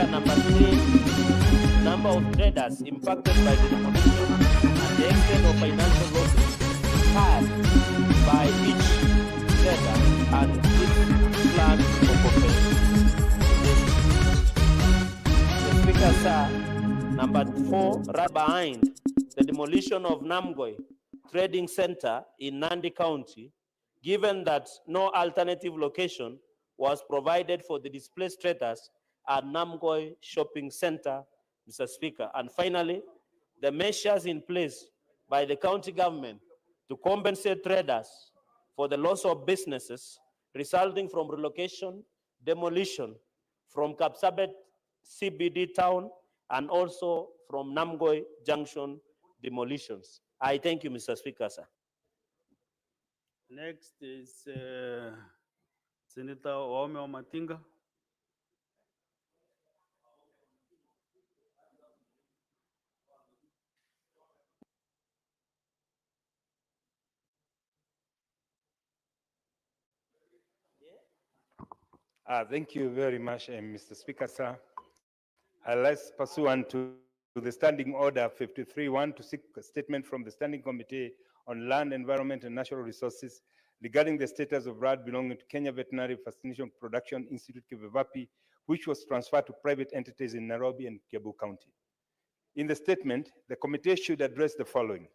Speaker, number 3, number of traders impacted by the demolition and the extent of financial losses passed by each trader and its plan for compensation. The Speaker, sir, number 4, right behind the demolition of Namgoi Trading Center in Nandi County, given that no alternative location was provided for the displaced traders at Namgoi Shopping Center, Mr. Speaker. And finally, the measures in place by the county government to compensate traders for the loss of businesses resulting from relocation, demolition from Kapsabet CBD town, and also from Namgoi Junction demolitions. I thank you, Mr. Speaker, sir. Next is Senator Ome Omatinga. Thank you very much, Mr. Speaker, sir. Let's pursuant to the Standing Order 53-1 to seek a statement from the Standing Committee on Land, Environment, and Natural Resources regarding the status of land belonging to Kenya Veterinary Fascination Production Institute, Kivevapi, which was transferred to private entities in Nairobi and Kiambu County. In the statement, the committee should address the following.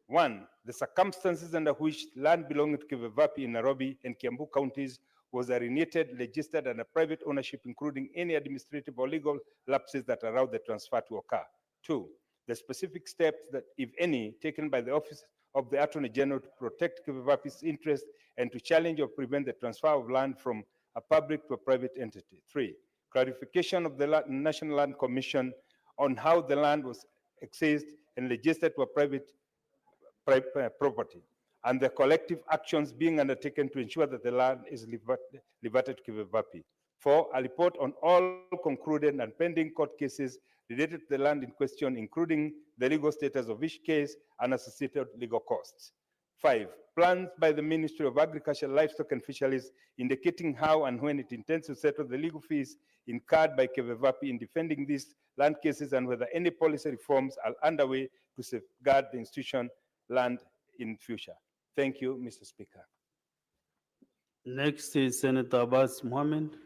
1, the circumstances under which land belonging to Kivevapi in Nairobi and Kiambu counties was alienated, registered under private ownership, including any administrative or legal lapses that allowed the transfer to occur. 2, the specific steps that, if any, taken by the Office of the Attorney General to protect Kivevapi's interests and to challenge or prevent the transfer of land from a public to a private entity. 3, clarification of the National Land Commission on how the land was excised and registered to a private property, and the collective actions being undertaken to ensure that the land is reverted to Kivevapi. 4, a report on all concluded and pending court cases related to the land in question, including the legal status of each case and associated legal costs. 5, plans by the Ministry of Agriculture, Livestock and Fisheries indicating how and when it intends to settle the legal fees incurred by Kivevapi in defending these land cases, and whether any policy reforms are underway to safeguard the institution land in future. Thank you, Mr. Speaker. Next is Senator Abbas Mohammed.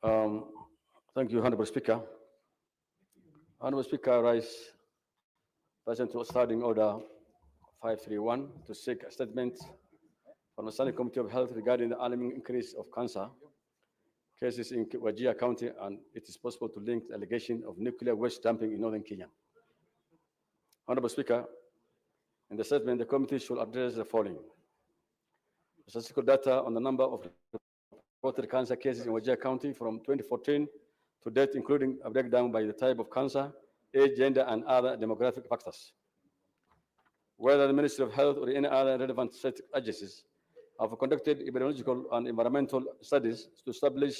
Thank you, Honorable Speaker. Honorable Speaker, I rise pursuant to Standing Order 531 to seek a statement from the Standing Committee of Health regarding the alarming increase of cancer cases in Wajir County, and it is possible to link the allegation of nuclear waste dumping in northern Kenya. Honorable Speaker, in the statement, the committee should address the following. Statistical data on the number of reported cancer cases in Wajir County from 2014 to date, including a breakdown by the type of cancer, age, gender, and other demographic factors. Whether the Ministry of Health or any other relevant state agencies have conducted epidemiological and environmental studies to establish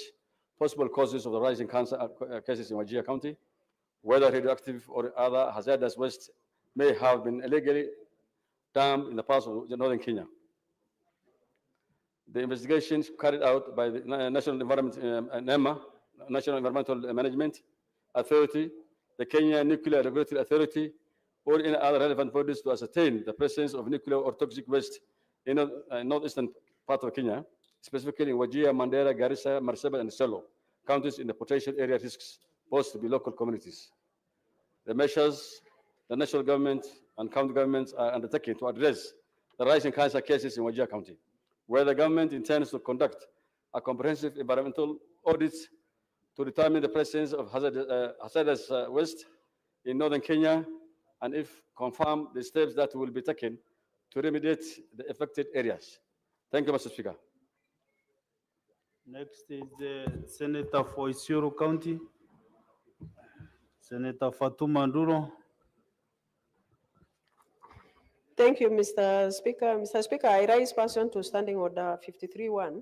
possible causes of the rising cancer cases in Wajir County, whether radioactive or other hazardous waste may have been illegally dumped in the past of northern Kenya. The investigations carried out by the National Environmental Management Authority, the Kenya Nuclear Regulatory Authority, or any other relevant bodies to ascertain the presence of nuclear or toxic waste in the northeastern part of Kenya, specifically in Wajir, Mandera, Garissa, Marsabit, and Selo counties in the potential area risks posed to be local communities. The measures the national government and county governments are undertaking to address the rising cancer cases in Wajir County, where the government intends to conduct a comprehensive environmental audit to determine the presence of hazardous waste in northern Kenya, and if confirmed, the steps that will be taken to remediate the affected areas. Thank you, Mr. Speaker. Next is the Senator for Isiolo County, Senator Fatuma Nduro. Thank you, Mr. Speaker. Mr. Speaker, I rise pursuant to Standing Order 53-1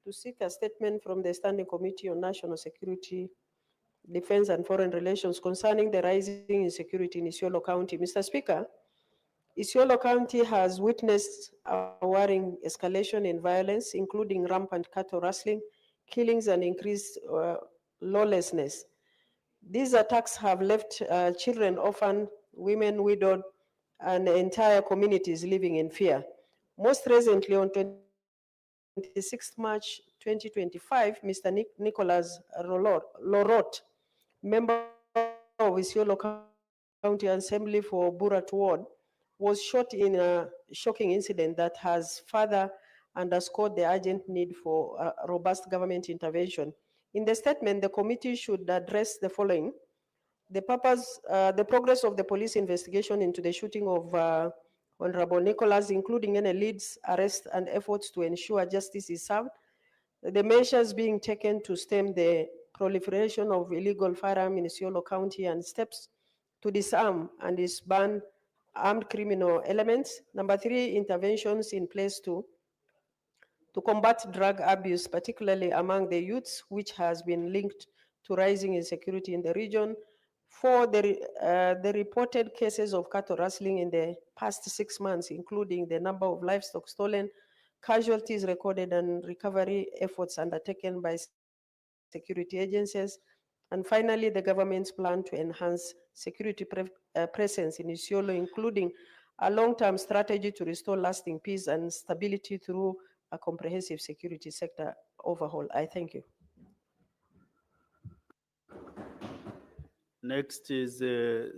to seek a statement from the Standing Committee on National Security, Defense and Foreign Relations concerning the rising insecurity in Isiolo County. Mr. Speaker, Isiolo County has witnessed a worrying escalation in violence, including rampant cattle rustling, killings, and increased lawlessness. These attacks have left children orphaned, women widowed, and entire communities living in fear. Most recently, on 26 March 2025, Mr. Nicholas Lorot, member of Isiolo County Assembly for Burat Ward, was shot in a shocking incident that has further underscored the urgent need for robust government intervention. In the statement, the committee should address the following: the progress of the police investigation into the shooting of Honorable Nicholas, including any leads, arrests, and efforts to ensure justice is served, the measures being taken to stem the proliferation of illegal firearms in Isiolo County, and steps to disarm and disband armed criminal elements. Number 3, interventions in place to combat drug abuse, particularly among the youths, which has been linked to rising insecurity in the region. 4, the reported cases of cattle rustling in the past 6 months, including the number of livestock stolen, casualties recorded, and recovery efforts undertaken by security agencies. And finally, the government's plan to enhance security presence in Isiolo, including a long-term strategy to restore lasting peace and stability through a comprehensive security sector overhaul. I thank you. Next is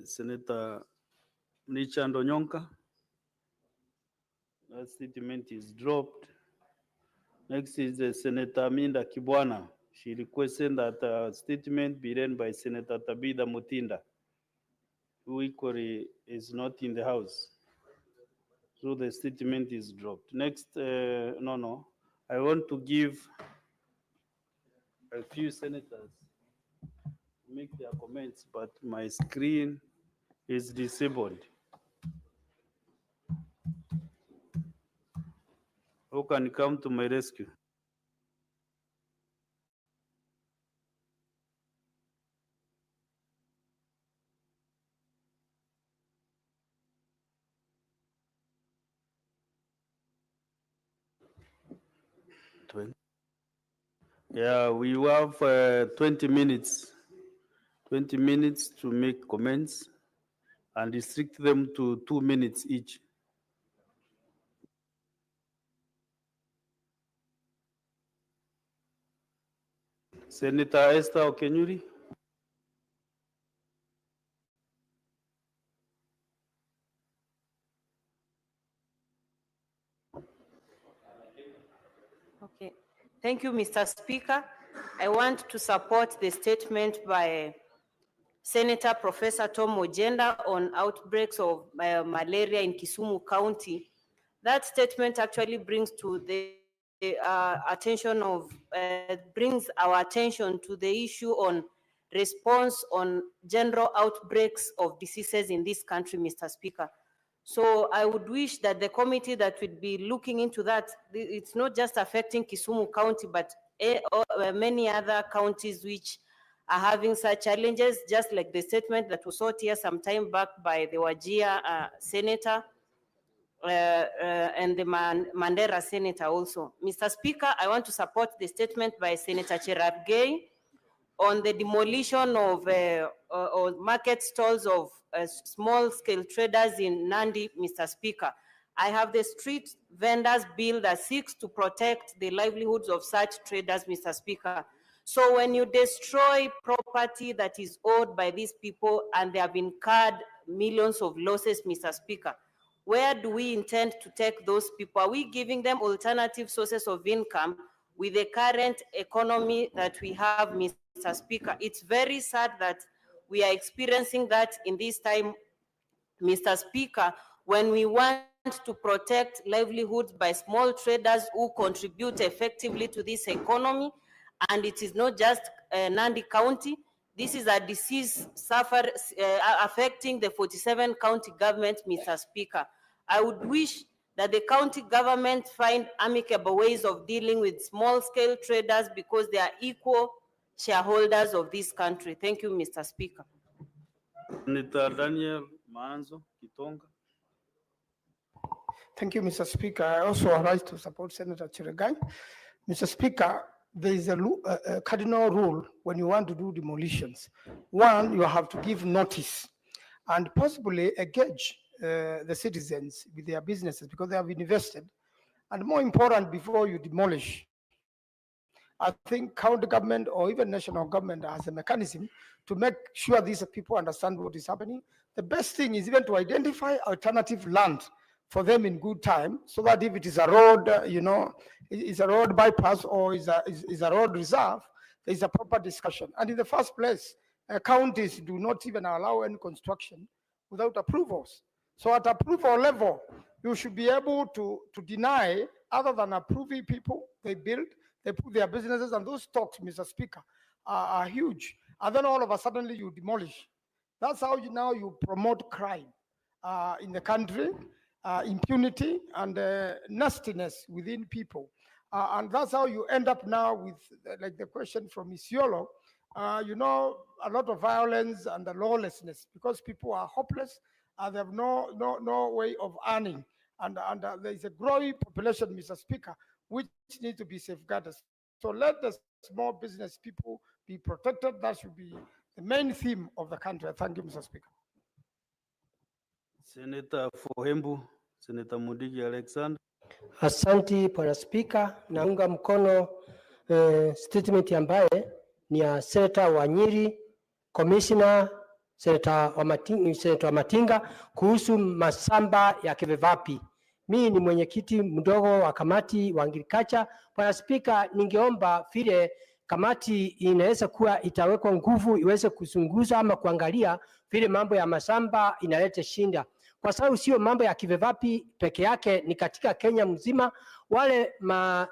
Senator Richard Onyonka. That statement is dropped. Next is Senator Minda Kibwana. She requested that a statement be read by Senator Tabitha Mutinda, who equally is not in the House. So the statement is dropped. Next, I want to give a few senators to make their comments, but my screen is disabled. Who can come to my rescue? Yeah, we have 20 minutes. 20 minutes to make comments and restrict them to 2 minutes each. Senator Esther Okenyuri. Okay. Thank you, Mr. Speaker. I want to support the statement by Senator Professor Tom Ojenda on outbreaks of malaria in Kisumu County. That statement actually brings to the brings our attention to the issue on response on general outbreaks of diseases in this country, Mr. Speaker. So I would wish that the committee that would be looking into that, it's not just affecting Kisumu County, but many other counties which are having such challenges, just like the statement that was sought here some time back by the Wajir senator and the Mandera senator also. Mr. Speaker, I want to support the statement by Senator Cherargei on the demolition of market stalls of small-scale traders in Nandi, Mr. Speaker. I have the street vendors bill that seeks to protect the livelihoods of such traders, Mr. Speaker. So when you destroy property that is owed by these people and they have incurred millions of losses, Mr. Speaker, where do we intend to take those people? Are we giving them alternative sources of income with the current economy that we have, Mr. Speaker? It's very sad that we are experiencing that in this time, Mr. Speaker, when we want to protect livelihoods by small traders who contribute effectively to this economy. And it is not just Nandi County. This is a disease affecting the 47 county governments, Mr. Speaker. I would wish that the county government find amicable ways of dealing with small-scale traders because they are equal shareholders of this country. Thank you, Mr. Speaker. Senator Daniel Maanzo Kitonga. Thank you, Mr. Speaker. I also rise to support Senator Chirigai. Mr. Speaker, there is a cardinal rule when you want to do demolitions. One, you have to give notice and possibly engage the citizens with their businesses because they have invested. And more important, before you demolish, I think county government or even national government has a mechanism to make sure these people understand what is happening. The best thing is even to identify alternative land for them in good time, so that if it is a road, is a road bypass or is a road reserve, there is a proper discussion. And in the first place, counties do not even allow any construction without approvals. So at approval level, you should be able to deny, other than approving people, they build, they put their businesses, and those stocks, Mr. Speaker, are huge. And then all of a sudden you demolish. That's how you promote crime in the country, impunity and nastiness within people. And that's how you end up now with, like the question from Isiolo, a lot of violence and the lawlessness because people are hopeless and they have no way of earning. And there is a growing population, Mr. Speaker, which needs to be safeguarded. So let the small business people be protected. That should be the main theme of the country. Thank you, Mr. Speaker. Senator Fohembu, Senator Mudigi Alexander. Asanti Bwana Spika, naunga mkono statement ambaye ni ya Senator wa Nyeri, Commissioner Senator wa Matinga kuhusu masamba ya Kevevapi. Mimi ni mwenyekiti mdogo wa kamati wa agriculture. Bwana Spika, ningeomba vile kamati inaweza kuwa itawekwa nguvu iweze kuchunguza ama kuangalia vile mambo ya masamba inaleta shinda, kwa sababu sio mambo ya Kevevapi peke yake, ni katika Kenya mzima. Wale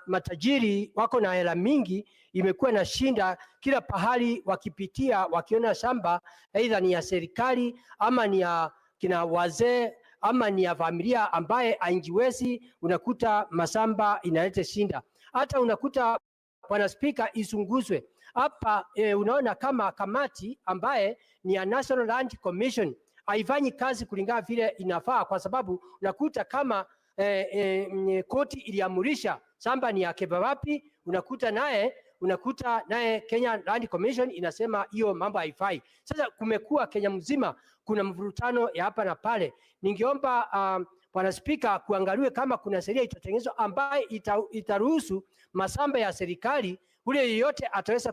matajiri wako na hela mingi, imekuwa na shinda kila pahali wakipitia, wakiona shamba aidha ni ya serikali ama ni ya kina wazee ama ni ya familia ambaye ainjiwezi, unakuta masamba inaleta shinda. Hata unakuta Bwana Spika isunguzwe hapa. Unaona kama kamati ambaye ni ya National Land Commission haifanyi kazi kulingana vile inafaa, kwa sababu unakuta kama koti iliamurisha shamba ni ya Kevevapi, unakuta naye Kenya Land Commission inasema hiyo mambo haifai. Sasa kumekuwa Kenya mzima kuna mvurutano ya hapa na pale. Ningeomba Bwana Spika kuangaliwe kama kuna sheria itatengenezwa ambaye itaruhusu masamba ya serikali ule yeyote ataweza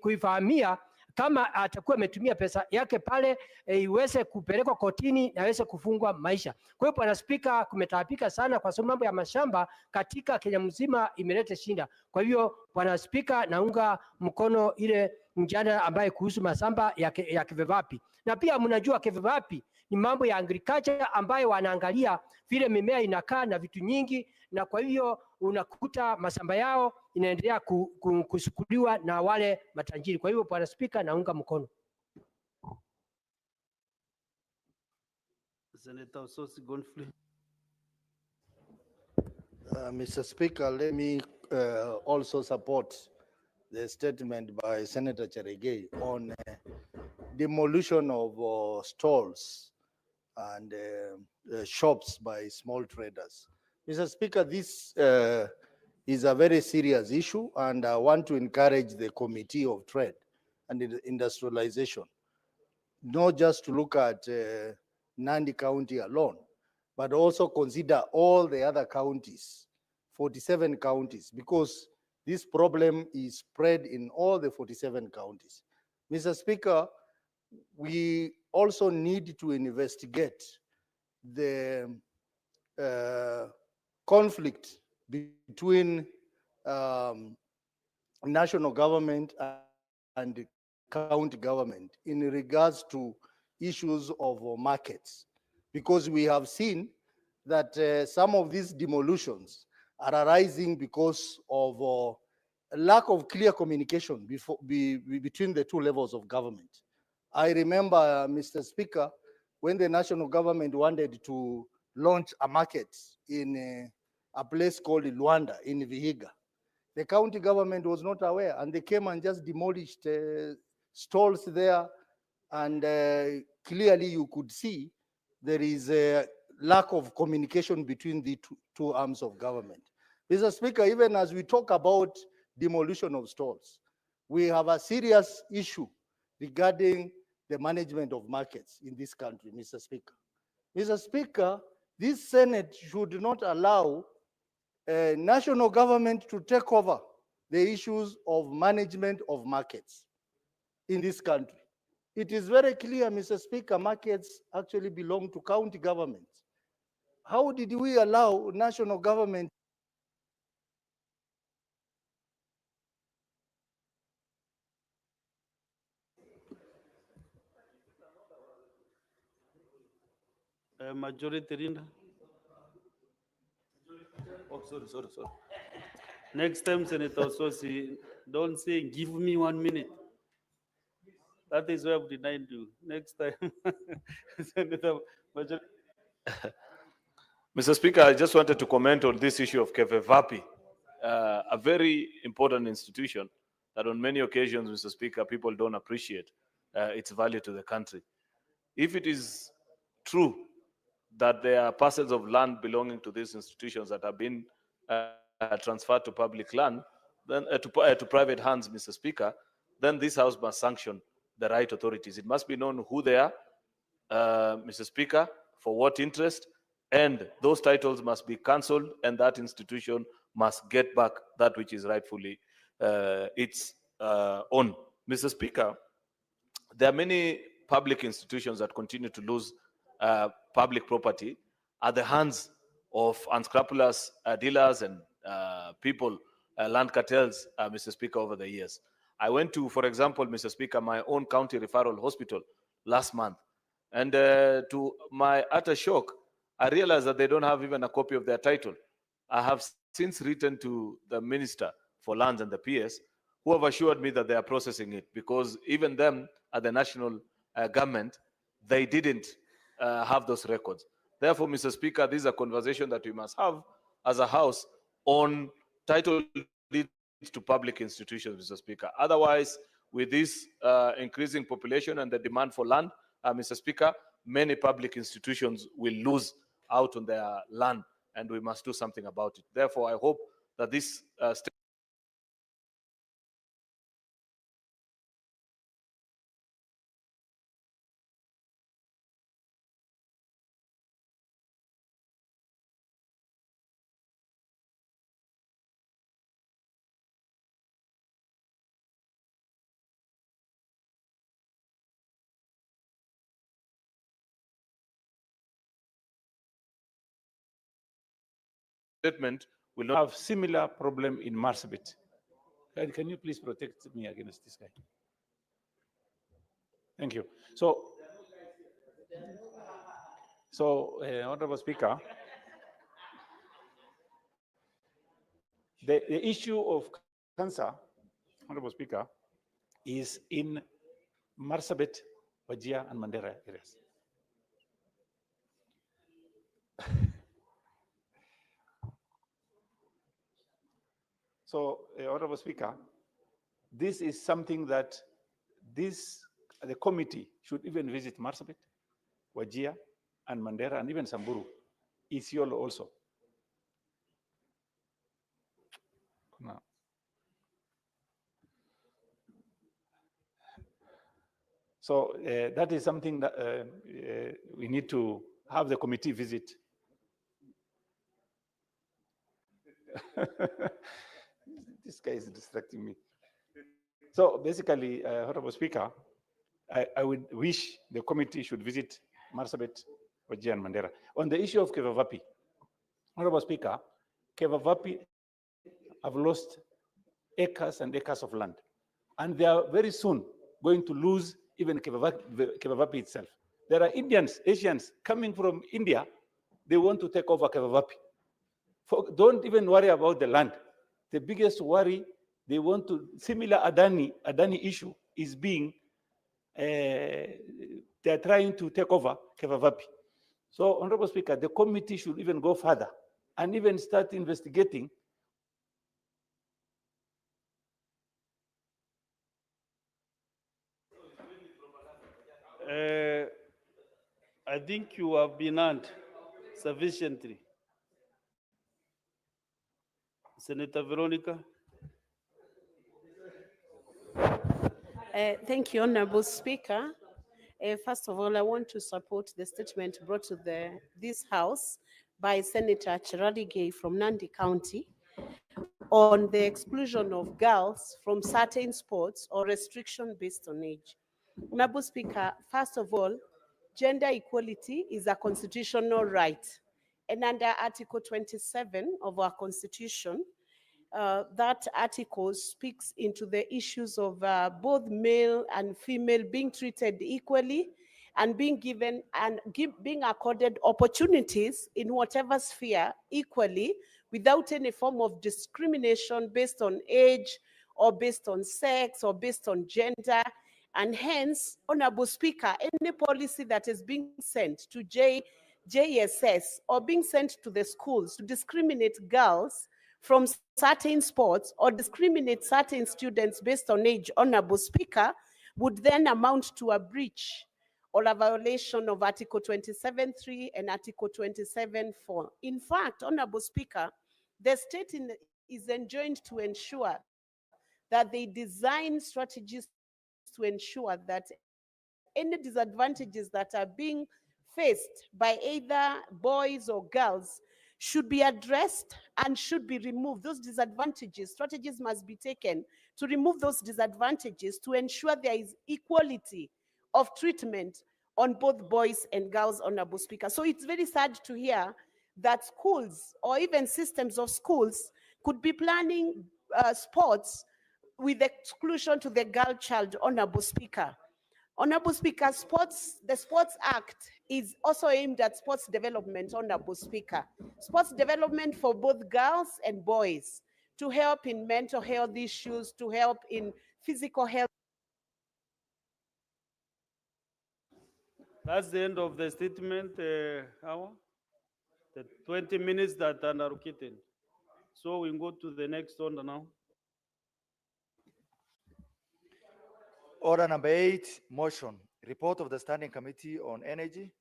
kuifahamia kama atakuwa ametumia pesa yake pale, iweze kupelekwa kotini na iweze kufungwa maisha. Kwa hiyo Bwana Spika, kumetaabika sana kwa sababu mambo ya mashamba katika Kenya mzima imeleta shinda. Kwa hivyo Bwana Spika, naunga mkono ile mjadala ambaye kuhusu masamba ya Kevevapi. Na pia mnajua Kevevapi ni mambo ya agriculture ambayo wanaangalia vile mimea inakaa na vitu nyingi, na kwa hivyo unakuta masamba yao inaendelea kusukuliwa na wale matajiri. Kwa hivyo Bwana Spika, naunga mkono. Senator Sosi Gonfrey. Mr. Speaker, let me also support the statement by Senator Cherigei on demolition of stalls and shops by small traders. Mr. Speaker, this is a very serious issue, and I want to encourage the Committee of Trade and Industrialization not just to look at Nandi County alone, but also consider all the other counties, 47 counties, because this problem is spread in all the 47 counties. Mr. Speaker, we also need to investigate the conflict between national government and county government in regards to issues of markets, because we have seen that some of these demolitions are arising because of lack of clear communication between the two levels of government. I remember, Mr. Speaker, when the national government wanted to launch a market in a place called Luanda in Vihiga, the county government was not aware, and they came and just demolished stalls there, and clearly you could see there is lack of communication between the two arms of government. Mr. Speaker, even as we talk about demolition of stalls, we have a serious issue regarding the management of markets in this country, Mr. Speaker. Mr. Speaker, this Senate should not allow national government to take over the issues of management of markets in this country. It is very clear, Mr. Speaker, markets actually belong to county governments. How did we allow national government? Majority Rinda. Oh, sorry. Next time, Senator Sosi, don't say, give me 1 minute. That is why I've denied you. Next time, Senator Majority. Mr. Speaker, I just wanted to comment on this issue of Kevevapi, a very important institution that on many occasions, Mr. Speaker, people don't appreciate its value to the country. If it is true that there are parcels of land belonging to these institutions that have been transferred to public land, then to private hands, Mr. Speaker, then this House must sanction the right authorities. It must be known who they are, Mr. Speaker, for what interest, and those titles must be cancelled, and that institution must get back that which is rightfully its own. Mr. Speaker, there are many public institutions that continue to lose public property at the hands of unscrupulous dealers and people, land cartels, Mr. Speaker, over the years. I went to, for example, Mr. Speaker, my own county referral hospital last month. And to my utter shock, I realized that they don't have even a copy of their title. I have since written to the Minister for Lands and the PS, who have assured me that they are processing it, because even them at the national government, they didn't have those records. Therefore, Mr. Speaker, this is a conversation that we must have as a House on title deeds to public institutions, Mr. Speaker. Otherwise, with this increasing population and the demand for land, Mr. Speaker, many public institutions will lose out on their land, and we must do something about it. Therefore, I hope that this statement will not Have similar problem in Marsabit. Can you please protect me against this guy? Thank you. So, Honorable Speaker, the issue of cancer, Honorable Speaker, is in Marsabit, Wajir, and Mandera areas. So, Honorable Speaker, this is something that the committee should even visit Marsabit, Wajir, and Mandera, and even Samburu, Isiolo also. No. So that is something that we need to have the committee visit. This guy is distracting me. So basically, Honorable Speaker, I would wish the committee should visit Marsabit, Wajir, and Mandera. On the issue of Kevevapi, Honorable Speaker, Kevevapi have lost acres and acres of land, and they are very soon going to lose even Kevevapi itself. There are Indians, Asians coming from India, they want to take over Kevevapi. Don't even worry about the land. The biggest worry, they want to, similar Adani issue is being, they're trying to take over Kevevapi. So, Honorable Speaker, the committee should even go further and even start investigating. I think you have been earned. sufficiently. Senator Veronica. Thank you, Honorable Speaker. First of all, I want to support the statement brought to this House by Senator Cheradigei from Nandi County on the exclusion of girls from certain sports or restriction based on age. Honorable Speaker, first of all, gender equality is a constitutional right. And under Article 27 of our Constitution, that article speaks into the issues of both male and female being treated equally and being given and being accorded opportunities in whatever sphere equally without any form of discrimination based on age or based on sex or based on gender. And hence, Honorable Speaker, any policy that is being sent to JSS or being sent to the schools to discriminate girls from certain sports or discriminate certain students based on age, Honorable Speaker, would then amount to a breach or a violation of Article 27.3 and Article 27.4. In fact, Honorable Speaker, the state is enjoined to ensure that they design strategies to ensure that any disadvantages that are being faced by either boys or girls should be addressed and should be removed. Those disadvantages, strategies must be taken to remove those disadvantages to ensure there is equality of treatment on both boys and girls, Honorable Speaker. So it's very sad to hear that schools or even systems of schools could be planning sports with exclusion to the girl child, Honorable Speaker. Honorable Speaker, the Sports Act is also aimed at sports development, Honorable Speaker. Sports development for both girls and boys to help in mental health issues, to help in physical health. That's the end of the statement, Hawa. The 20 minutes that are allocated. So we go to the next order now. Order number 8, motion. Report of the Standing Committee on Energy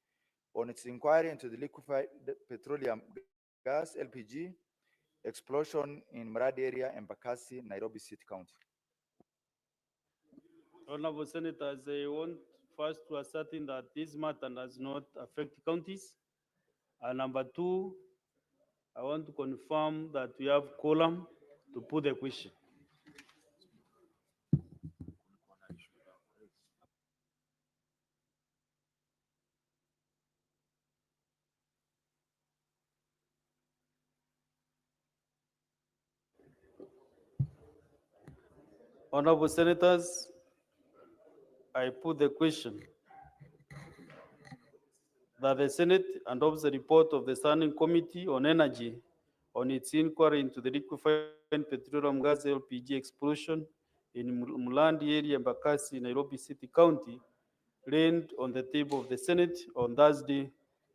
on its inquiry into the liquefied petroleum gas, LPG, explosion in Maradi area, Embakasi, Nairobi City County. Honorable Senators, I want first to ascertain that this matter does not affect counties. And number 2, I want to confirm that we have quorum to put the question. Honorable Senators, I put the question that the Senate adopts the report of the Standing Committee on Energy on its inquiry into the liquefied petroleum gas LPG explosion in Mulandi area, Embakasi, Nairobi City County, laid on the table of the Senate on Thursday,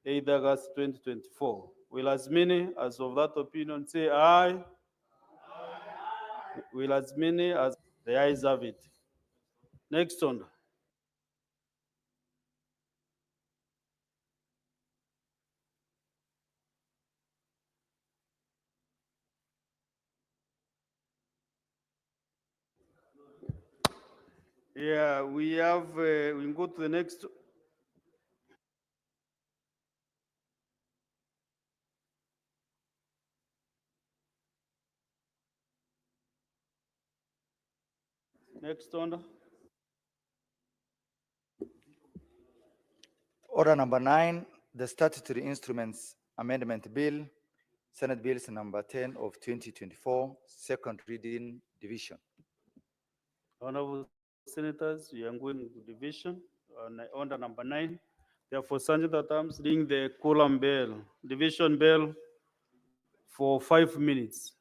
8 August 2024. Will as many as of that opinion say aye? Will as many as the ayes have it. Next on. Yeah, we have, we can go to the next. Next order. Order number 9, the Statutory Instruments Amendment Bill, Senate Bills number 10 of 2024, second reading division. Honorable Senators, we are going to division on order number 9. Therefore, Senator Terms ring the quorum bell, division bell for 5 minutes.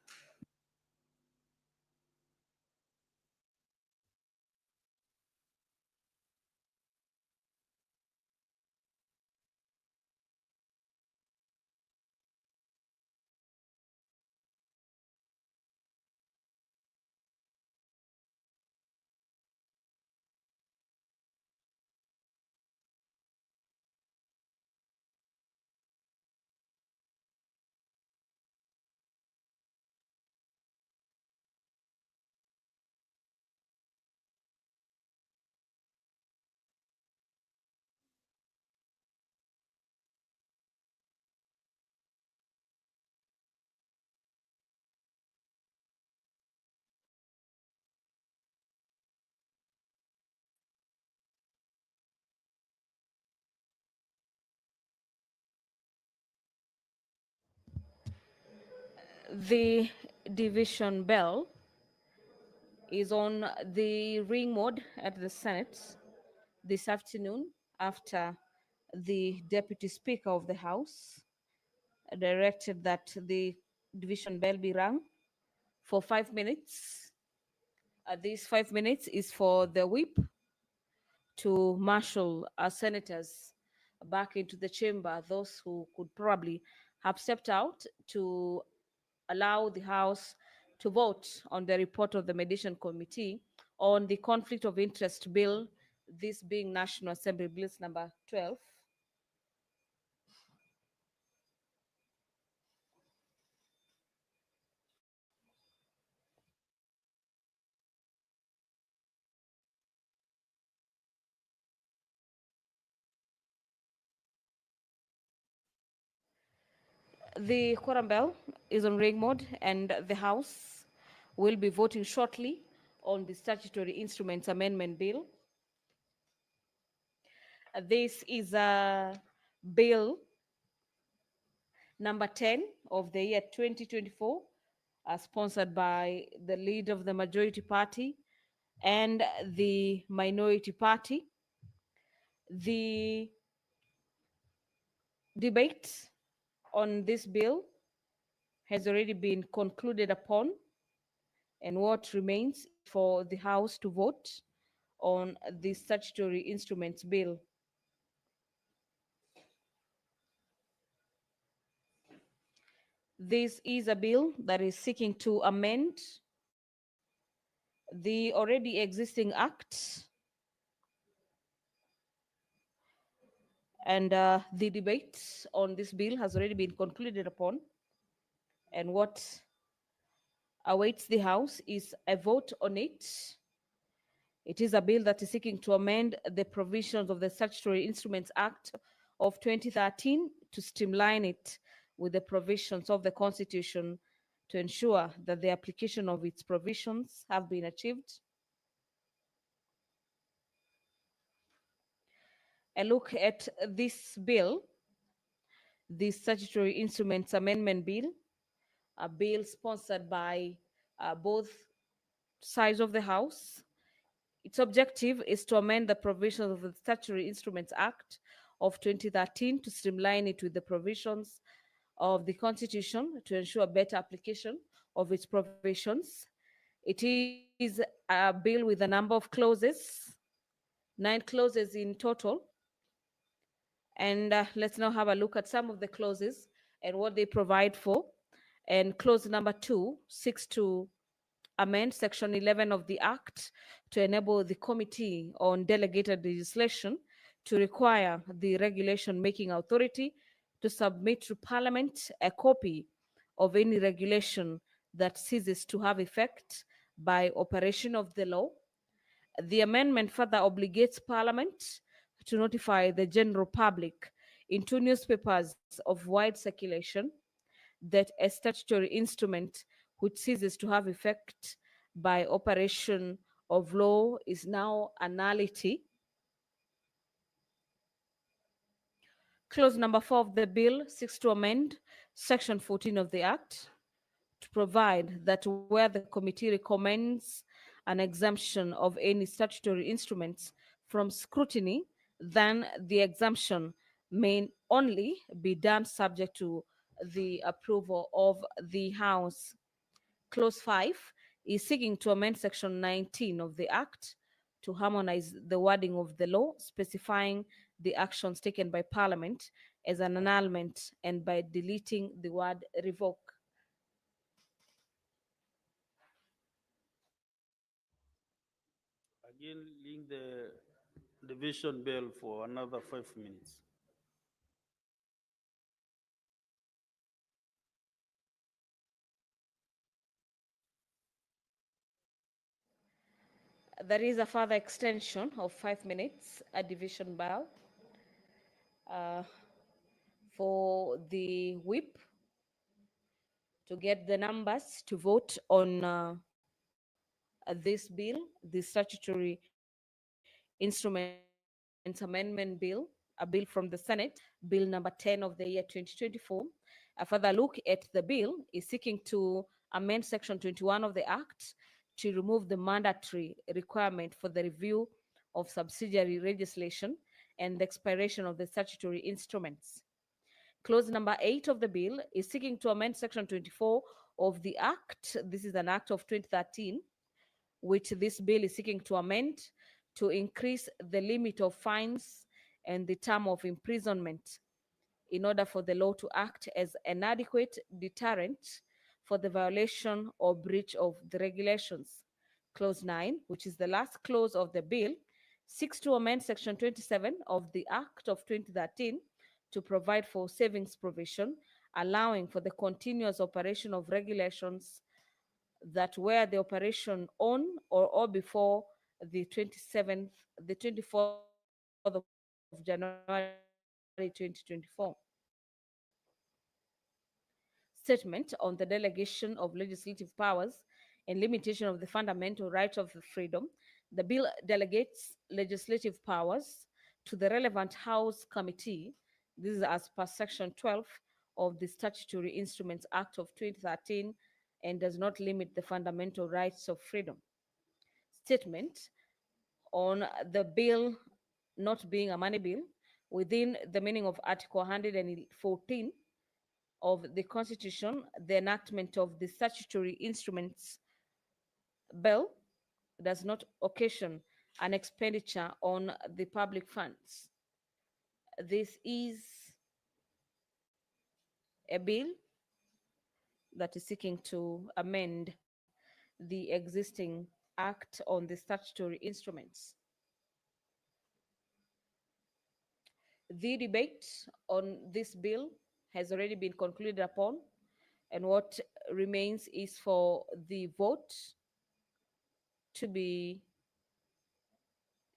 The division bell is on the ring mode at the Senate this afternoon after the Deputy Speaker of the House directed that the division bell be rung for 5 minutes. These 5 minutes is for the whip to marshal our senators back into the chamber, those who could probably have stepped out to allow the House to vote on the report of the Mediation Committee on the Conflict of Interest Bill, this being National Assembly Bills number 12. The quorum bell is on ring mode, and the House will be voting shortly on the Statutory Instruments Amendment Bill. This is a bill number 10 of the year 2024, sponsored by the leader of the majority party and the minority party. The debate on this bill has already been concluded upon, and what remains is for the House to vote on the Statutory Instruments Bill. This is a bill that is seeking to amend the already existing act, and the debate on this bill has already been concluded upon, and what awaits the House is a vote on it. It is a bill that is seeking to amend the provisions of the Statutory Instruments Act of 2013 to streamline it with the provisions of the Constitution to ensure that the application of its provisions have been achieved. A look at this bill, the Statutory Instruments Amendment Bill, a bill sponsored by both sides of the House. Its objective is to amend the provisions of the Statutory Instruments Act of 2013 to streamline it with the provisions of the Constitution to ensure better application of its provisions. It is a bill with a number of clauses, 9 clauses in total. And let's now have a look at some of the clauses and what they provide for. And clause number 2 seeks to amend section 11 of the Act to enable the Committee on Delegated Legislation to require the regulation making authority to submit to Parliament a copy of any regulation that ceases to have effect by operation of the law. The amendment further obligates Parliament to notify the general public in 2 newspapers of wide circulation that a statutory instrument which ceases to have effect by operation of law is now a nullity. Clause number 4 of the bill seeks to amend section 14 of the Act to provide that where the committee recommends an exemption of any statutory instruments from scrutiny, then the exemption may only be done subject to the approval of the House. Clause 5 is seeking to amend section 19 of the Act to harmonize the wording of the law, specifying the actions taken by Parliament as an annulment and by deleting the word revoke. Again, link the division bell for another 5 minutes. There is a further extension of 5 minutes, a division bell, for the whip to get the numbers to vote on this bill, the Statutory Instruments Amendment Bill, a bill from the Senate, Bill number 10 of the year 2024. A further look at the bill is seeking to amend Section 21 of the Act to remove the mandatory requirement for the review of subsidiary legislation and the expiration of the statutory instruments. Clause number 8 of the bill is seeking to amend Section 24 of the Act. This is an Act of 2013, which this bill is seeking to amend to increase the limit of fines and the term of imprisonment in order for the law to act as an adequate deterrent for the violation or breach of the regulations. Clause 9, which is the last clause of the bill, seeks to amend Section 27 of the Act of 2013 to provide for savings provision, allowing for the continuous operation of regulations that were the operation on or before the 24th of January 2024. Statement on the delegation of legislative powers and limitation of the fundamental right of freedom. The bill delegates legislative powers to the relevant House committee. This is as per Section 12 of the Statutory Instruments Act of 2013 and does not limit the fundamental rights of freedom. Statement on the bill not being a money bill within the meaning of Article 114 of the Constitution. The enactment of the Statutory Instruments Bill does not occasion an expenditure on the public funds. This is a bill that is seeking to amend the existing Act on the statutory instruments. The debate on this bill has already been concluded upon, and what remains is for the vote to be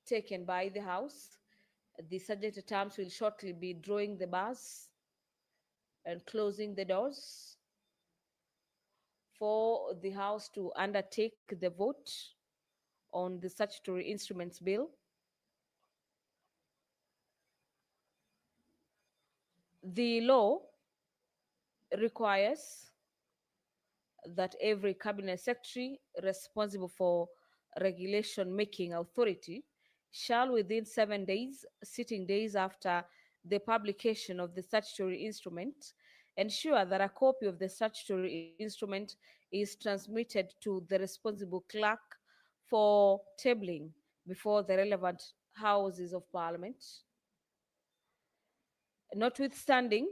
taken by the House. The Sergeant at Arms will shortly be drawing the bars and closing the doors for the House to undertake the vote on the Statutory Instruments Bill. The law requires that every cabinet secretary responsible for regulation making authority shall, within 7 days, sitting days after the publication of the statutory instrument, ensure that a copy of the statutory instrument is transmitted to the responsible clerk for tabling before the relevant houses of parliament. Notwithstanding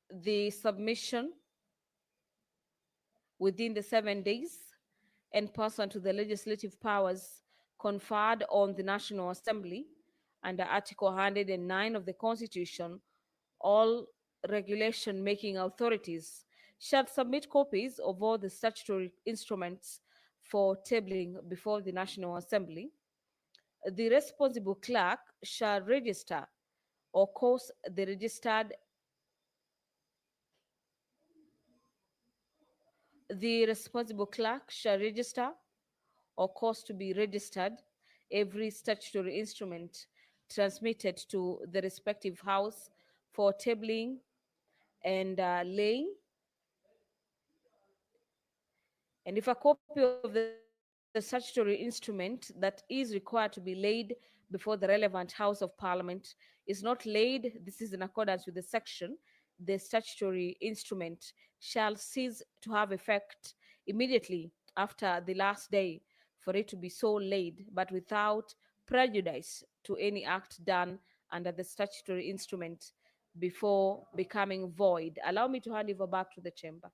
the submission within the 7 days and pursuant to the legislative powers conferred on the National Assembly under Article 109 of the Constitution, all regulation-making authorities shall submit copies of all the statutory instruments for tabling before the National Assembly. The responsible clerk shall register or cause the responsible clerk shall register or cause to be registered every statutory instrument transmitted to the respective house for tabling and laying. And if a copy of the statutory instrument that is required to be laid before the relevant House of Parliament is not laid, this is in accordance with the section, the statutory instrument shall cease to have effect immediately after the last day for it to be so laid, but without prejudice to any act done under the statutory instrument before becoming void. Allow me to hand over back to the chamber.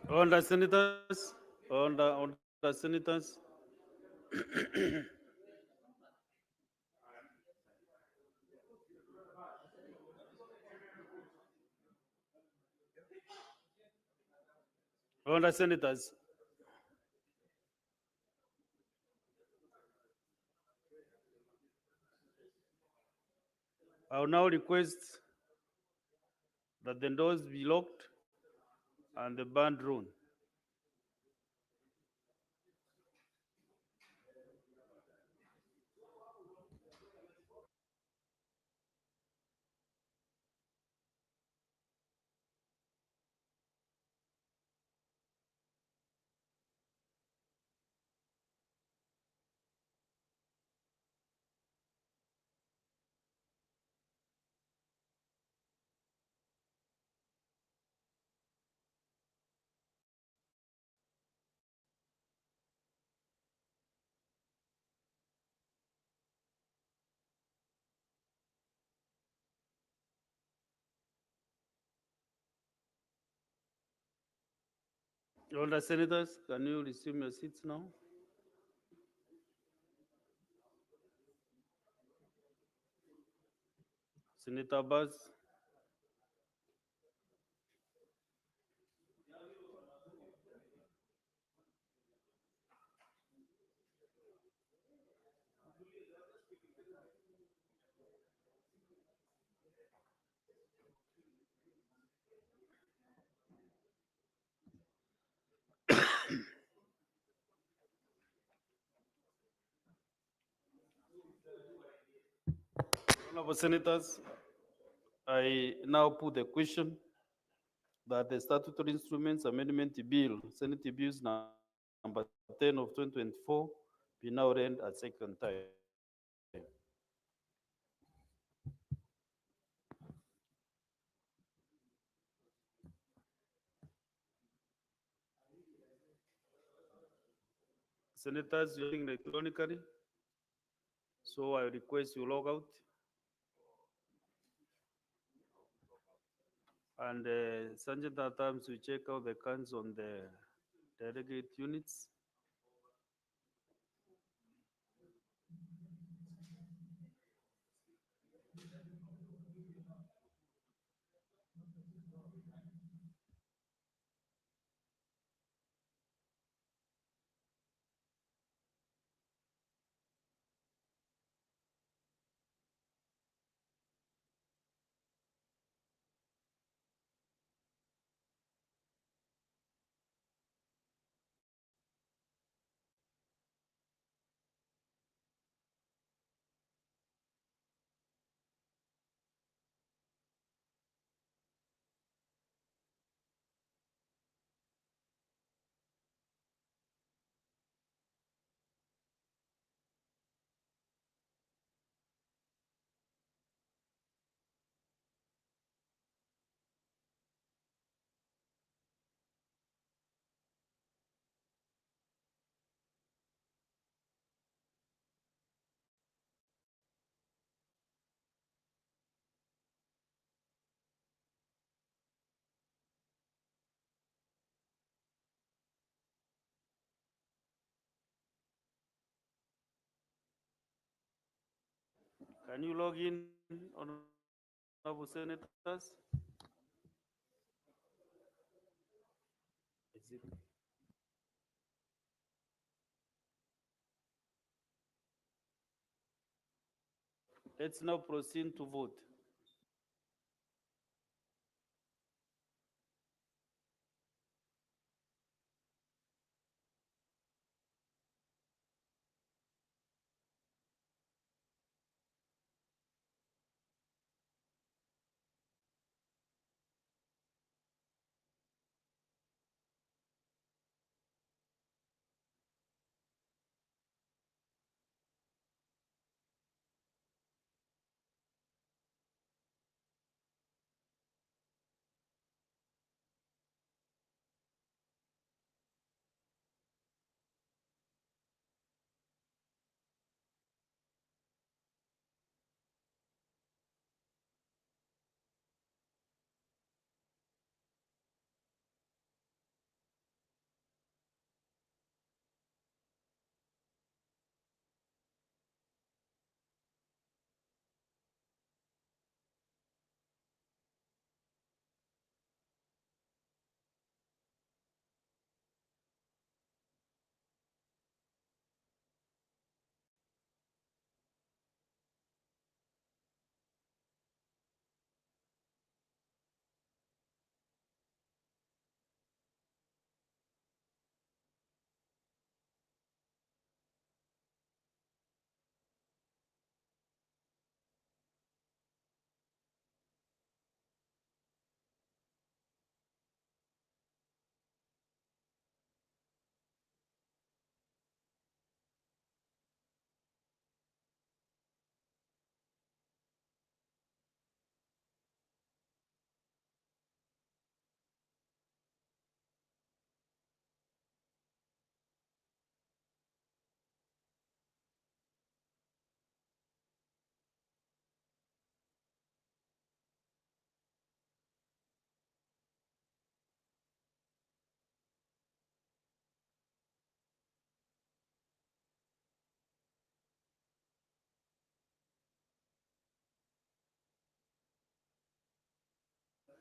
Honourable Senators, Honourable Senators. Honourable Senators. I will now request that the doors be locked and the band room. Honourable Senators, can you resume your seats now? Senator Buzz. Honourable Senators, I now put the question that the Statutory Instruments Amendment Bill, Senate Bills number 10 of 2024, be now read a second time. Senators, you're voting electronically, so I request you log out. And Sergeant at times we check out the cans on the delegate units. Can you log in, honorable senators? Is it? Let's now proceed to vote.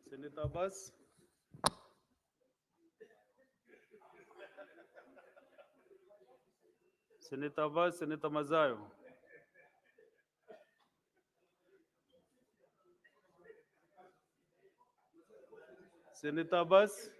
Senator Abbas. Senator Abbas, Senator Mazayo. Senator Abbas.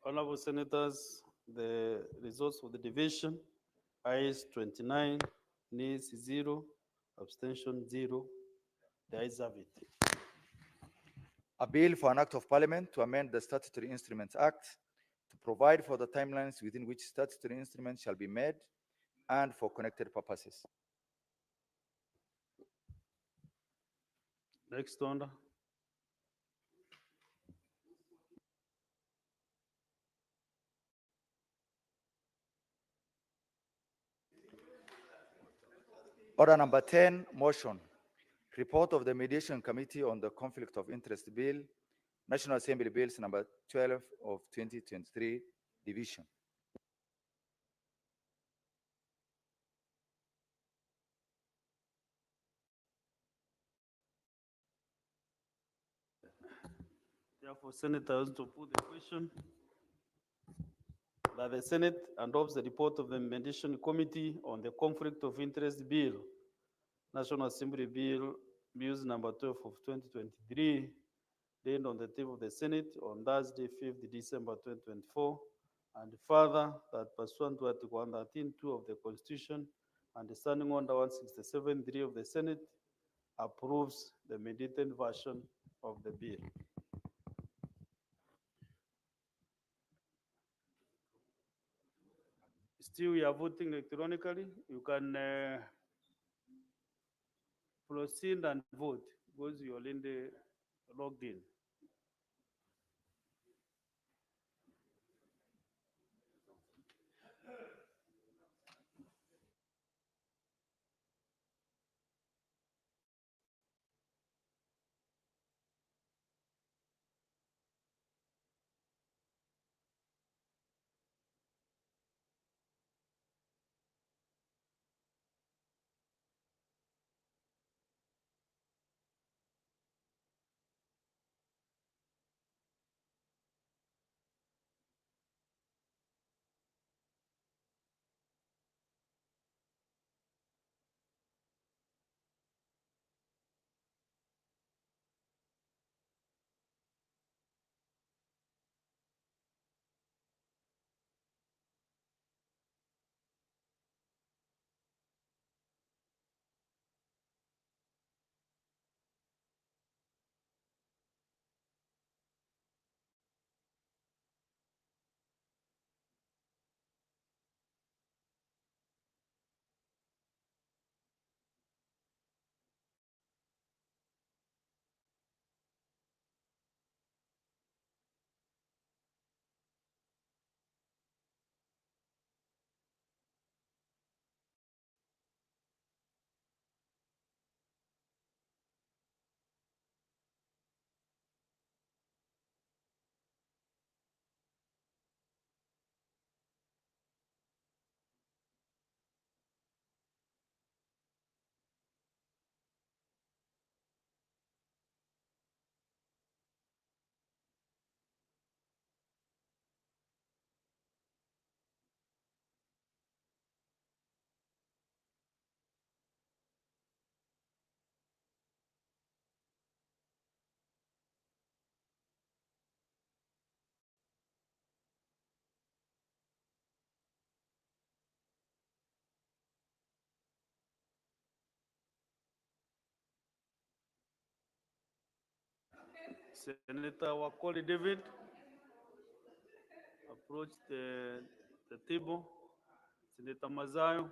Honorable Senators, the results of the division, ayes 29, nays 0, abstention 0. The ayes have it. A bill for an act of parliament to amend the Statutory Instruments Act to provide for the timelines within which statutory instruments shall be made and for connected purposes. Next order. Order number 10, motion. Report of the Mediation Committee on the Conflict of Interest Bill, National Assembly Bills number 12 of 2023, division. Therefore, Senators, to put the question that the Senate adopts the report of the Mediation Committee on the Conflict of Interest Bill, National Assembly Bills number 12 of 2023, laid on the table of the Senate on Thursday, 5th December 2024, and further that pursuant to Article 113(2) of the Constitution and the Standing Order 167(3) of the Senate, approves the mediated version of the bill. Still, we are voting electronically. You can proceed and vote because you are already logged in. Senator Wakoli David approach the table. Senator Mazayo.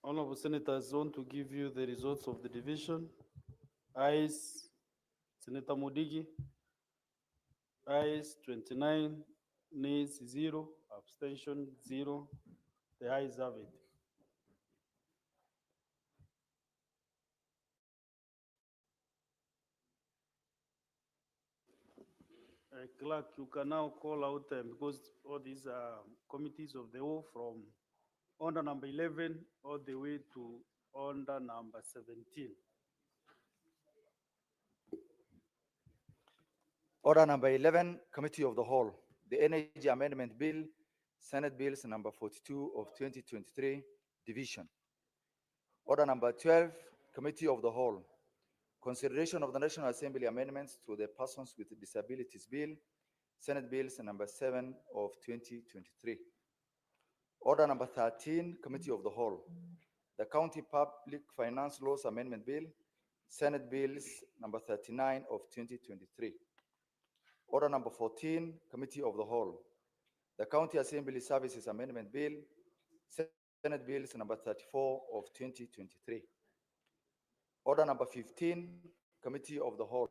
Honorable Senators, want to give you the results of the division. Ayes, Senator Mudigi. Ayes 29, nays 0, abstention 0. The ayes have it. Clerk, you can now call out because all these are committees of the whole from order number 11 all the way to order number 17. Order number 11, Committee of the Whole, the Energy Amendment Bill, Senate Bills number 42 of 2023, Division. Order number 12, Committee of the Whole, consideration of the National Assembly amendments to the Persons with Disabilities Bill, Senate Bills number 7 of 2023. Order number 13, Committee of the Whole, the County Public Finance Laws Amendment Bill, Senate Bills number 39 of 2023. Order number 14, Committee of the Whole, the County Assembly Services Amendment Bill, Senate Bills number 34 of 2023. Order number 15, Committee of the Whole,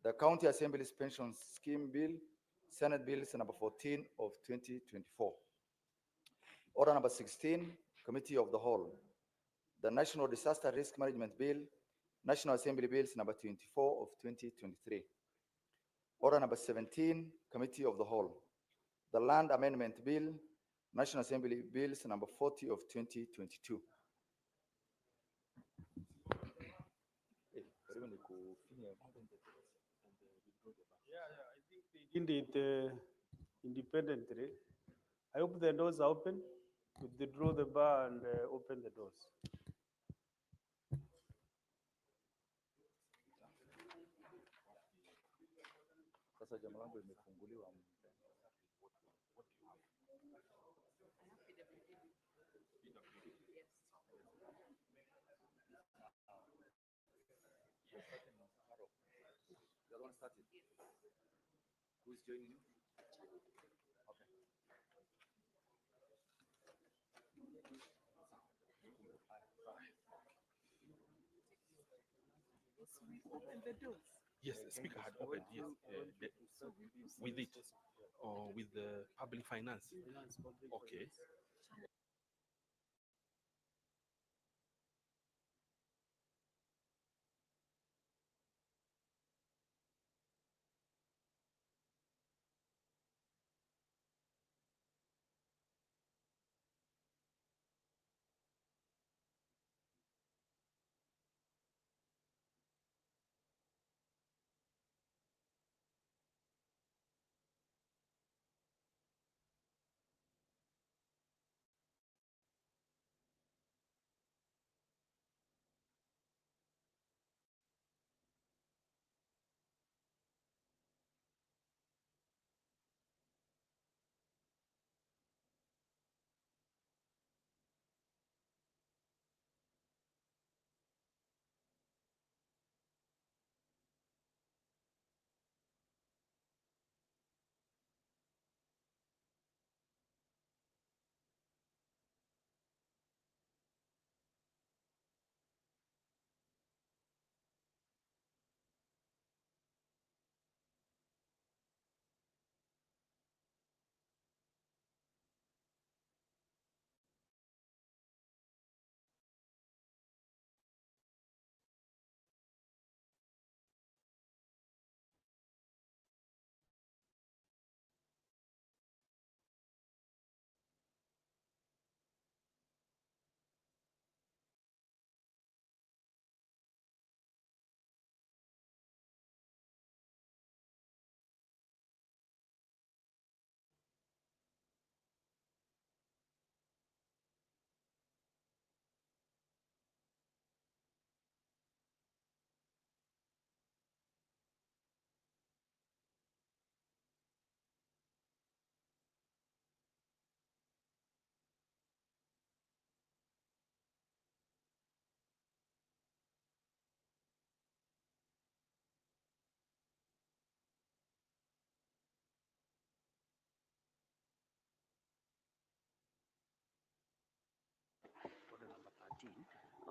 the County Assembly's Pension Scheme Bill, Senate Bills number 14 of 2024. Order number 16, Committee of the Whole. The National Disaster Risk Management Bill, National Assembly Bills number 24 of 2023. Order number 17, Committee of the Whole. The Land Amendment Bill, National Assembly Bills number 40 of 2022. I think they did it independently. I hope the doors are open. We draw the bar and open the doors. Sasa jambo langu limefunguliwa. The other one started. Who is joining you? Okay. Open the doors. Yes, the speaker had opened, yes, with it, or with the public finance. Okay.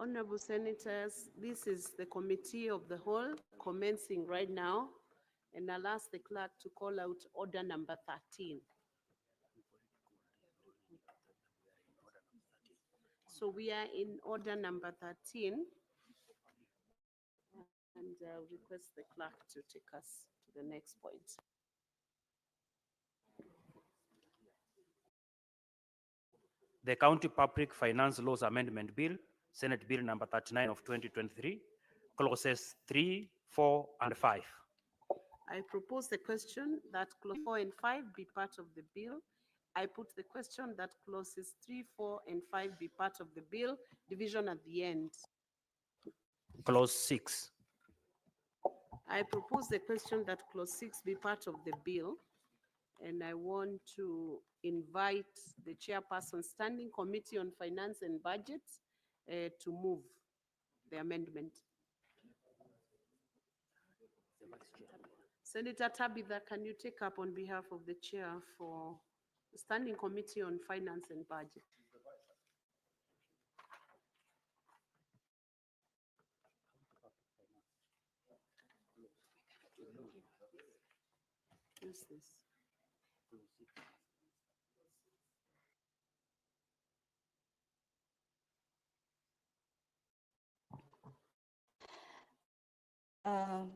Honorable Senators, this is the Committee of the Whole commencing right now, and I'll ask the clerk to call out order number 13. So we are in order number 13, and I'll request the clerk to take us to the next point. The County Public Finance Laws Amendment Bill, Senate Bill number 39 of 2023, clauses 3, 4, and 5. I propose the question that clause 4 and 5 be part of the bill. I put the question that clauses 3, 4, and 5 be part of the bill, division at the end. Clause 6. I propose the question that clause 6 be part of the bill, and I want to invite the chairperson, Standing Committee on Finance and Budget, to move the amendment. Senator Tabitha, can you take up on behalf of the chair for the Standing Committee on Finance and Budget? Who's this?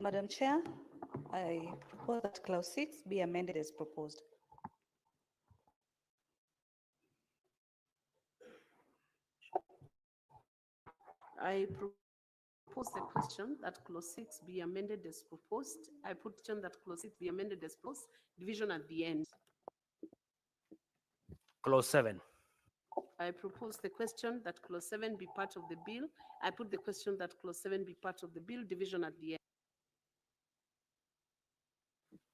Madam Chair, I propose that clause 6 be amended as proposed. I propose the question that clause 6 be amended as proposed. I put question that clause 6 be amended as proposed, division at the end. Clause 7. I propose the question that clause 7 be part of the bill. I put the question that clause 7 be part of the bill, division at the end.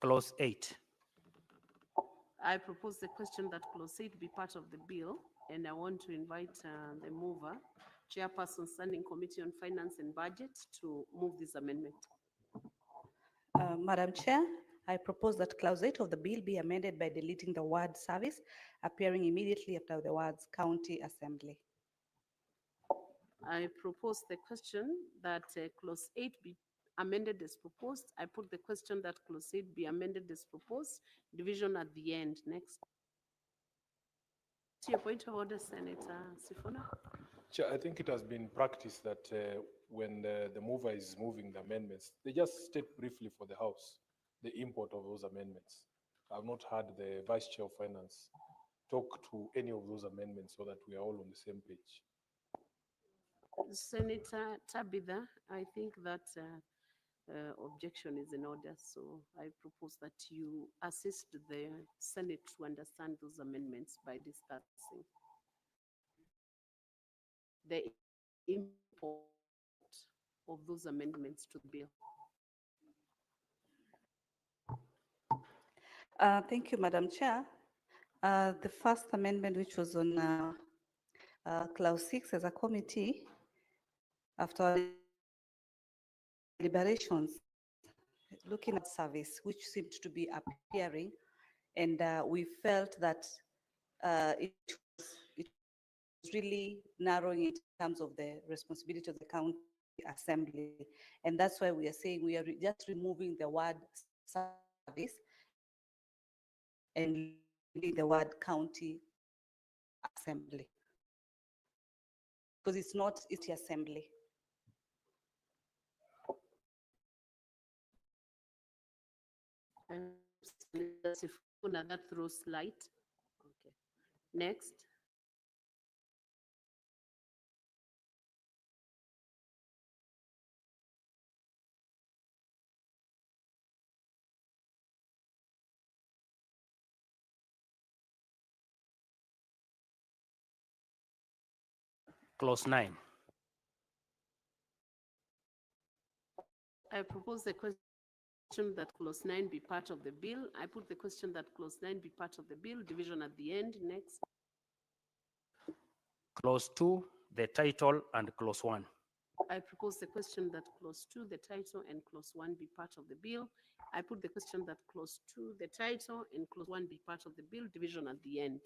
Clause 8. I propose the question that clause 8 be part of the bill, and I want to invite the mover, Chairperson Standing Committee on Finance and Budget, to move this amendment. Madam Chair, I propose that clause 8 of the bill be amended by deleting the word service appearing immediately after the words county assembly. I propose the question that clause 8 be amended as proposed. I put the question that clause 8 be amended as proposed, division at the end. Next. To your point of order, Senator Sifuna. Chair, I think it has been practiced that when the mover is moving the amendments, they just state briefly for the House the import of those amendments. I've not heard the Vice Chair of Finance talk to any of those amendments so that we are all on the same page. Senator Tabitha, I think that objection is in order, so I propose that you assist the Senate to understand those amendments by discussing the import of those amendments to the bill. Thank you, Madam Chair. The first amendment, which was on clause 6 as a committee, after deliberations, looking at service, which seemed to be appearing, and we felt that it was really narrowing in terms of the responsibility of the county assembly. And that's why we are saying we are just removing the word service and leaving the word county assembly. Because it's not, it's the assembly. That throws light. Okay. Next. Clause 9. I propose the question that clause 9 be part of the bill. I put the question that clause 9 be part of the bill, division at the end. Next. Clause 2, the title, and clause 1. I propose the question that clause 2, the title, and clause 1 be part of the bill. I put the question that clause 2, the title, and clause 1 be part of the bill, division at the end.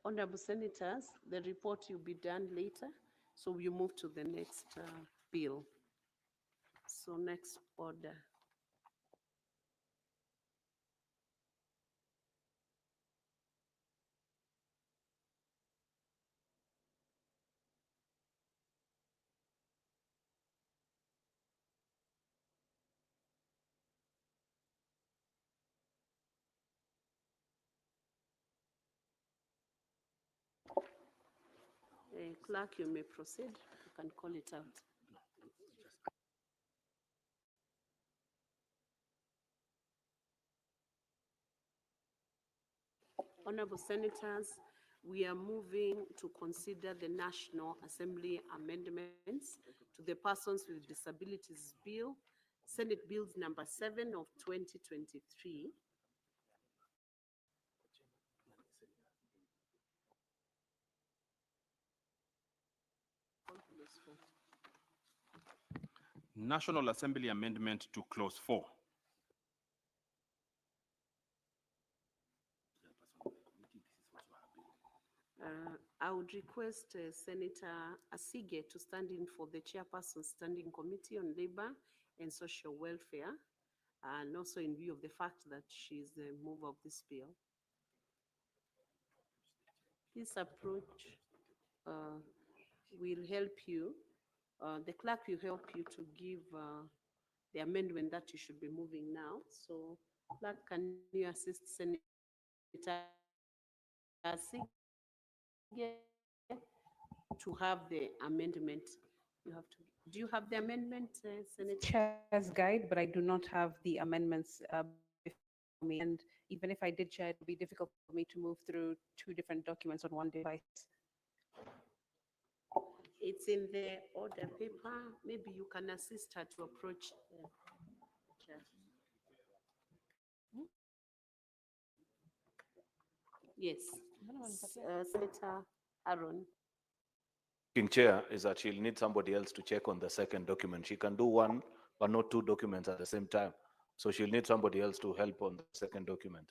Honorable Senators, the report will be done later, so we move to the next bill. So next order. Clerk, you may proceed. You can call it out. Honorable Senators, we are moving to consider the National Assembly amendments to the Persons with Disabilities Bill, Senate Bills number 7 of 2023. National Assembly Amendment to Clause 4. I would request Senator Asige to stand in for the Chairperson Standing Committee on Labor and Social Welfare, and also in view of the fact that she is the mover of this bill. This approach will help you, the clerk will help you to give the amendment that you should be moving now. So clerk, can you assist Senator Asige to have the amendment? You have to. Do you have the amendment, Senator? Chair's guide, but I do not have the amendments before me. And even if I did, Chair, it would be difficult for me to move through two different documents on one device. It's in the order paper. Maybe you can assist her to approach. Chair. Yes, Senator Aaron. King Chair is that she'll need somebody else to check on the second document. She can do one, but not two documents at the same time. So she'll need somebody else to help on the second document.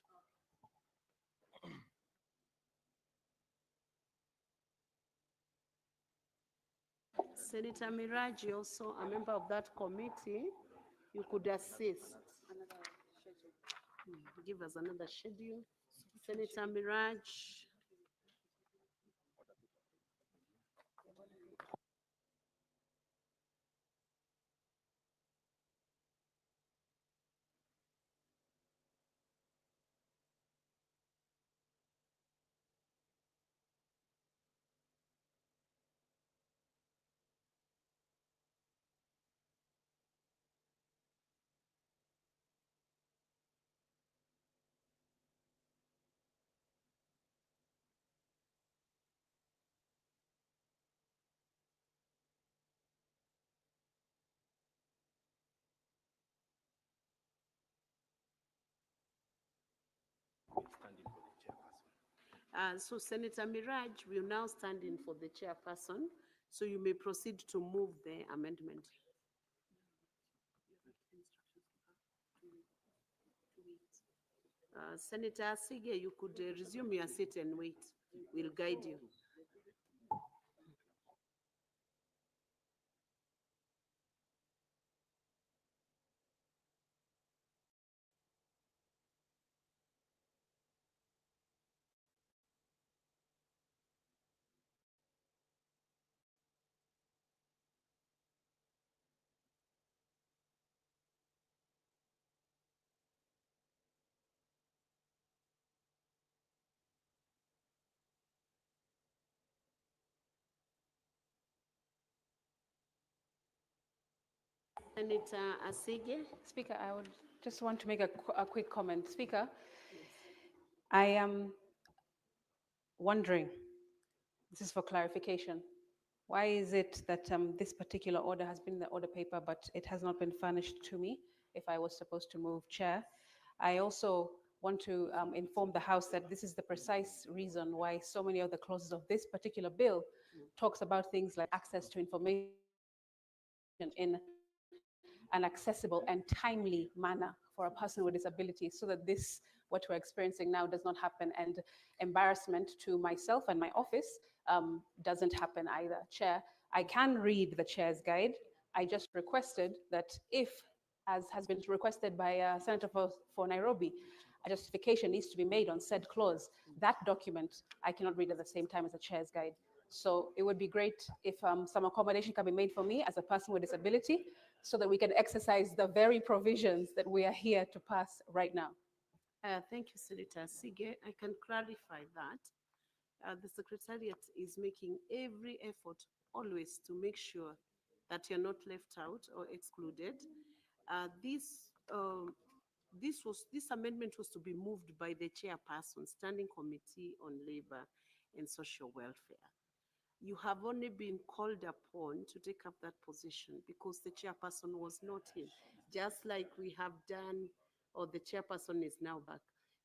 Senator Miraji, also a member of that committee, you could assist. Give us another schedule. Senator Miraj. So Senator Miraj will now stand in for the chairperson. So you may proceed to move the amendment. Senator Sige, you could resume your seat and wait. We'll guide you. Senator Asige. Speaker, I would just want to make a quick comment. Speaker, I am wondering, this is for clarification, why is it that this particular order has been in the order paper, but it has not been furnished to me if I was supposed to move, Chair? I also want to inform the House that this is the precise reason why so many of the clauses of this particular bill talks about things like access to information in an accessible and timely manner for a person with disability, so that this, what we're experiencing now, does not happen, and embarrassment to myself and my office doesn't happen either. Chair, I can read the chair's guide. I just requested that if, as has been requested by Senator for Nairobi, a justification needs to be made on said clause, that document I cannot read at the same time as the chair's guide. So it would be great if some accommodation can be made for me as a person with disability, so that we can exercise the very provisions that we are here to pass right now. Thank you, Senator Sige. I can clarify that. The Secretariat is making every effort always to make sure that you're not left out or excluded. This amendment was to be moved by the chairperson, Standing Committee on Labor and Social Welfare. You have only been called upon to take up that position because the chairperson was not in, just like we have done, or the chairperson is now back,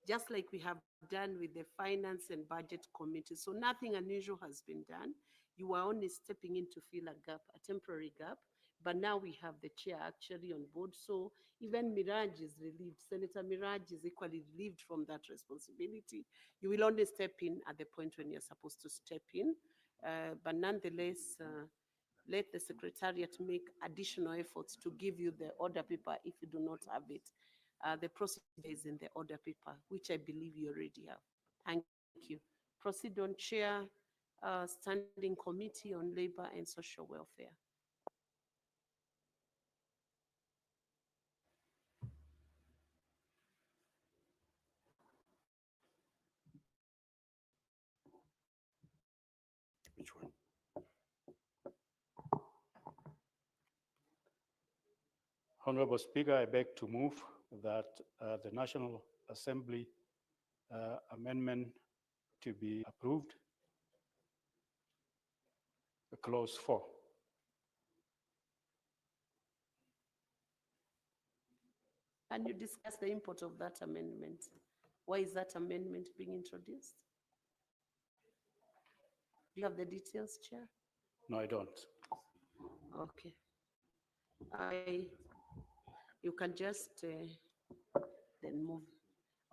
just like we have done with the Finance and Budget Committee. So nothing unusual has been done. You were only stepping in to fill a gap, a temporary gap, but now we have the chair actually on board. So even Miraj is relieved. Senator Miraj is equally relieved from that responsibility. You will only step in at the point when you're supposed to step in. But nonetheless, let the Secretariat make additional efforts to give you the order paper if you do not have it. The procedure is in the order paper, which I believe you already have. Thank you. Proceed on Chair, Standing Committee on Labor and Social Welfare. Which one? Honorable Speaker, I beg to move that the National Assembly amendment to be approved. Clause 4. Can you discuss the import of that amendment? Why is that amendment being introduced? Do you have the details, Chair? No, I don't. Okay. You can just then move.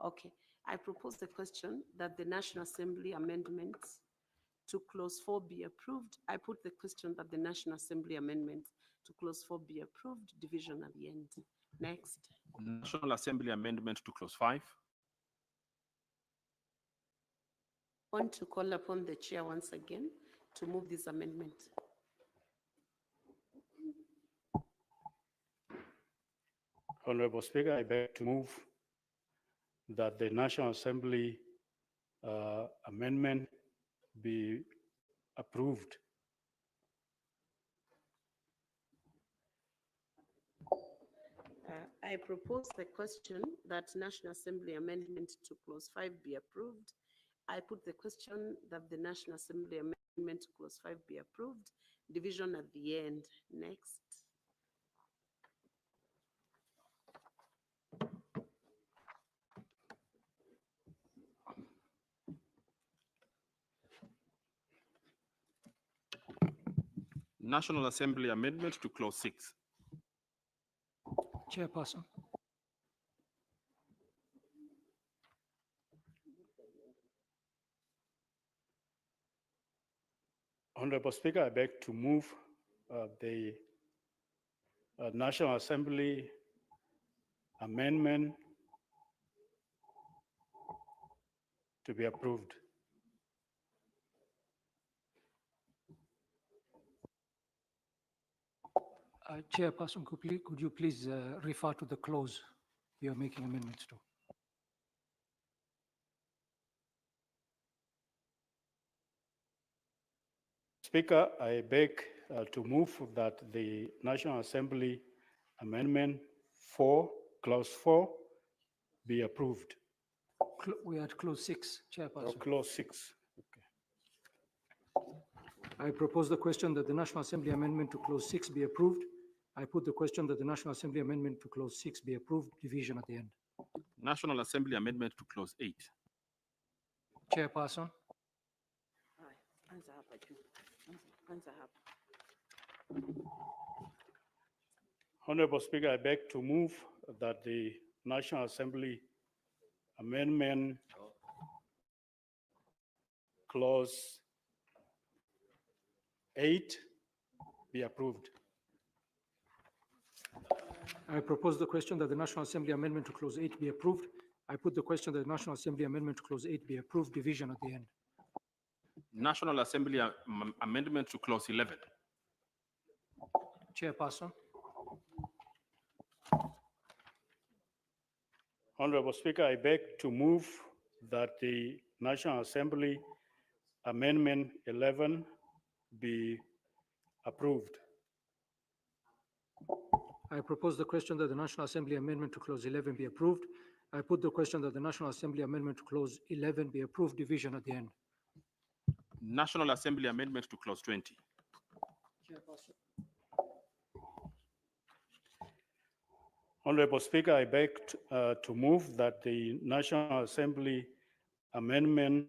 Okay. I propose the question that the National Assembly amendments to clause 4 be approved. I put the question that the National Assembly amendment to clause 4 be approved, division at the end. Next. National Assembly amendment to clause 5. I want to call upon the chair once again to move this amendment. Honorable Speaker, I beg to move that the National Assembly amendment be approved. I propose the question that National Assembly amendment to clause 5 be approved. I put the question that the National Assembly amendment to clause 5 be approved. Division at the end. Next. National Assembly amendment to clause 6. Chairperson. Honorable Speaker, I beg to move the National Assembly amendment to be approved. Chairperson, could you please refer to the clause you're making amendments to? Speaker, I beg to move that the National Assembly Amendment 4, Clause 4, be approved. We are at clause 6, Chairperson. Clause 6. I propose the question that the National Assembly amendment to clause 6 be approved. I put the question that the National Assembly amendment to clause 6 be approved, division at the end. National Assembly amendment to clause 8. Chairperson. Honorable Speaker, I beg to move that the National Assembly Amendment Clause 8 be approved. I propose the question that the National Assembly amendment to clause 8 be approved. I put the question that the National Assembly amendment to clause 8 be approved, division at the end. National Assembly amendment to clause 11. Chairperson. Honorable Speaker, I beg to move that the National Assembly Amendment 11 be approved. I propose the question that the National Assembly amendment to clause 11 be approved. I put the question that the National Assembly amendment to clause 11 be approved, division at the end. National Assembly amendment to clause 20. Honorable Speaker, I beg to move that the National Assembly Amendment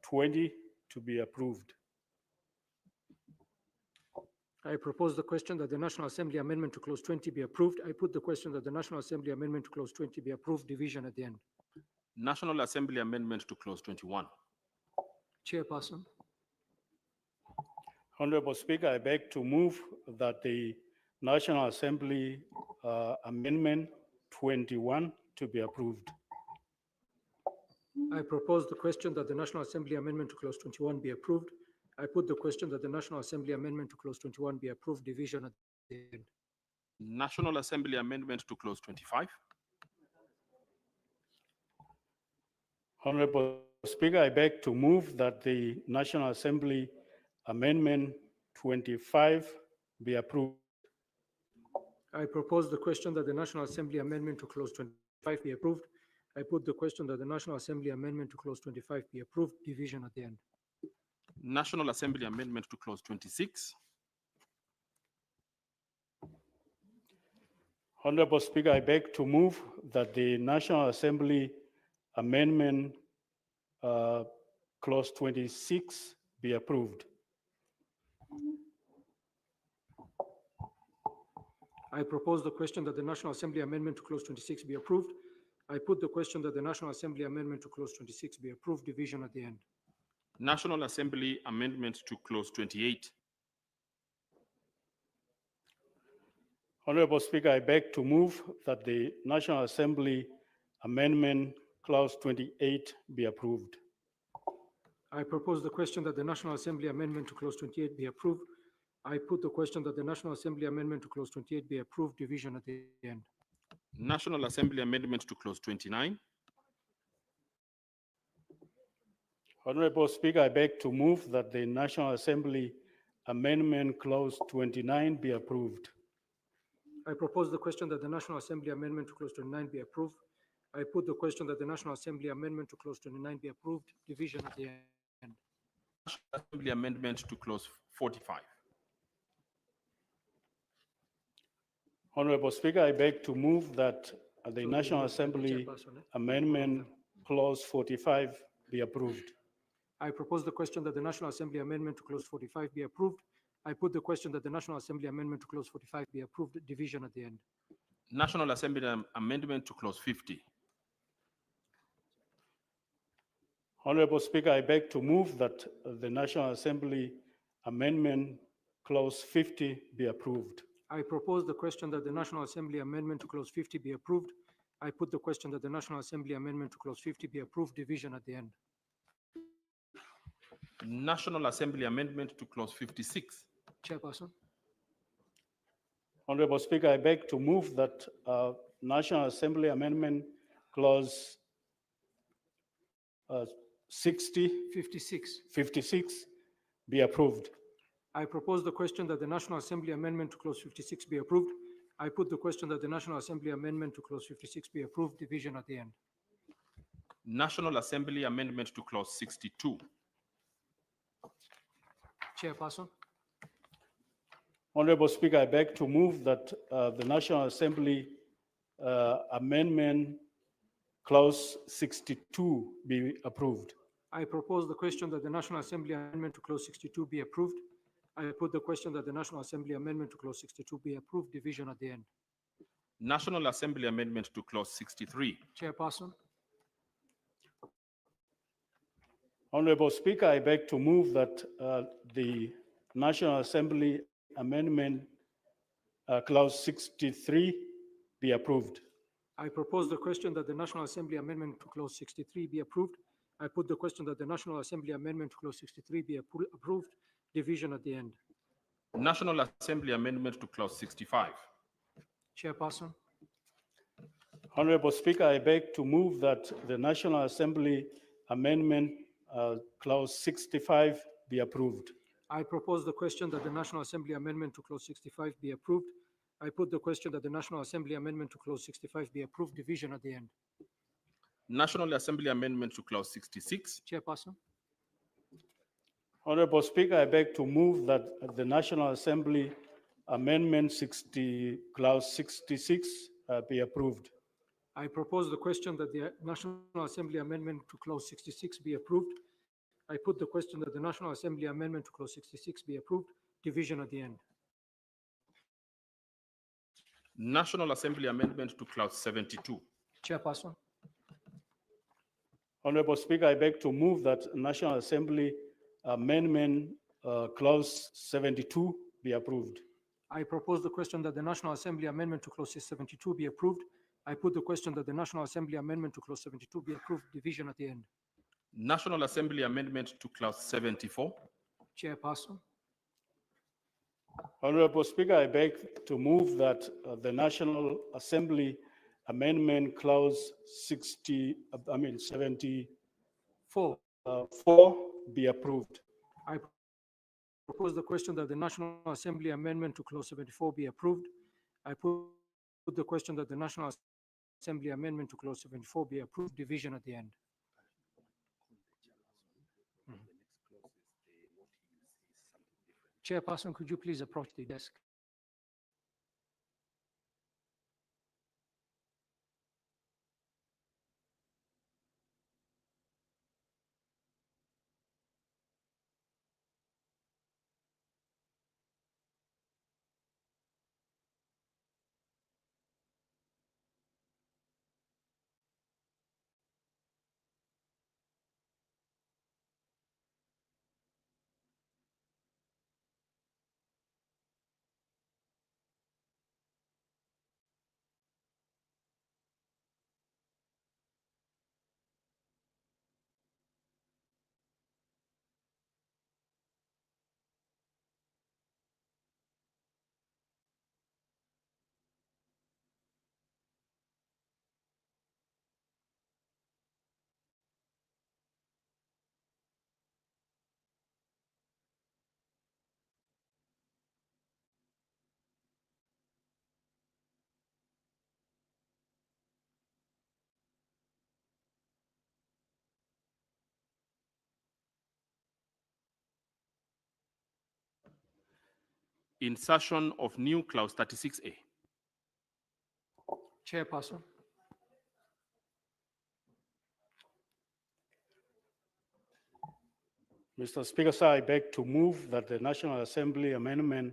20 to be approved. I propose the question that the National Assembly amendment to clause 20 be approved. I put the question that the National Assembly amendment to clause 20 be approved, division at the end. National Assembly amendment to clause 21. Chairperson. Honorable Speaker, I beg to move that the National Assembly Amendment 21 to be approved. I propose the question that the National Assembly amendment to clause 21 be approved. I put the question that the National Assembly amendment to clause 21 be approved, division at the end. National Assembly amendment to clause 25. Honorable Speaker, I beg to move that the National Assembly Amendment 25 be approved. I propose the question that the National Assembly amendment to clause 25 be approved. I put the question that the National Assembly amendment to clause 25 be approved, division at the end. National Assembly amendment to clause 26. Honorable Speaker, I beg to move that the National Assembly Amendment Clause 26 be approved. I propose the question that the National Assembly amendment to clause 26 be approved. I put the question that the National Assembly amendment to clause 26 be approved, division at the end. National Assembly amendment to clause 28. Honorable Speaker, I beg to move that the National Assembly Amendment Clause 28 be approved. I propose the question that the National Assembly amendment to clause 28 be approved. I put the question that the National Assembly amendment to clause 28 be approved, division at the end. National Assembly amendment to clause 29. Honorable Speaker, I beg to move that the National Assembly Amendment Clause 29 be approved. I propose the question that the National Assembly amendment to clause 29 be approved. I put the question that the National Assembly amendment to clause 29 be approved, division at the end. National Assembly amendment to clause 45. Honorable Speaker, I beg to move that the National Assembly Amendment Clause 45 be approved. I propose the question that the National Assembly amendment to clause 45 be approved. I put the question that the National Assembly amendment to clause 45 be approved, division at the end. National Assembly amendment to clause 50. Honorable Speaker, I beg to move that the National Assembly Amendment Clause 50 be approved. I propose the question that the National Assembly amendment to clause 50 be approved. I put the question that the National Assembly amendment to clause 50 be approved, division at the end. National Assembly amendment to clause 56. Chairperson. Honorable Speaker, I beg to move that National Assembly Amendment Clause 56 be approved. I propose the question that the National Assembly amendment to clause 56 be approved. I put the question that the National Assembly amendment to clause 56 be approved, division at the end. National Assembly amendment to clause 62. Chairperson. Honorable Speaker, I beg to move that the National Assembly Amendment Clause 62 be approved. I propose the question that the National Assembly amendment to clause 62 be approved. I put the question that the National Assembly amendment to clause 62 be approved, division at the end. National Assembly amendment to clause 63. Chairperson. Honorable Speaker, I beg to move that the National Assembly Amendment Clause 63 be approved. I propose the question that the National Assembly amendment to clause 63 be approved. I put the question that the National Assembly amendment to clause 63 be approved, division at the end. National Assembly amendment to clause 65. Chairperson. Honorable Speaker, I beg to move that the National Assembly Amendment Clause 65 be approved. I propose the question that the National Assembly amendment to clause 65 be approved. I put the question that the National Assembly amendment to clause 65 be approved, division at the end. National Assembly amendment to clause 66. Chairperson. Honorable Speaker, I beg to move that the National Assembly Amendment Clause 66 be approved. I propose the question that the National Assembly amendment to clause 66 be approved. I put the question that the National Assembly amendment to clause 66 be approved, division at the end. National Assembly amendment to clause 72. Chairperson. Honorable Speaker, I beg to move that National Assembly Amendment Clause 72 be approved. I propose the question that the National Assembly amendment to clause 72 be approved. I put the question that the National Assembly amendment to clause 72 be approved, division at the end. National Assembly amendment to clause 74. Chairperson. Honorable Speaker, I beg to move that the National Assembly Amendment Clause 74 be approved. I propose the question that the National Assembly amendment to clause 74 be approved. I put the question that the National Assembly amendment to clause 74 be approved, division at the end. Chairperson, could you please approach the desk? Insertion of new clause 36A. Chairperson. Mr. Speaker, sir, I beg to move that the National Assembly Amendment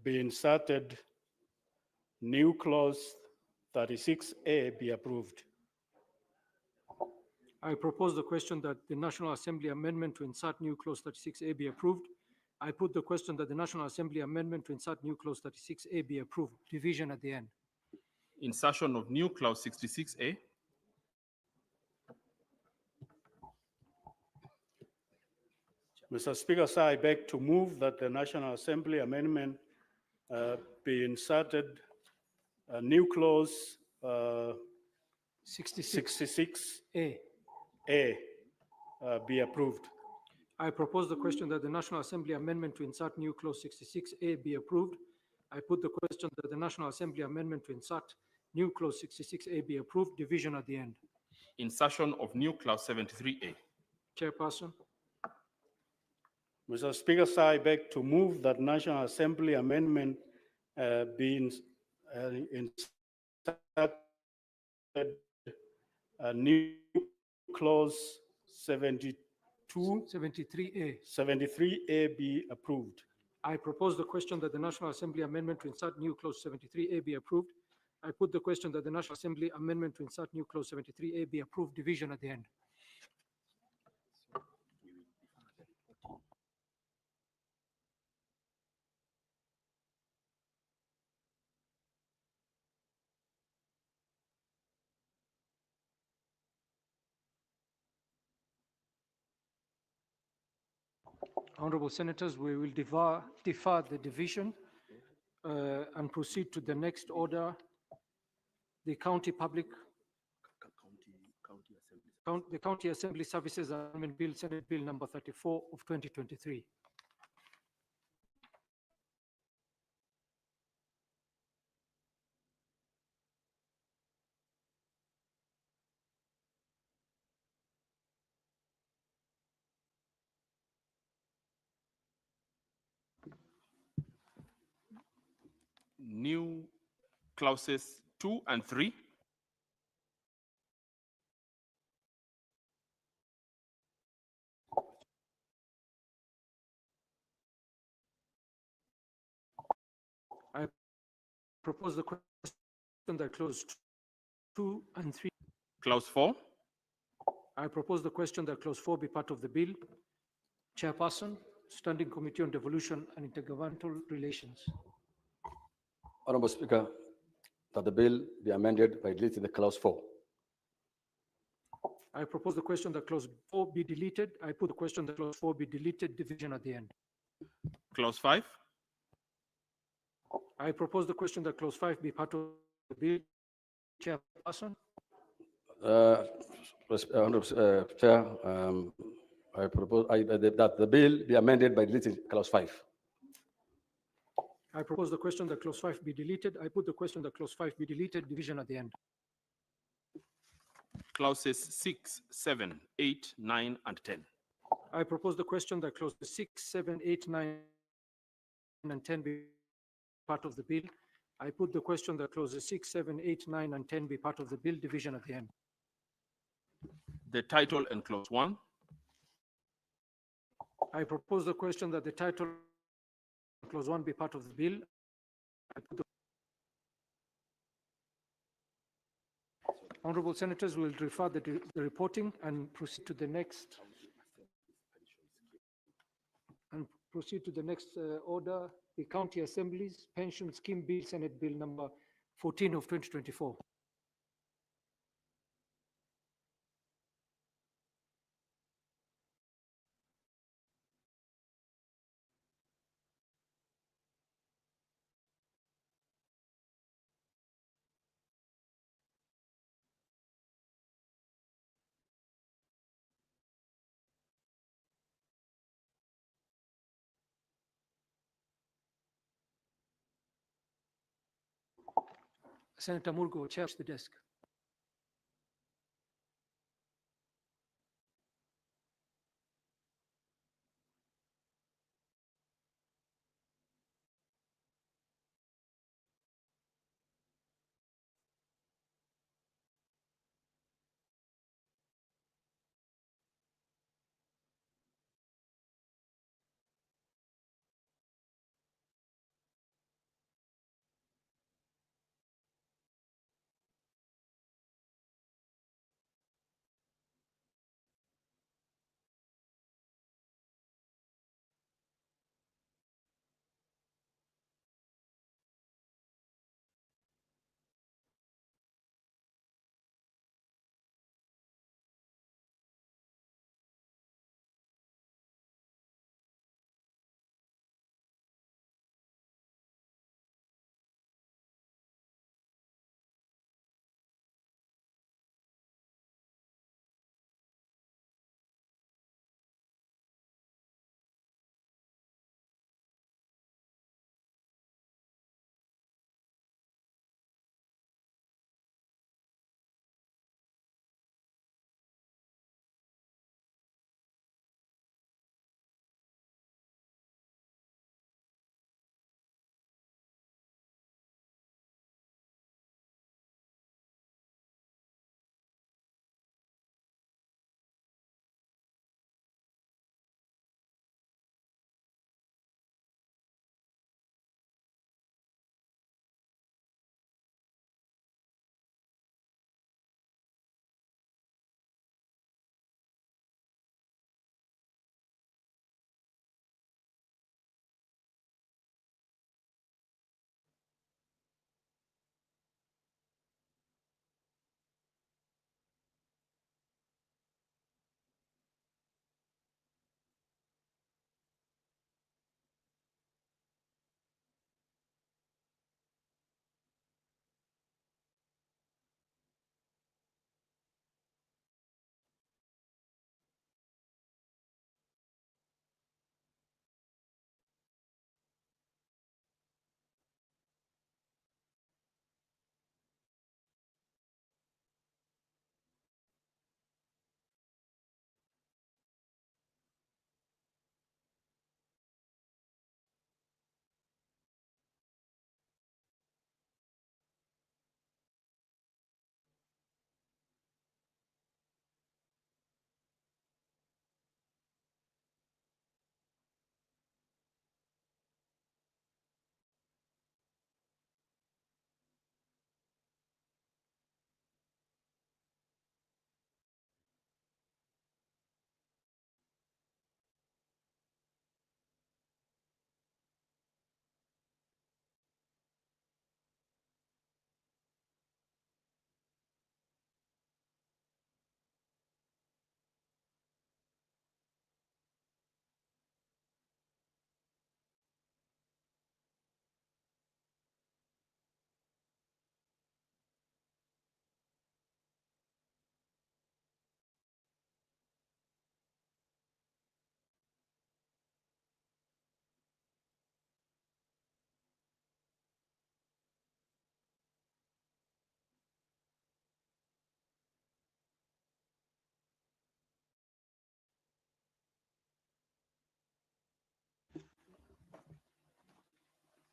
be inserted, new clause 36A be approved. I propose the question that the National Assembly amendment to insert new clause 36A be approved. I put the question that the National Assembly amendment to insert new clause 36A be approved, division at the end. Insertion of new clause 66A. Mr. Speaker, sir, I beg to move that the National Assembly Amendment be inserted, a new clause 66A be approved. I propose the question that the National Assembly amendment to insert new clause 66A be approved. I put the question that the National Assembly amendment to insert new clause 66A be approved, division at the end. Insertion of new clause 73A. Chairperson. Mr. Speaker, sir, I beg to move that National Assembly Amendment be inserted, a new clause 73A be approved. I propose the question that the National Assembly amendment to insert new clause 73A be approved. I put the question that the National Assembly amendment to insert new clause 73A be approved, division at the end. Honorable Senators, we will defer the division and proceed to the next order, the County Assembly Services Amendment Bill, Senate Bill number 34 of 2023. New clauses 2 and 3. propose the question that clause 2 and 3. Clause 4. I propose the question that clause 4 be part of the bill. Chairperson, Standing Committee on Devolution and Intergovernmental Relations. Honorable Speaker, that the bill be amended by deleting the clause 4. I propose the question that clause 4 be deleted. I put the question that clause 4 be deleted, division at the end. Clause 5. I propose the question that clause 5 be part of the bill. Chairperson. Honorable Chair, I propose that the bill be amended by deleting clause 5. I propose the question that clause 5 be deleted. I put the question that clause 5 be deleted, division at the end. Clauses 6, 7, 8, 9, and 10. I propose the question that clauses 6, 7, 8, 9, and 10 be part of the bill. I put the question that clauses 6, 7, 8, 9, and 10 be part of the bill, division at the end. The title and clause 1. I propose the question that the title clause 1 be part of the bill. I put the Honorable Senators will refer the reporting and proceed to the next order, the County Assembly's Pension Scheme Bill, Senate Bill number 14 of 2024. Senator Murgo, chairs the desk.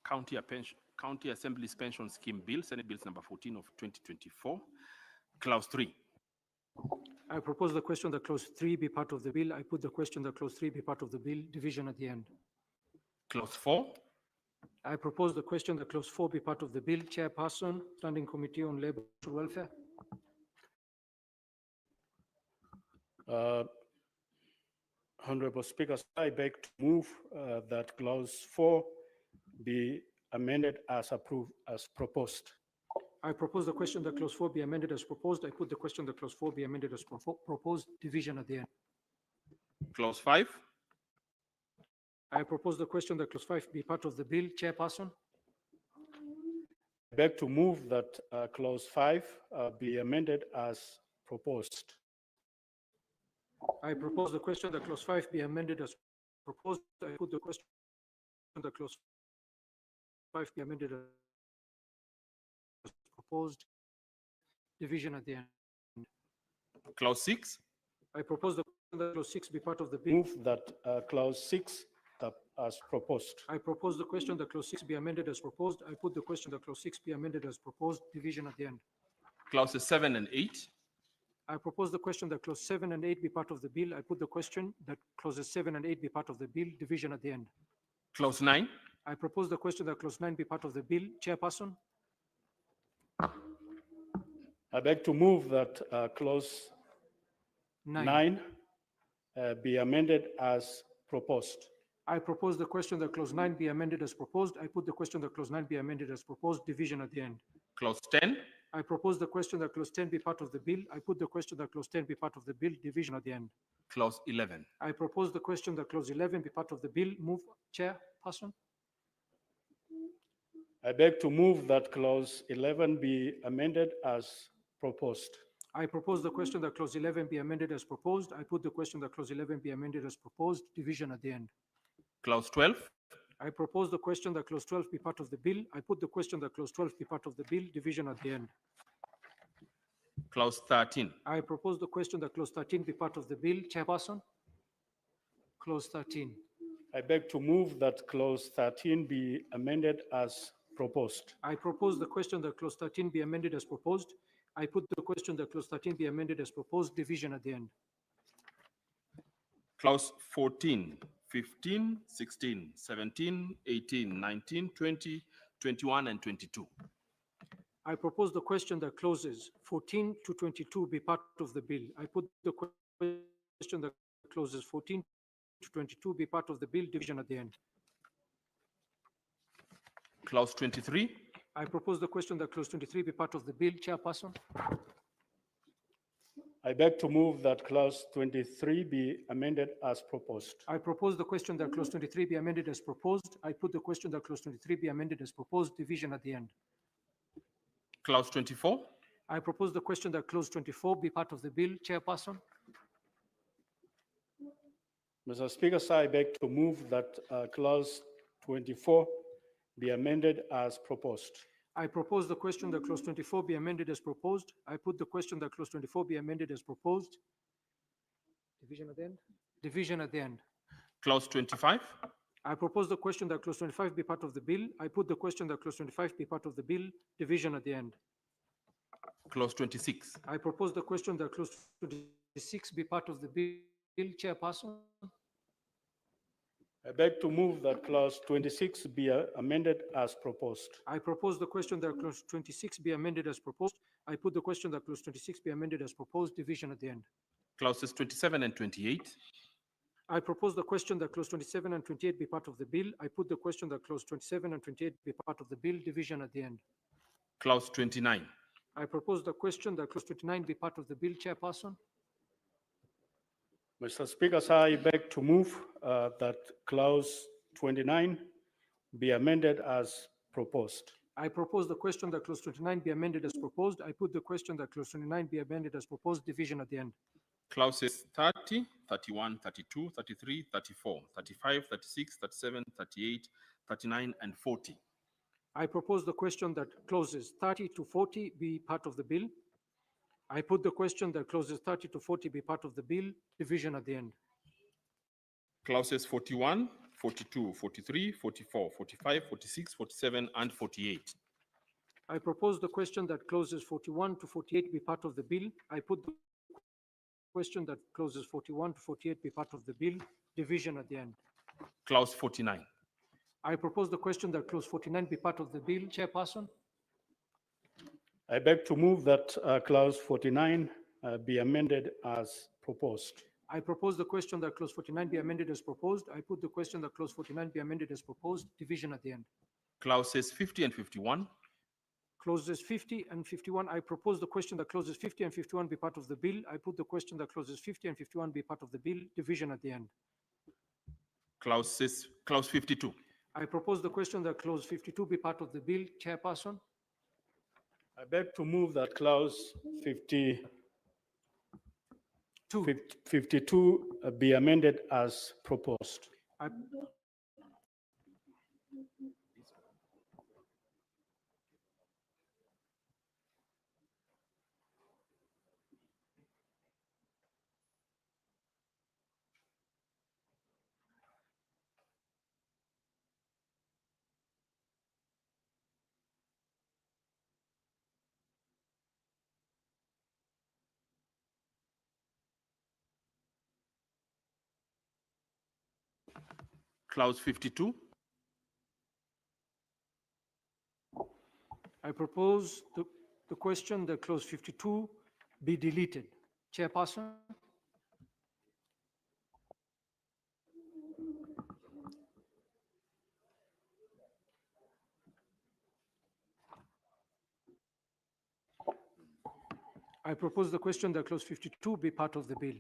County Assembly's Pension Scheme Bill, Senate Bills number 14 of 2024. Clause 3. I propose the question that clause 3 be part of the bill. I put the question that clause 3 be part of the bill, division at the end. Clause 4. I propose the question that clause 4 be part of the bill. Chairperson, Standing Committee on Labor and Social Welfare. Honorable Speaker, I beg to move that clause 4 be amended as approved, as proposed. I propose the question that clause 4 be amended as proposed. I put the question that clause 4 be amended as proposed, division at the end. Clause 5. I propose the question that clause 5 be part of the bill. Chairperson. I beg to move that clause 5 be amended as proposed. I propose the question that clause 5 be amended as proposed. I put the question that clause 5 be amended as proposed, division at the end. Clause 6. I propose that clause 6 be part of the bill. Move that clause 6 as proposed. I propose the question that clause 6 be amended as proposed. I put the question that clause 6 be amended as proposed, division at the end. Clauses 7 and 8. I propose the question that clause 7 and 8 be part of the bill. I put the question that clauses 7 and 8 be part of the bill, division at the end. Clause 9. I propose the question that clause 9 be part of the bill. Chairperson. I beg to move that clause 9 be amended as proposed. I propose the question that clause 9 be amended as proposed. I put the question that clause 9 be amended as proposed, division at the end. Clause 10. I propose the question that clause 10 be part of the bill. I put the question that clause 10 be part of the bill, division at the end. Clause 11. I propose the question that clause 11 be part of the bill. Move, Chairperson. I beg to move that clause 11 be amended as proposed. I propose the question that clause 11 be amended as proposed. I put the question that clause 11 be amended as proposed, division at the end. Clause 12. I propose the question that clause 12 be part of the bill. I put the question that clause 12 be part of the bill, division at the end. Clause 13. I propose the question that clause 13 be part of the bill. Chairperson. Clause 13. I beg to move that clause 13 be amended as proposed. I propose the question that clause 13 be amended as proposed. I put the question that clause 13 be amended as proposed, division at the end. Clause 14, 15, 16, 17, 18, 19, 20, 21, and 22. I propose the question that clauses 14 to 22 be part of the bill. I put the question that clauses 14 to 22 be part of the bill, division at the end. Clause 23. I propose the question that clause 23 be part of the bill. Chairperson. I beg to move that clause 23 be amended as proposed. I propose the question that clause 23 be amended as proposed. I put the question that clause 23 be amended as proposed, division at the end. Clause 24. I propose the question that clause 24 be part of the bill. Chairperson. Mr. Speaker, sir, I beg to move that clause 24 be amended as proposed. I propose the question that clause 24 be amended as proposed. I put the question that clause 24 be amended as proposed. Division at the end. Division at the end. Clause 25. I propose the question that clause 25 be part of the bill. I put the question that clause 25 be part of the bill. Division at the end. Clause 26. I propose the question that clause 26 be part of the bill. Chairperson. I beg to move that clause 26 be amended as proposed. I propose the question that clause 26 be amended as proposed. I put the question that clause 26 be amended as proposed, division at the end. Clauses 27 and 28. I propose the question that clause 27 and 28 be part of the bill. I put the question that clause 27 and 28 be part of the bill, division at the end. Clause 29. I propose the question that clause 29 be part of the bill. Chairperson. Mr. Speaker, sir, I beg to move that clause 29 be amended as proposed. I propose the question that clause 29 be amended as proposed. I put the question that clause 29 be amended as proposed, division at the end. Clauses 30, 31, 32, 33, 34, 35, 36, 37, 38, 39, and 40. I propose the question that clauses 30 to 40 be part of the bill. I put the question that clauses 30 to 40 be part of the bill, division at the end. Clauses 41, 42, 43, 44, 45, 46, 47, and 48. I propose the question that clauses 41 to 48 be part of the bill. I put the question that clauses 41 to 48 be part of the bill, division at the end. Clause 49. I propose the question that clause 49 be part of the bill. Chairperson, I beg to move that clause 49 be amended as proposed. I propose the question that clause 49 be amended as proposed. I put the question that clause 49 be amended as proposed, division at the end. Clauses 50 and 51. Clauses 50 and 51, I propose the question that clauses 50 and 51 be part of the bill. I put the question that clauses 50 and 51 be part of the bill, division at the end. Clause 52. I propose the question that clause 52 be part of the bill. Chairperson, I beg to move that clause 52 be amended as proposed. I Clause 52. I propose the question that clause 52 be deleted. Chairperson, I propose the question that clause 52 be part of the bill.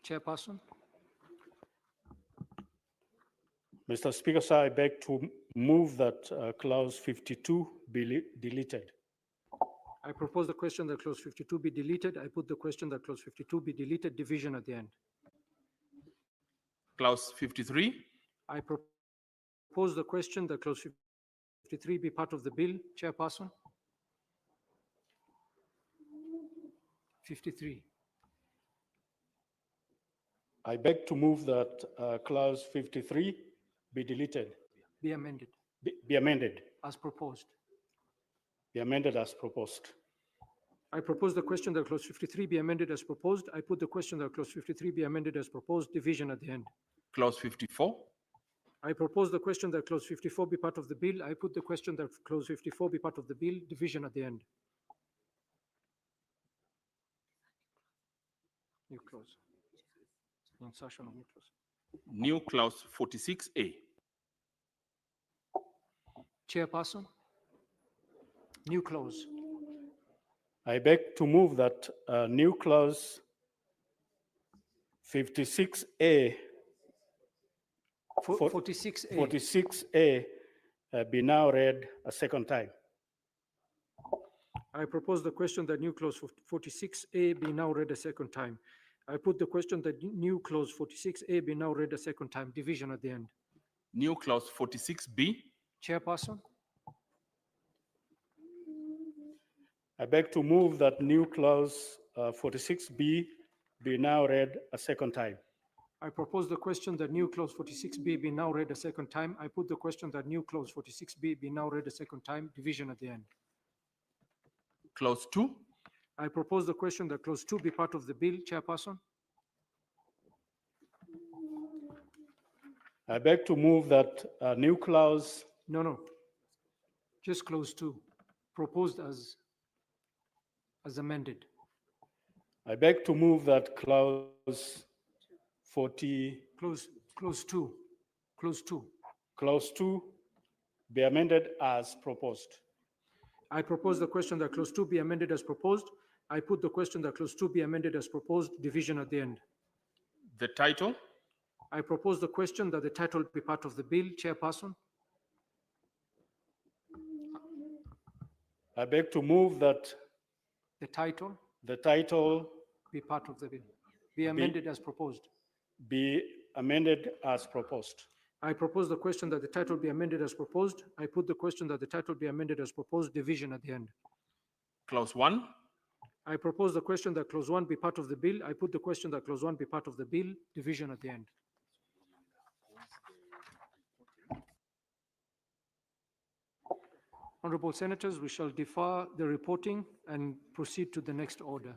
Chairperson, Mr. Speaker, sir, I beg to move that clause 52 be deleted. I propose the question that clause 52 be deleted. I put the question that clause 52 be deleted, division at the end. Clause 53. I propose the question that clause 53 be part of the bill. Chairperson, 53. I beg to move that clause 53 be deleted, Be amended be amended, as proposed. be amended as proposed. I propose the question that clause 53 be amended as proposed. I put the question that clause 53 be amended as proposed, division at the end. Clause 54. I propose the question that clause 54 be part of the bill. I put the question that clause 54 be part of the bill, division at the end. New clause. Insertion of new clause. New clause 46A. Chairperson, new clause. I beg to move that new clause 56A 46A. 46A be now read a second time. I propose the question that new clause 46A be now read a second time. I put the question that new clause 46A be now read a second time, division at the end. New clause 46B. Chairperson, I beg to move that new clause 46B be now read a second time. I propose the question that new clause 46B be now read a second time. I put the question that new clause 46B be now read a second time, division at the end. Clause 2. I propose the question that clause 2 be part of the bill. Chairperson, I beg to move that new clause. no, just clause 2, proposed as amended. I beg to move that clause 40. Clause 2, Clause 2 be amended as proposed. I propose the question that clause 2 be amended as proposed. I put the question that clause 2 be amended as proposed, division at the end. The title? I propose the question that the title be part of the bill, Chairperson. I beg to move that the title be part of the bill, be amended as proposed. Be amended as proposed. I propose the question that the title be amended as proposed. I put the question that the title be amended as proposed, division at the end. Clause 1? I propose the question that clause 1 be part of the bill. I put the question that clause 1 be part of the bill, division at the end. Honorable Senators, we shall defer the reporting and proceed to the next order.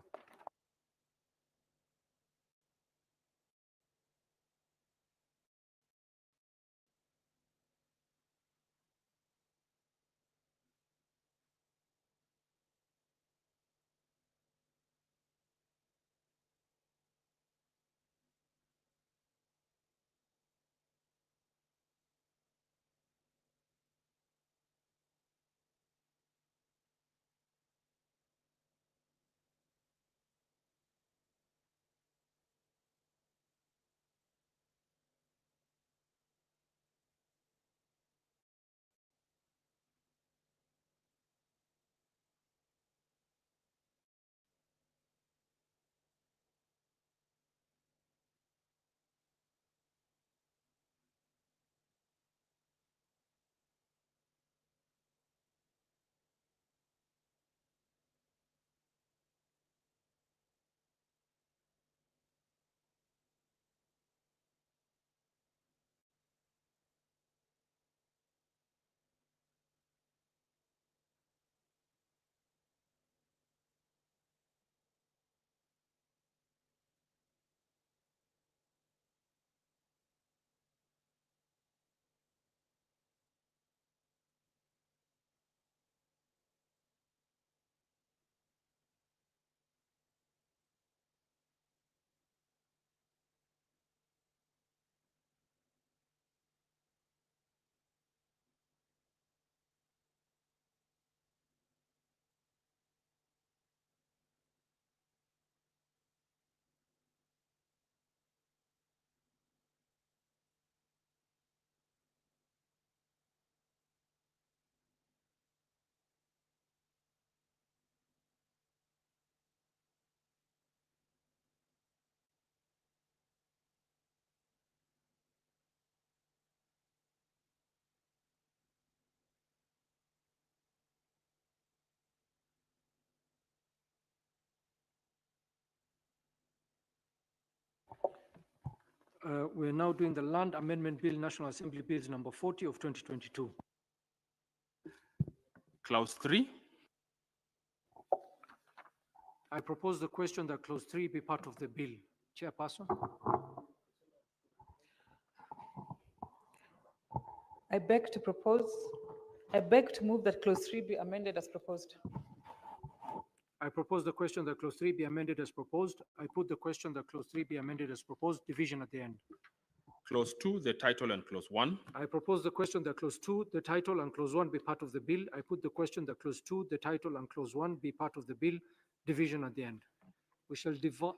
We're now doing the Land Amendment Bill, National Assembly Bills number 40 of 2022. Clause 3? I propose the question that clause 3 be part of the bill. Chairperson. I beg to move that clause 3 be amended as proposed. I propose the question that clause 3 be amended as proposed. I put the question that clause 3 be amended as proposed, division at the end. Clause 2, the title and clause 1? I propose the question that clause 2, the title and clause 1 be part of the bill. I put the question that clause 2, the title and clause 1 be part of the bill, division at the end. We shall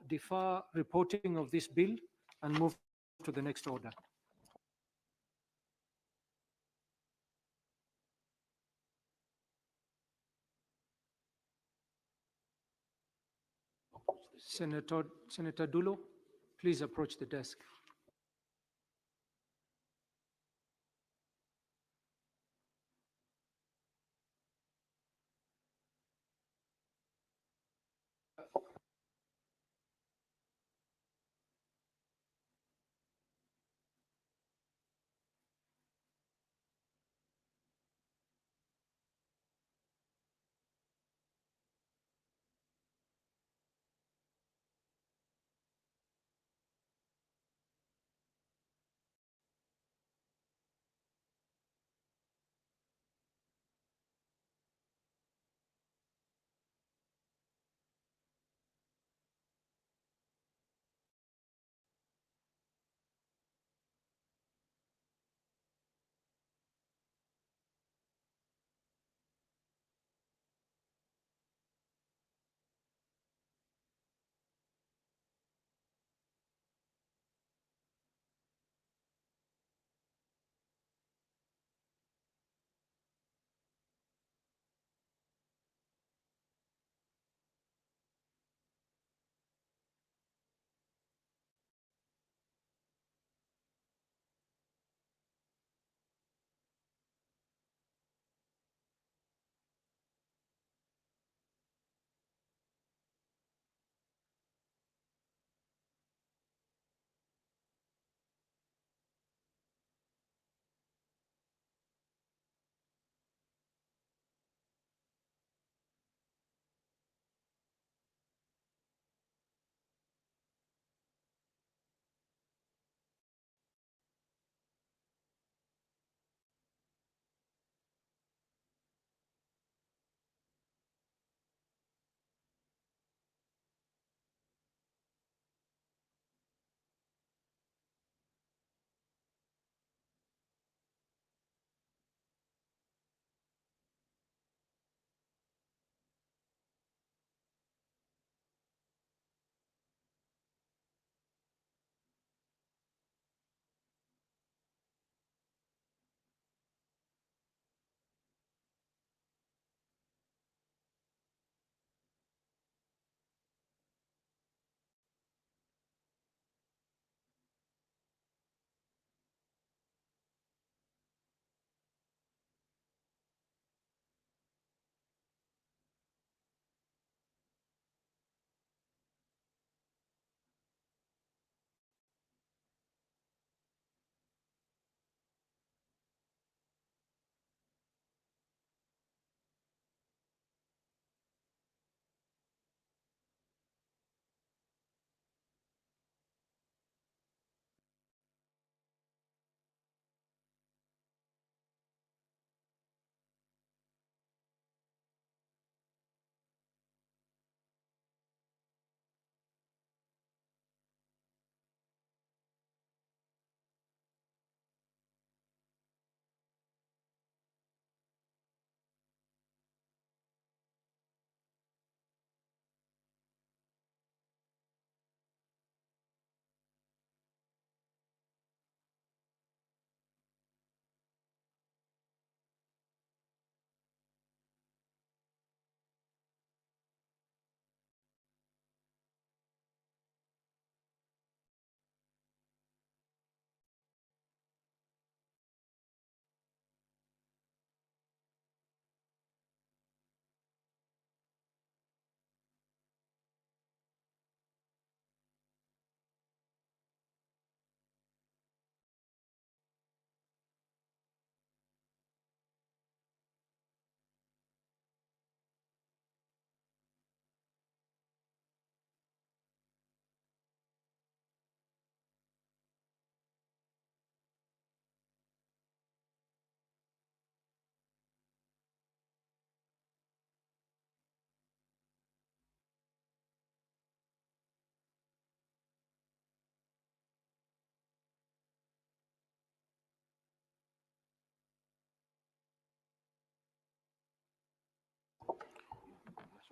defer reporting of this bill and move to the next order. Senator Dulo, please approach the desk.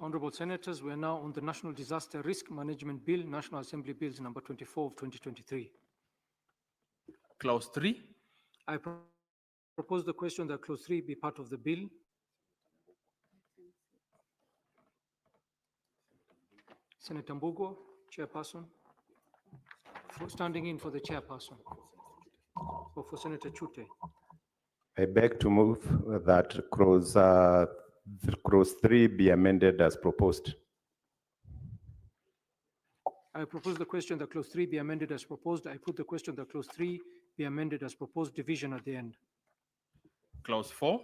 Honorable Senators, we are now on the National Disaster Risk Management Bill, National Assembly Bills number 24 of 2023. Clause 3. I propose the question that clause 3 be part of the bill. Senator Mbugo, chairperson. Standing in for the chairperson. Or for Senator Chute. I beg to move that clause 3 be amended as proposed. I propose the question that clause 3 be amended as proposed. I put the question that clause 3 be amended as proposed, division at the end. Clause 4.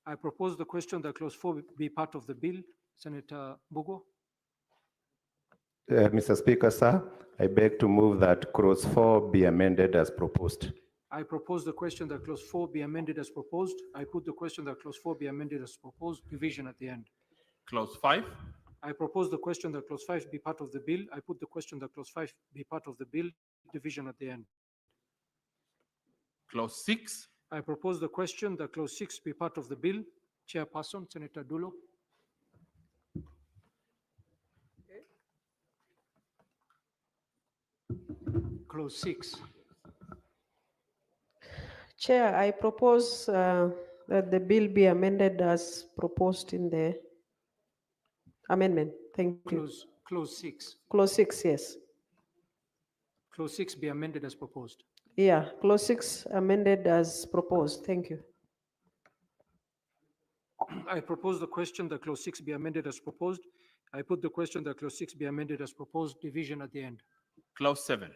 I propose the question that clause 4 be part of the bill. Senator Mbugo. Mr. Speaker, sir, I beg to move that clause 4 be amended as proposed. I propose the question that clause 4 be amended as proposed. I put the question that clause 4 be amended as proposed, division at the end. Clause 5. I propose the question that clause 5 be part of the bill. I put the question that clause 5 be part of the bill, division at the end. Clause 6. I propose the question that clause 6 be part of the bill. Chairperson, Senator Dulo. Clause 6. Chair, I propose that the bill be amended as proposed in the amendment. Thank you. Clause 6. Clause 6, yes. Clause 6 be amended as proposed. Yeah, clause 6 amended as proposed. Thank you. I propose the question that clause 6 be amended as proposed. I put the question that clause 6 be amended as proposed, division at the end. Clause 7.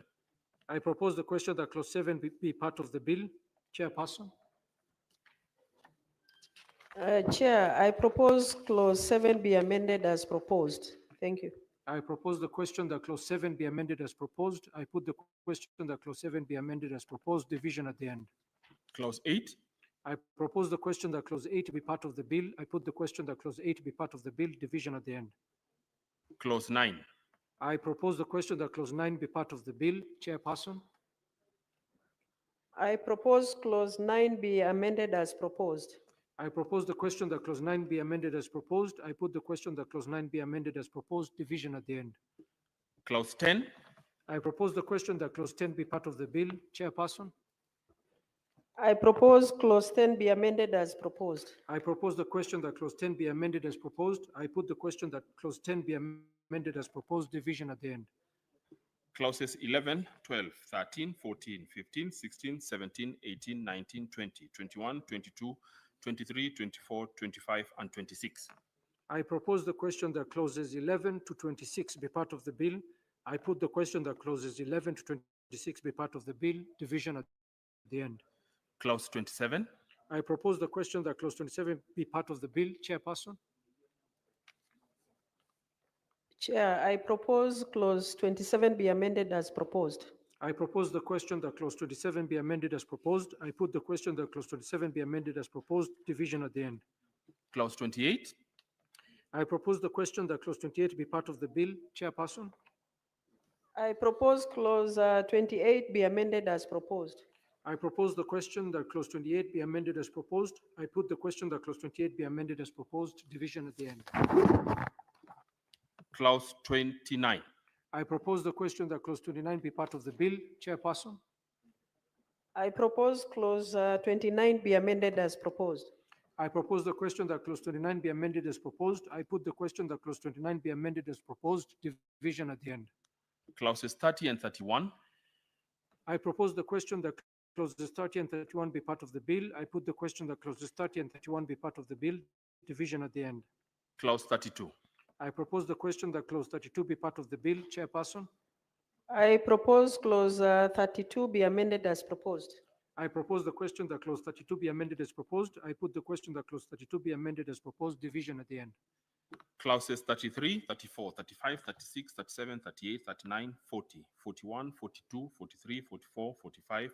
I propose the question that clause 7 be part of the bill. Chairperson. Chair, I propose clause 7 be amended as proposed. Thank you. I propose the question that clause 7 be amended as proposed. I put the question that clause 7 be amended as proposed, division at the end. Clause 8. I propose the question that clause 8 be part of the bill. I put the question that clause 8 be part of the bill, division at the end. Clause 9. I propose the question that clause 9 be part of the bill. Chairperson. I propose clause 9 be amended as proposed. I propose the question that clause 9 be amended as proposed. I put the question that clause 9 be amended as proposed, division at the end. Clause 10. I propose the question that clause 10 be part of the bill. Chairperson. I propose clause 10 be amended as proposed. I propose the question that clause 10 be amended as proposed. I put the question that clause 10 be amended as proposed, division at the end. Clauses 11, 12, 13, 14, 15, 16, 17, 18, 19, 20, 21, 22, 23, 24, 25, and 26. I propose the question that clauses 11 to 26 be part of the bill. I put the question that clauses 11 to 26 be part of the bill, division at the end. Clause 27. I propose the question that clause 27 be part of the bill. Chairperson. Chair, I propose clause 27 be amended as proposed. I propose the question that clause 27 be amended as proposed. I put the question that clause 27 be amended as proposed, division at the end. Clause 28. I propose the question that clause 28 be part of the bill. Chairperson. I propose clause 28 be amended as proposed. I propose the question that clause 28 be amended as proposed. I put the question that clause 28 be amended as proposed, division at the end. Clause 29. I propose the question that clause 29 be part of the bill. Chairperson. I propose clause 29 be amended as proposed. I propose the question that clause 29 be amended as proposed. I put the question that clause 29 be amended as proposed, division at the end. Clauses 30 and 31. I propose the question that clauses 30 and 31 be part of the bill. I put the question that clauses 30 and 31 be part of the bill, division at the end. Clause 32. I propose the question that clause 32 be part of the bill. Chairperson. I propose clause 32 be amended as proposed. I propose the question that clause 32 be amended as proposed. I put the question that clause 32 be amended as proposed, division at the end. Clauses 33, 34, 35, 36, 37, 38, 39, 40, 41, 42, 43, 44, 45,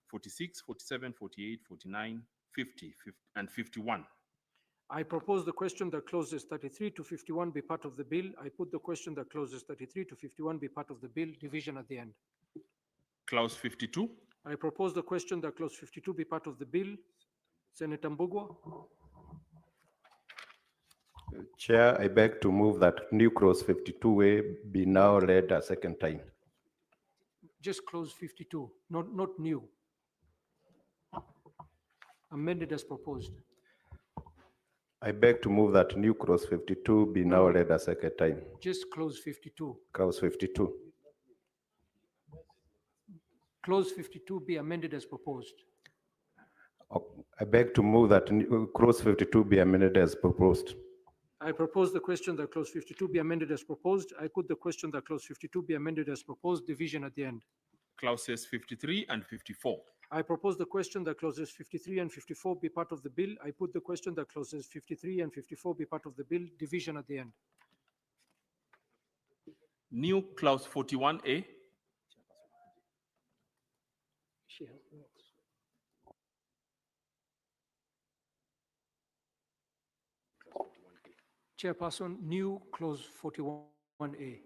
46, 47, 48, 49, 50, and 51. I propose the question that clauses 33 to 51 be part of the bill. I put the question that clauses 33 to 51 be part of the bill, division at the end. Clause 52. I propose the question that clause 52 be part of the bill. Senator Mbugo. Chair, I beg to move that new clause 52A be now read a second time. Just clause 52, not new. Amended as proposed. I beg to move that new clause 52 be now No. read a second time. Just clause 52. Clause 52. Clause 52 be amended as proposed. I beg to move that clause 52 be amended as proposed. I propose the question that clause 52 be amended as proposed. I put the question that clause 52 be amended as proposed, division at the end. Clauses 53 and 54. I propose the question that clauses 53 and 54 be part of the bill. I put the question that clauses 53 and 54 be part of the bill, division at the end. New clause 41A. Chairperson, new clause 41A.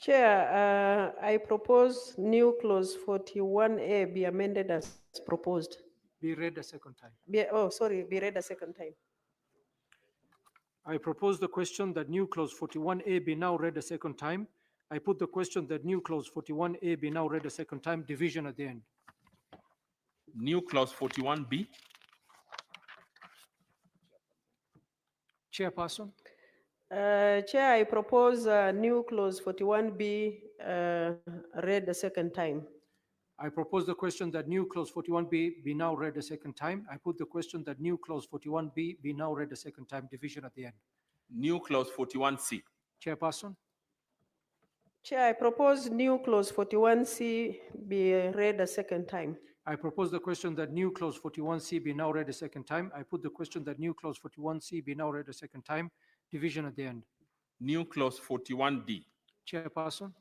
Chair, I propose new clause 41A be amended as proposed. Be read a second time. Be read a second time. I propose the question that new clause 41A be now read a second time. I put the question that new clause 41A be now read a second time, division at the end. New clause 41B. Chairperson. Chair, I propose new clause 41B read a second time. I propose the question that new clause 41B be now read a second time. I put the question that new clause 41B be now read a second time, division at the end. New clause 41C. Chairperson. Chair, I propose new clause 41C be read a second time. I propose the question that new clause 41C be now read a second time. I put the question that new clause 41C be now read a second time, division at the end. New clause 41D. Chairperson.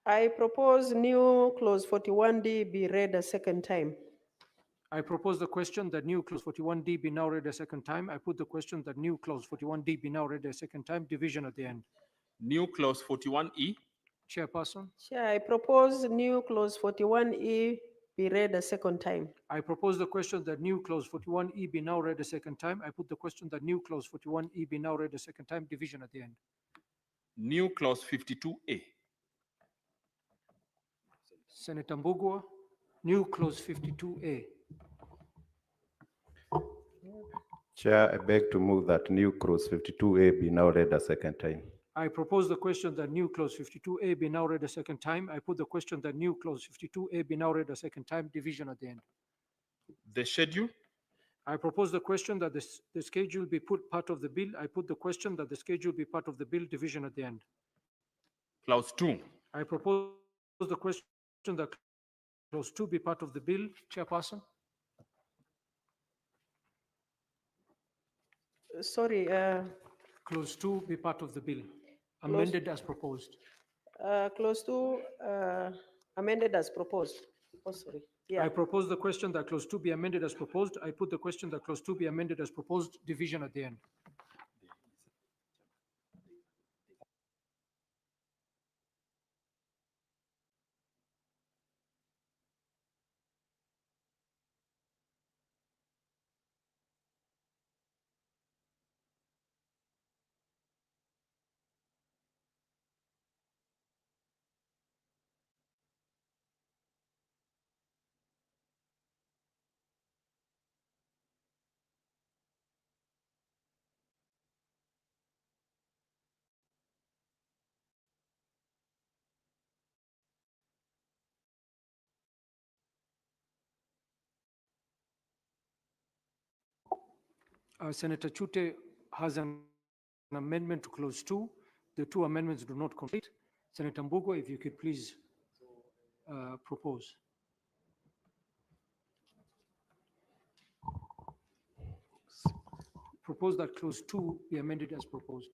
I propose new clause 41D be read a second time. I propose the question that new clause 41D be now read a second time. I put the question that new clause 41D be now read a second time, division at the end. New clause 41E. Chairperson. Chair, I propose new clause 41E be read a second time. I propose the question that new clause 41E be now read a second time. I put the question that new clause 41E be now read a second time, division at the end. New clause 52A. Senator Mbugua, new clause 52A. Chair, I beg to move that new clause 52A be now read a second time. I propose the question that new clause 52A be now read a second time. I put the question that new clause 52A be now read a second time, division at the end. The schedule. I propose the question that the schedule be put part of the bill. I put the question that the schedule be part of the bill, division at the end. Clause 2. I propose the question that clause 2 be part of the bill. Chairperson. Sorry. Clause 2 be part of the bill, amended as proposed. Clause 2 amended as proposed. Oh, sorry. Yeah. I propose the question that clause 2 be amended as proposed. I put the question that clause 2 be amended as proposed, division at the end. Senator Chute has an amendment to clause 2. The two amendments do not complete. Senator Mbugua, if you could please propose. Propose that clause 2 be amended as proposed.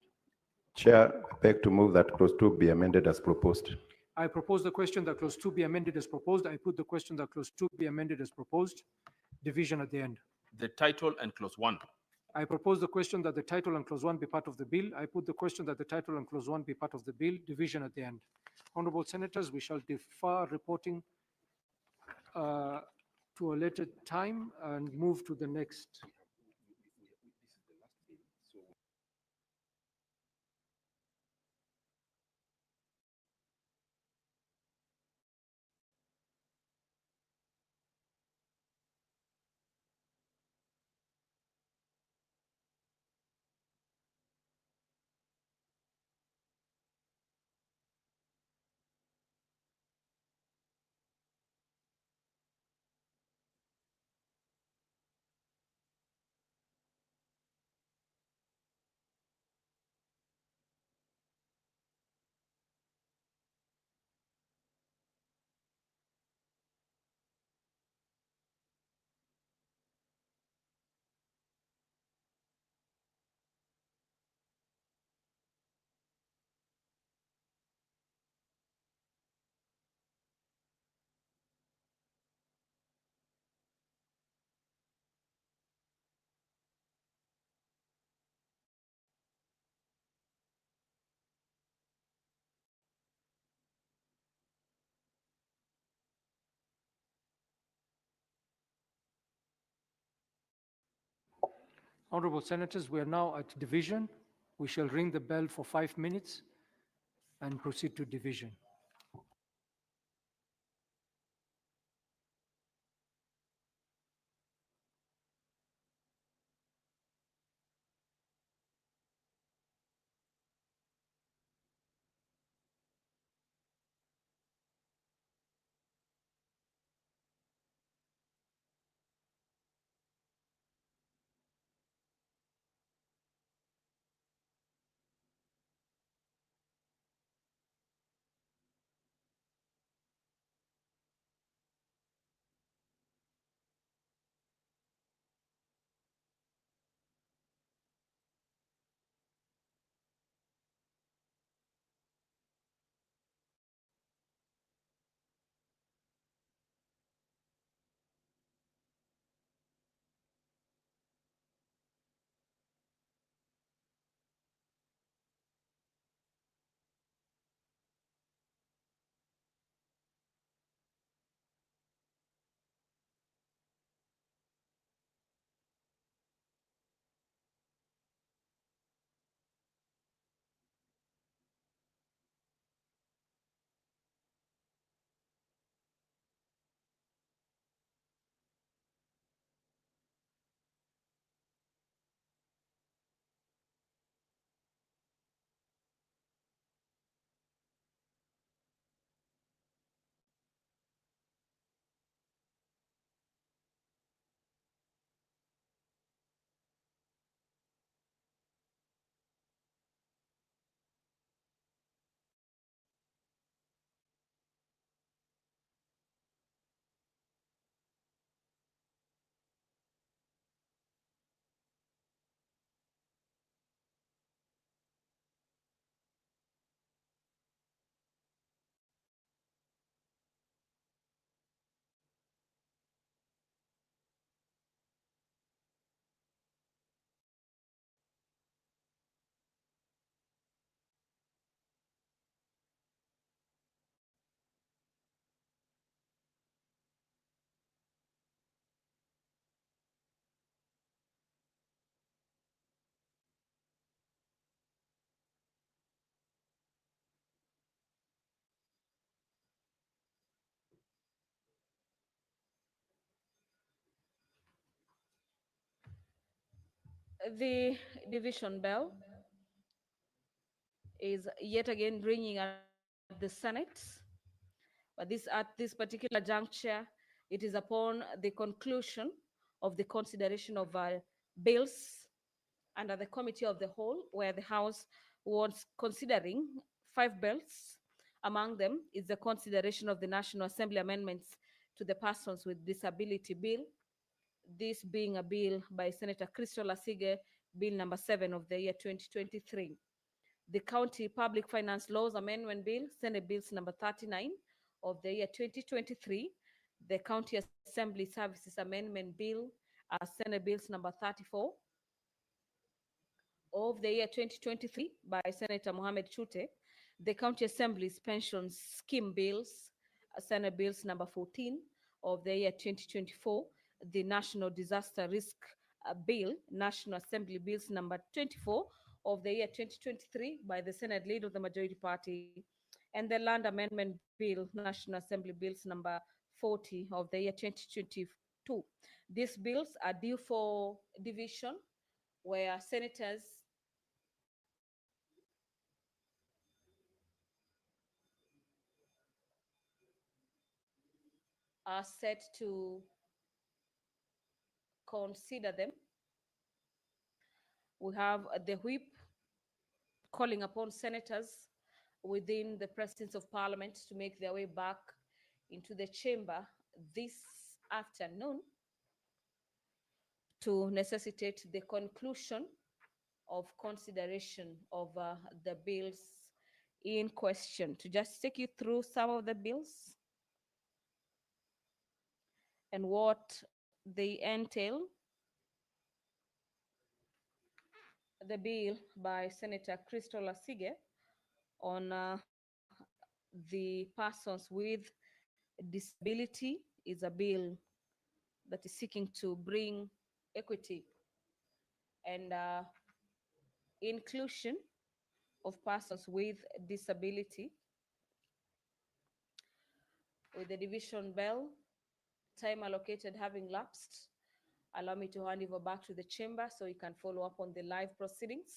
Chair, I beg to move that clause 2 be amended as proposed. I propose the question that clause 2 be amended as proposed. I put the question that clause 2 be amended as proposed. Division at the end. The title and clause 1. I propose the question that the title and clause 1 be part of the bill. I put the question that the title and clause 1 be part of the bill. Division at the end. Honorable Senators, we shall defer reporting to a later time and move to the next. Honorable Senators, we are now at division. We shall ring the bell for 5 minutes and proceed to division. The division bell is yet again ringing at the Senate, but at this particular juncture, it is upon the conclusion of the consideration of bills under the committee of the whole, where the House was considering 5 bills. Among them is the consideration of the National Assembly amendments to the Persons with Disability Bill, this being a bill by Senator Crystal Lasige, Bill number 7 of the year 2023. The County Public Finance Laws Amendment Bill, Senate Bills number 39 of the year 2023. The County Assembly Services Amendment Bill, Senate Bills number 34 of the year 2023 by Senator Mohamed Chute. The County Assembly's Pension Scheme Bills, Senate Bills number 14 of the year 2024, the National Disaster Risk Bill, National Assembly Bills number 24 of the year 2023 by the Senate leader of the majority party, and the Land Amendment Bill, National Assembly Bills number 40 of the year 2022. These bills are due for division, where senators are set to consider them. We have the whip calling upon senators within the presence of parliament to make their way back into the chamber this afternoon to necessitate the conclusion of consideration of the bills in question. To just take you through some of the bills and what they entail. The bill by Senator Crystal Asige on the persons with disability is a bill that is seeking to bring equity and inclusion of persons with disability. With the division bell, time allocated having lapsed, allow me to hand over back to the chamber so you can follow up on the live proceedings.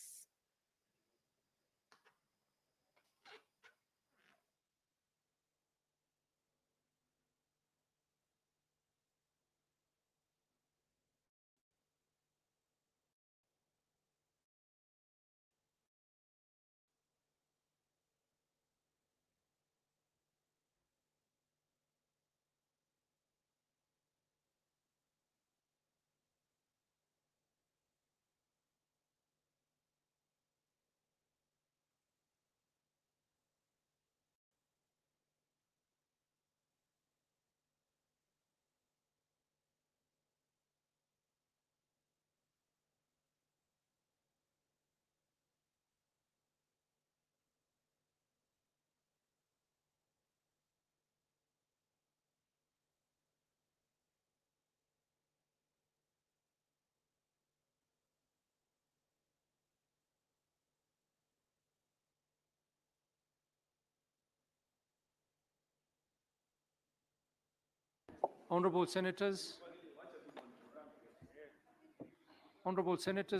Honorable Senators,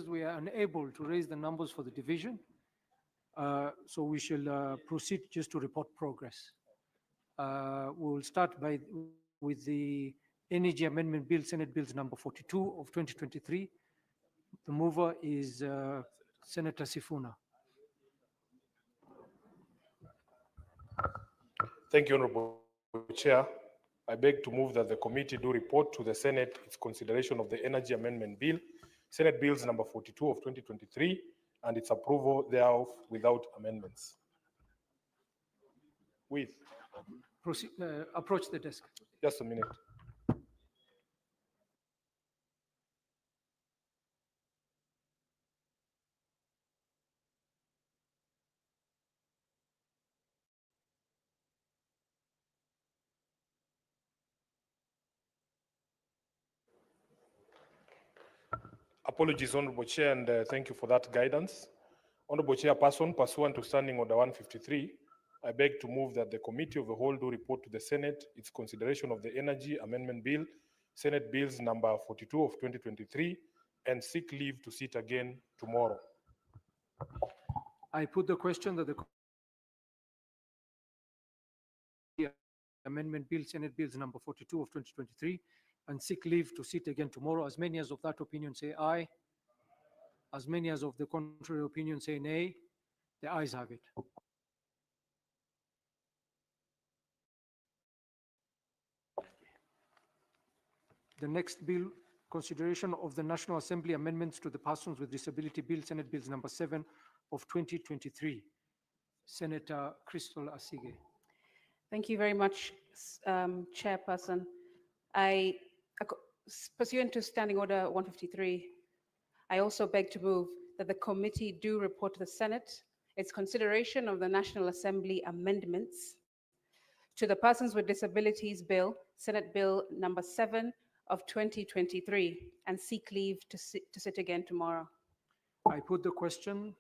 we are unable to raise the numbers for the division, so we shall proceed just to report progress. We will start with the Energy Amendment Bill, Senate Bills number 42 of 2023. The mover is Senator Sifuna. Thank you, Honorable Chair. I beg to move that the committee do report to the Senate its consideration of the Energy Amendment Bill, Senate Bills number 42 of 2023, and its approval thereof without amendments. With. Proceed, approach the desk. Just a minute. Apologies, Honorable Chair, and thank you for that guidance. Honorable Chairperson, pursuant to Standing Order 153, I beg to move that the Committee of the Whole do report to the Senate its consideration of the Energy Amendment Bill, Senate Bills number 42 of 2023, and seek leave to sit again tomorrow. I put the question that the Amendment Bill, Senate Bills number 42 of 2023, and seek leave to sit again tomorrow. As many as of that opinion say aye. As many as of the contrary opinion say nay. The ayes have it. The next bill, consideration of the National Assembly amendments to the Persons with Disability Bill, Senate Bills number 7 of 2023. Senator Crystal Asige. Thank you very much, Chairperson. Pursuant to Standing Order 153, I also beg to move that the committee do report to the Senate its consideration of the National Assembly amendments to the Persons with Disabilities Bill, Senate Bill number 7 of 2023, and seek leave to sit again tomorrow. I put the question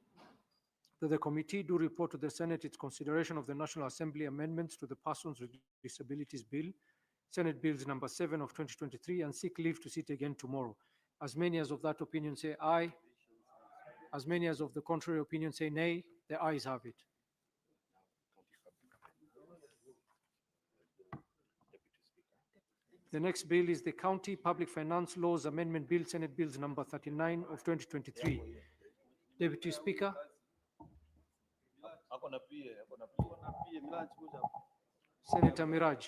that the committee do report to the Senate its consideration of the National Assembly amendments to the Persons with Disabilities Bill, Senate Bills number 7 of 2023, and seek leave to sit again tomorrow. As many as of that opinion say aye. As many as of the contrary opinion say nay. The ayes have it. The next bill is the County Public Finance Laws Amendment Bill, Senate Bills number 39 of 2023. Deputy Speaker. Senator Miraj.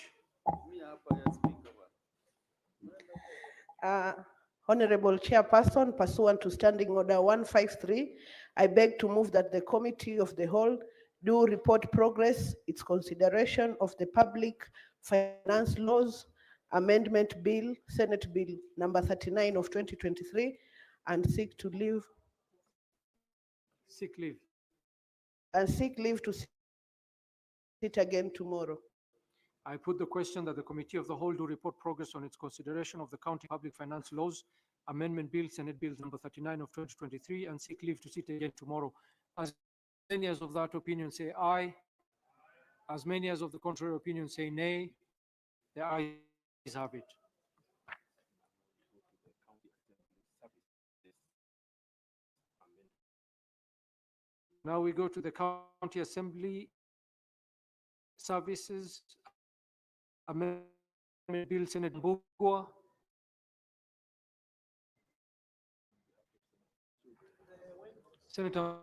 Honorable Chairperson, pursuant to Standing Order 153, I beg to move that the Committee of the Whole do report progress, its consideration of the Public Finance Laws Amendment Bill, Senate Bill number 39 of 2023, and seek leave to sit again tomorrow. I put the question that the Committee of the Whole do report progress on its consideration of the County Public Finance Laws Amendment Bill, Senate Bill number 39 of 2023, and seek leave to sit again tomorrow. As many as of that opinion say aye. As many as of the contrary opinion say nay. The ayes have it. Now we go to the County Assembly Services Amendment Bill, Senate Mbugua. Senator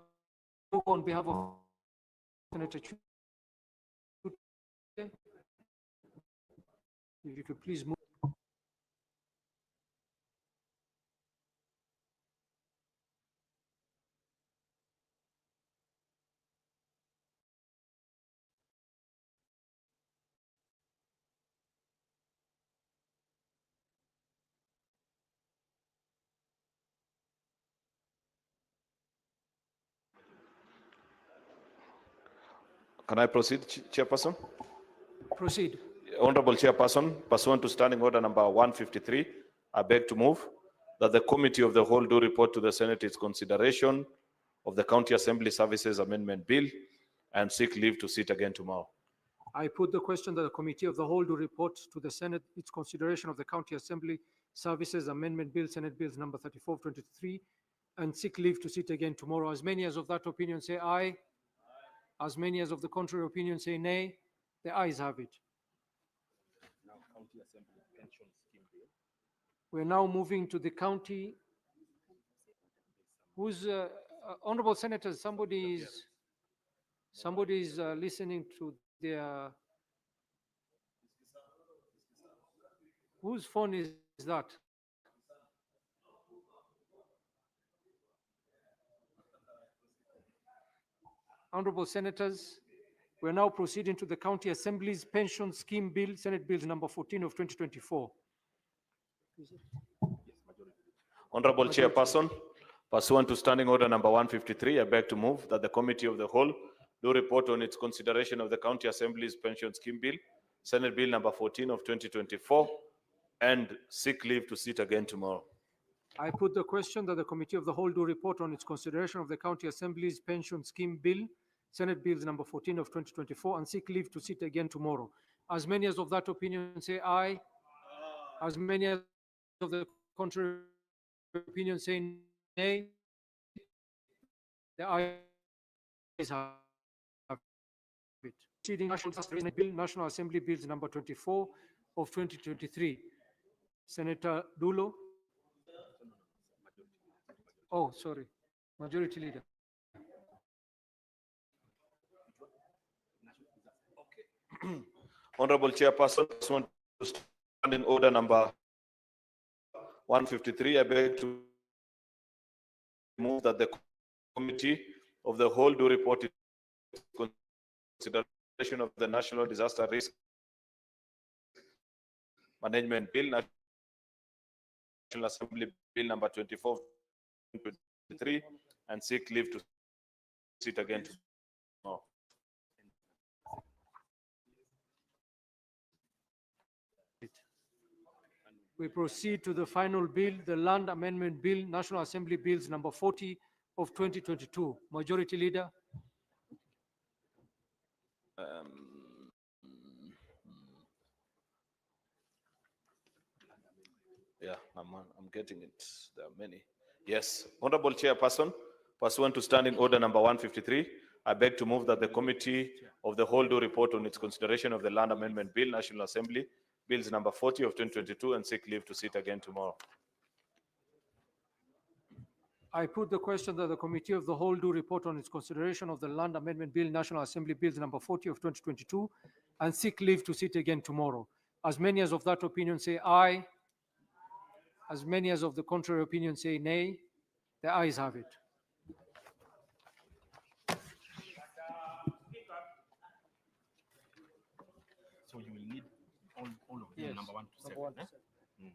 Mbugua, on behalf of Senator Chute, if you could please move. Can I proceed, Chairperson? Proceed. Honorable Chairperson, pursuant to Standing Order number 153, I beg to move that the Committee of the Whole do report to the Senate its consideration of the County Assembly Services Amendment Bill and seek leave to sit again tomorrow. I put the question that the Committee of the Whole do report to the Senate its consideration of the County Assembly Services Amendment Bill, Senate Bills number 34 of 23, and seek leave to sit again tomorrow. As many as of that opinion say aye. As many as of the contrary opinion say nay. The ayes have it. We're now moving to the county. Who's honorable senators? Somebody is listening to their. Whose phone is that? Honorable senators, we're now proceeding to the County Assembly's Pension Scheme Bill, Senate Bills number 14 of 2024. Honorable Chairperson, pursuant to Standing Order number 153, I beg to move that the Committee of the Whole do report on its consideration of the County Assembly's Pension Scheme Bill, Senate Bill number 14 of 2024, and seek leave to sit again tomorrow. I put the question that the Committee of the Whole do report on its consideration of the County Assembly's Pension Scheme Bill, Senate Bills number 14 of 2024, and seek leave to sit again tomorrow. As many as of that opinion say aye. As many as of the contrary opinion say nay. The ayes have it. Proceeding National Disaster Bill, National Assembly Bills number 24 of 2023. Senator Dulo. Oh, sorry. Majority Leader. Honorable Chairperson, pursuant to Standing Order number 153, I beg to move that the Committee of the Whole do report its consideration of the National Disaster Risk Management Bill, National Assembly Bill number 24 of 2023, and seek leave to sit again tomorrow. We proceed to the final bill, the Land Amendment Bill, National Assembly Bills number 40 of 2022. Majority Leader. Yeah, I'm getting it. There are many. Yes, Honorable Chairperson, pursuant to Standing Order number 153, I beg to move that the Committee of the Whole do report on its consideration of the Land Amendment Bill, National Assembly, Bills number 40 of 2022, and seek leave to sit again tomorrow. I put the question that the Committee of the Whole do report on its consideration of the Land Amendment Bill, National Assembly Bills number 40 of 2022, and seek leave to sit again tomorrow. As many as of that opinion say aye. As many as of the contrary opinion say nay. The ayes have it. So you will need all of them, Yes, number 1 to 7. number 1 to eh? 7. Mm.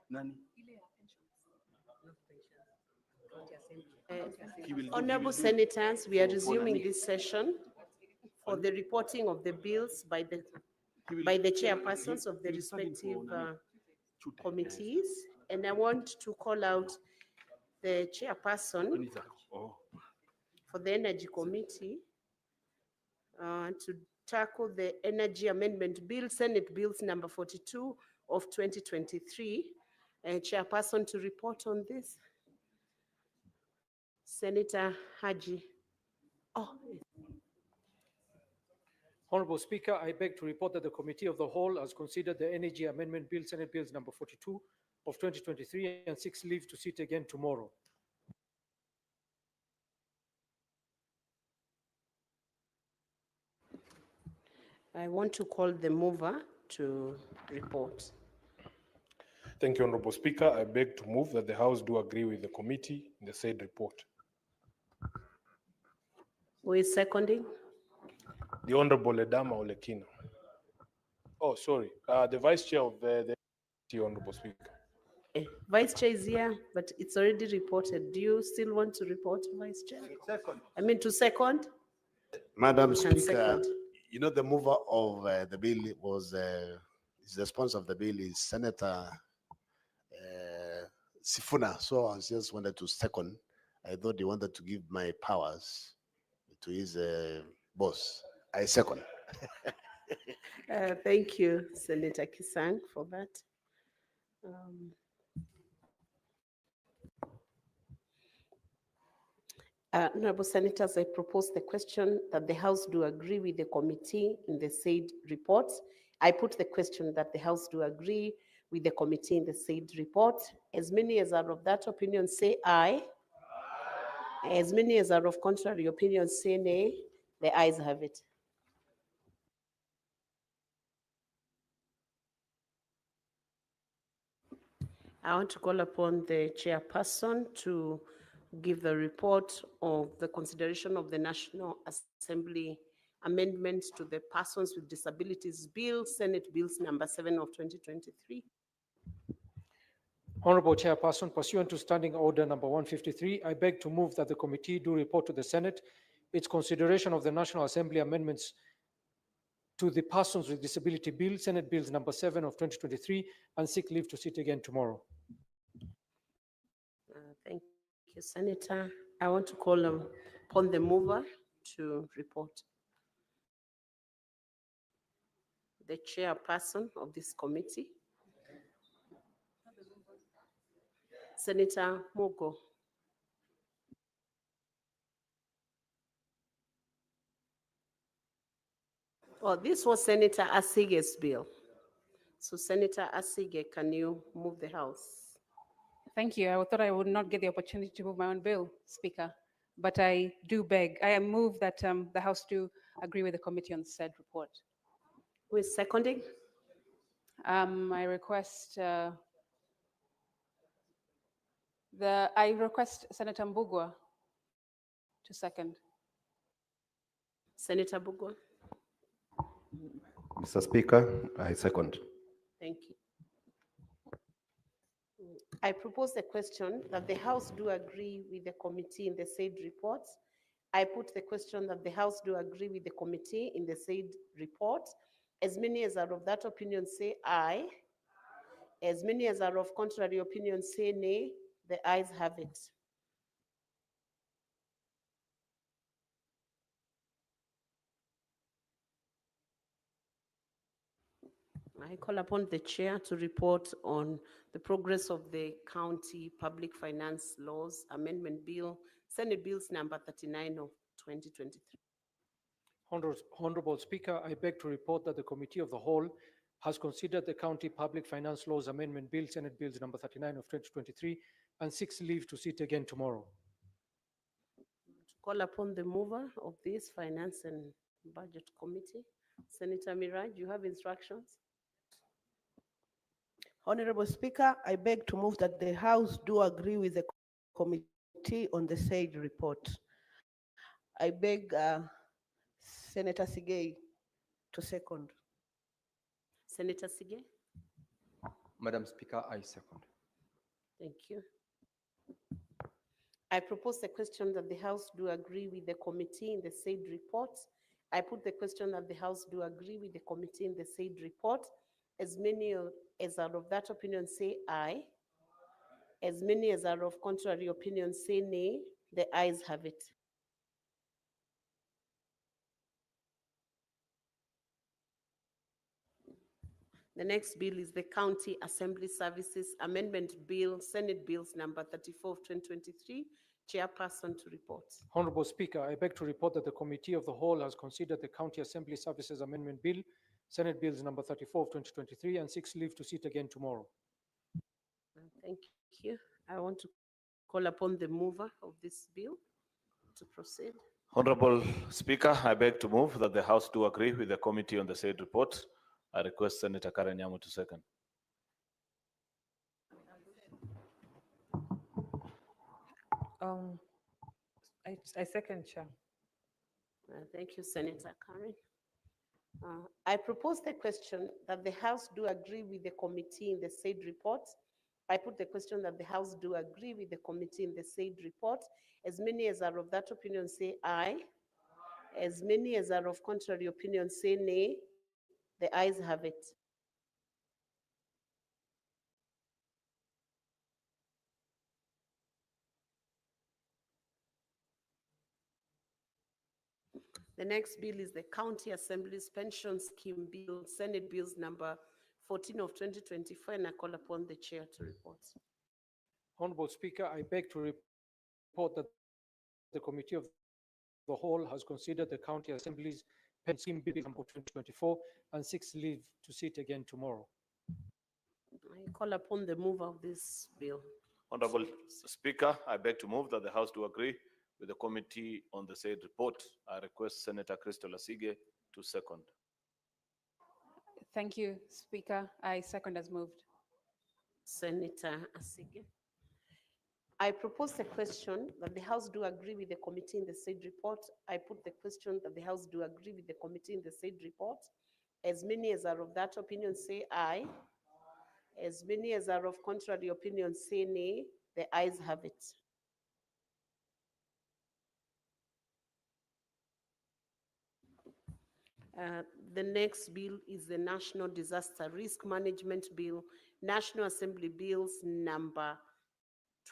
Nani? Honorable Senators, we are resuming this session for the reporting of the bills by the chairpersons of the respective committees. And I want to call out the chairperson for the Energy Committee to tackle the Energy Amendment Bill, Senate Bills number 42 of 2023. Chairperson to report on this, Senator Haji. Oh, Honorable Speaker, I beg to report that the Committee of the Whole has considered the Energy Amendment Bill, Senate Bills number 42 of 2023, and seeks leave to sit again tomorrow. I want to call the mover to report. Thank you, Honorable Speaker. I beg to move that the House do agree with the committee in the said report. Who is seconding? The Honorable Edama Olekina. Oh, sorry. The Vice Chair of the Honorable Speaker. Vice Chair is here, but it's already reported. Do you still want to report, Vice Chair? Second. I mean to second? Madam And Speaker, second. you know, the mover of the bill was, is the sponsor of the bill is Senator Sifuna. So I just wanted to second. I thought he wanted to give my powers to his boss. I second. Thank you, Senator Kisang, for that. Honorable Senators, I propose the question that the House do agree with the committee in the said report. I put the question that the House do agree with the committee in the said report. As many as are of that opinion say aye. As many as are of contrary opinion say nay. The ayes have it. I want to call upon the chairperson to give the report of the consideration of the National Assembly amendments to the Persons with Disabilities Bill, Senate Bills number 7 of 2023. Honorable Chairperson, pursuant to Standing Order number 153, I beg to move that the committee do report to the Senate its consideration of the National Assembly amendments to the Persons with Disability Bill, Senate Bills number 7 of 2023, and seek leave to sit again tomorrow. Thank you, Senator. I want to call upon the mover to report. The chairperson of this committee, Senator Mogo. Oh, this was Senator Asige's bill. So Senator Asige, can you move the House? Thank you. I thought I would not get the opportunity to move my own bill, Speaker, but I do beg. I move that the House do agree with the committee on said report. Who is seconding? I request Senator Mbugua. to second. Senator Bugwa. Mr. Speaker, I second. Thank you. I propose the question that the House do agree with the committee in the said report. I put the question that the House do agree with the committee in the said report. As many as are of that opinion say aye. As many as are of contrary opinion say nay. The ayes have it. I call upon the chair to report on the progress of the County Public Finance Laws Amendment Bill, Senate Bills number 39 of 2023. Honorable Speaker, I beg to report that the Committee of the Whole has considered the County Public Finance Laws Amendment Bill, Senate Bills number 39 of 2023, and seeks leave to sit again tomorrow. Call upon the mover of this Finance and Budget Committee. Senator Miraj, you have instructions. Honorable Speaker, I beg to move that the House do agree with the committee on the said report. I beg Senator Sigei to second. Senator Sige. Madam Speaker, I second. Thank you. I propose the question that the House do agree with the committee in the said report. I put the question that the House do agree with the committee in the said report. As many as are of that opinion say aye. As many as are of contrary opinion say nay. The ayes have it. The next bill is the County Assembly Services Amendment Bill, Senate Bills number 34 of 2023. Chairperson to report. Honorable Speaker, I beg to report that the Committee of the Whole has considered the County Assembly Services Amendment Bill, Senate Bills number 34 of 2023, and seeks leave to sit again tomorrow. Thank you. I want to call upon the mover of this bill to proceed. Honorable Speaker, I beg to move that the House do agree with the committee on the said report. I request Senator Karen Nyamu to second. I second, Chair. Thank you, Senator Karen. I propose the question that the House do agree with the committee in the said report. I put the question that the House do agree with the committee in the said report. As many as are of that opinion say aye. As many as are of contrary opinion say nay. The ayes have it. The next bill is the County Assembly's Pension Scheme Bill, Senate Bills number 14 of 2024, and I call upon the chair to report. Honorable Speaker, I beg to report that the Committee of the Whole has considered the County Assembly's Pension Scheme Bill number 2024 and seeks leave to sit again tomorrow. I call upon the mover of this bill. Honorable Speaker, I beg to move that the House do agree with the committee on the said report. I request Senator Crystal Asige to second. Thank you, Speaker. I second as moved. Senator Asige. I propose the question that the House do agree with the committee in the said report. I put the question that the House do agree with the committee in the said report. As many as are of that opinion say aye. As many as are of contrary opinion say nay. The ayes have it. The next bill is the National Disaster Risk Management Bill, National Assembly Bills number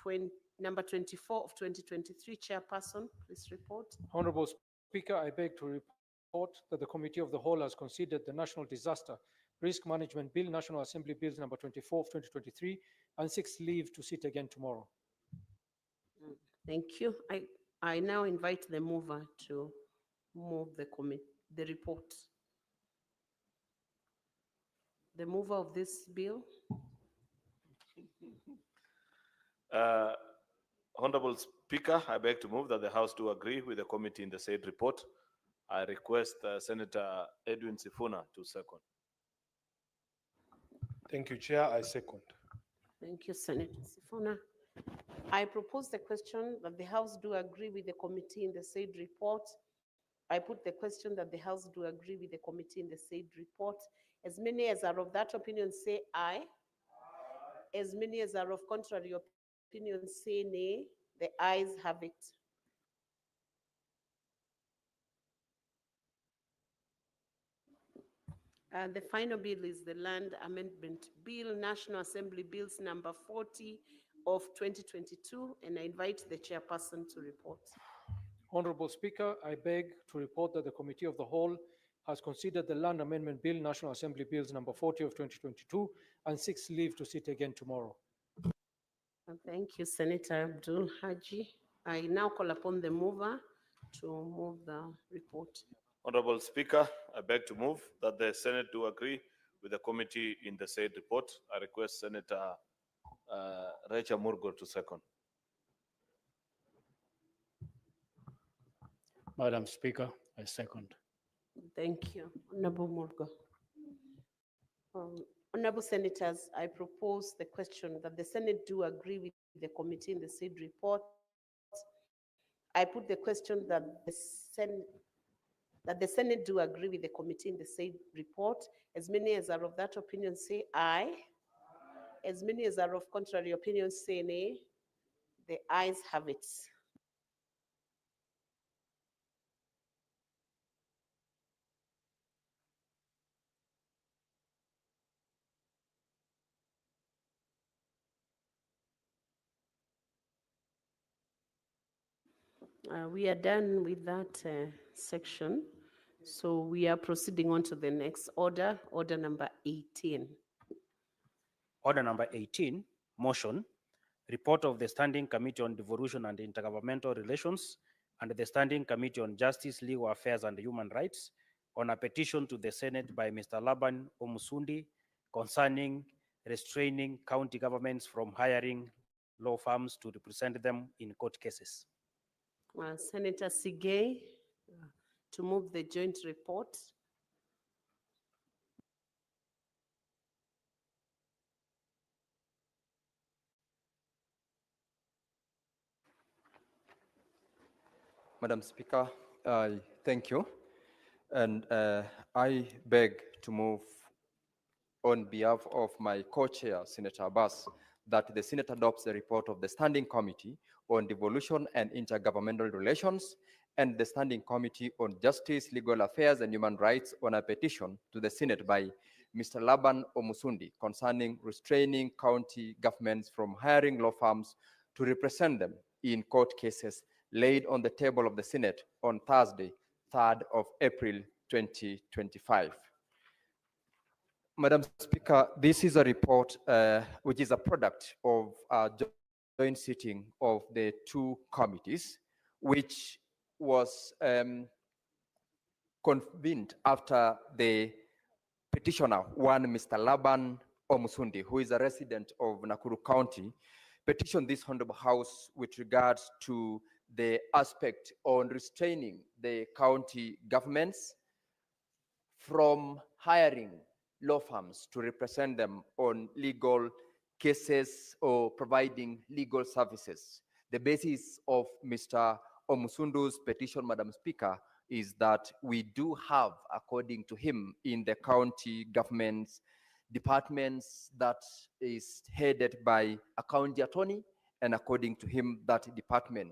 24 of 2023. Chairperson, please report. Honorable Speaker, I beg to report that the Committee of the Whole has considered the National Disaster Risk Management Bill, National Assembly Bills number 24 of 2023, and seeks leave to sit again tomorrow. Thank you. I now invite the mover to move the report. The mover of this bill. Honorable Speaker, I beg to move that the House do agree with the committee in the said report. I request Senator Edwin Sifuna to second. Thank you, Chair. I second. Thank you, Senator Sifuna. I propose the question that the House do agree with the committee in the said report. I put the question that the House do agree with the committee in the said report. As many as are of that opinion say aye. As many as are of contrary opinion say nay. The ayes have it. And the final bill is the Land Amendment Bill, National Assembly Bills number 40 of 2022, and I invite the chairperson to report. Honorable Speaker, I beg to report that the Committee of the Whole has considered the Land Amendment Bill, National Assembly Bills number 40 of 2022, and seeks leave to sit again tomorrow. Thank you, Senator Abdul Haji. I now call upon the mover to move the report. Honorable Speaker, I beg to move that the Senate do agree with the committee in the said report. I request Senator Rachel Murgo to second. Madam Speaker, I second. Thank you, Honorable Murgo. Honorable Senators, I propose the question that the Senate do agree with the committee in the said report. I put the question that the Senate do agree with the committee in the said report. As many as are of that opinion say aye. As many as are of contrary opinion say nay. The ayes have it. We are done with that section. So we are proceeding on to the next order, order number 18. Order number 18, motion, report of the Standing Committee on Devolution and Intergovernmental Relations and the Standing Committee on Justice, Legal Affairs and Human Rights on a petition to the Senate by Mr. Laban Omusundi concerning restraining county governments from hiring law firms to represent them in court cases. Senator Sigay to move the joint report. Madam Speaker, I thank you. And I beg to move on behalf of my co-chair, Senator Abbas, that the Senate adopts the report of the Standing Committee on Devolution and Intergovernmental Relations and the Standing Committee on Justice, Legal Affairs and Human Rights on a petition to the Senate by Mr. Laban Omusundi concerning restraining county governments from hiring law firms to represent them in court cases laid on the table of the Senate on Thursday, 3rd of April, 2025. Madam Speaker, this is a report which is a product of a joint sitting of the two committees, which was convened after the petitioner, one Mr. Laban Omusundi, who is a resident of Nakuru County, petitioned this Honorable House with regards to the aspect on restraining the county governments from hiring law firms to represent them on legal cases or providing legal services. The basis of Mr. Omusundu's petition, Madam Speaker, is that we do have, according to him, in the county government's departments that is headed by a county attorney, and according to him, that department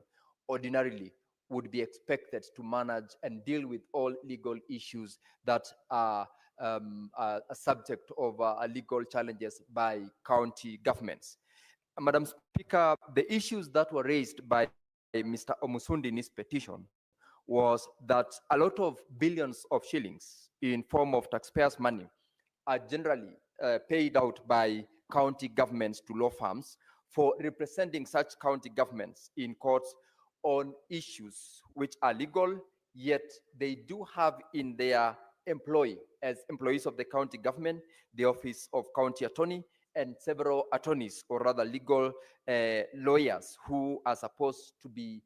ordinarily would be expected to manage and deal with all legal issues that are a subject of legal challenges by county governments. Madam Speaker, the issues that were raised by Mr. Omusundi in his petition was that a lot of billions of shillings in form of taxpayers' money are generally paid out by county governments to law firms for representing such county governments in courts on issues which are legal, yet they do have in their employ as employees of the county government, the office of county attorney, and several attorneys or rather legal lawyers who are supposed to be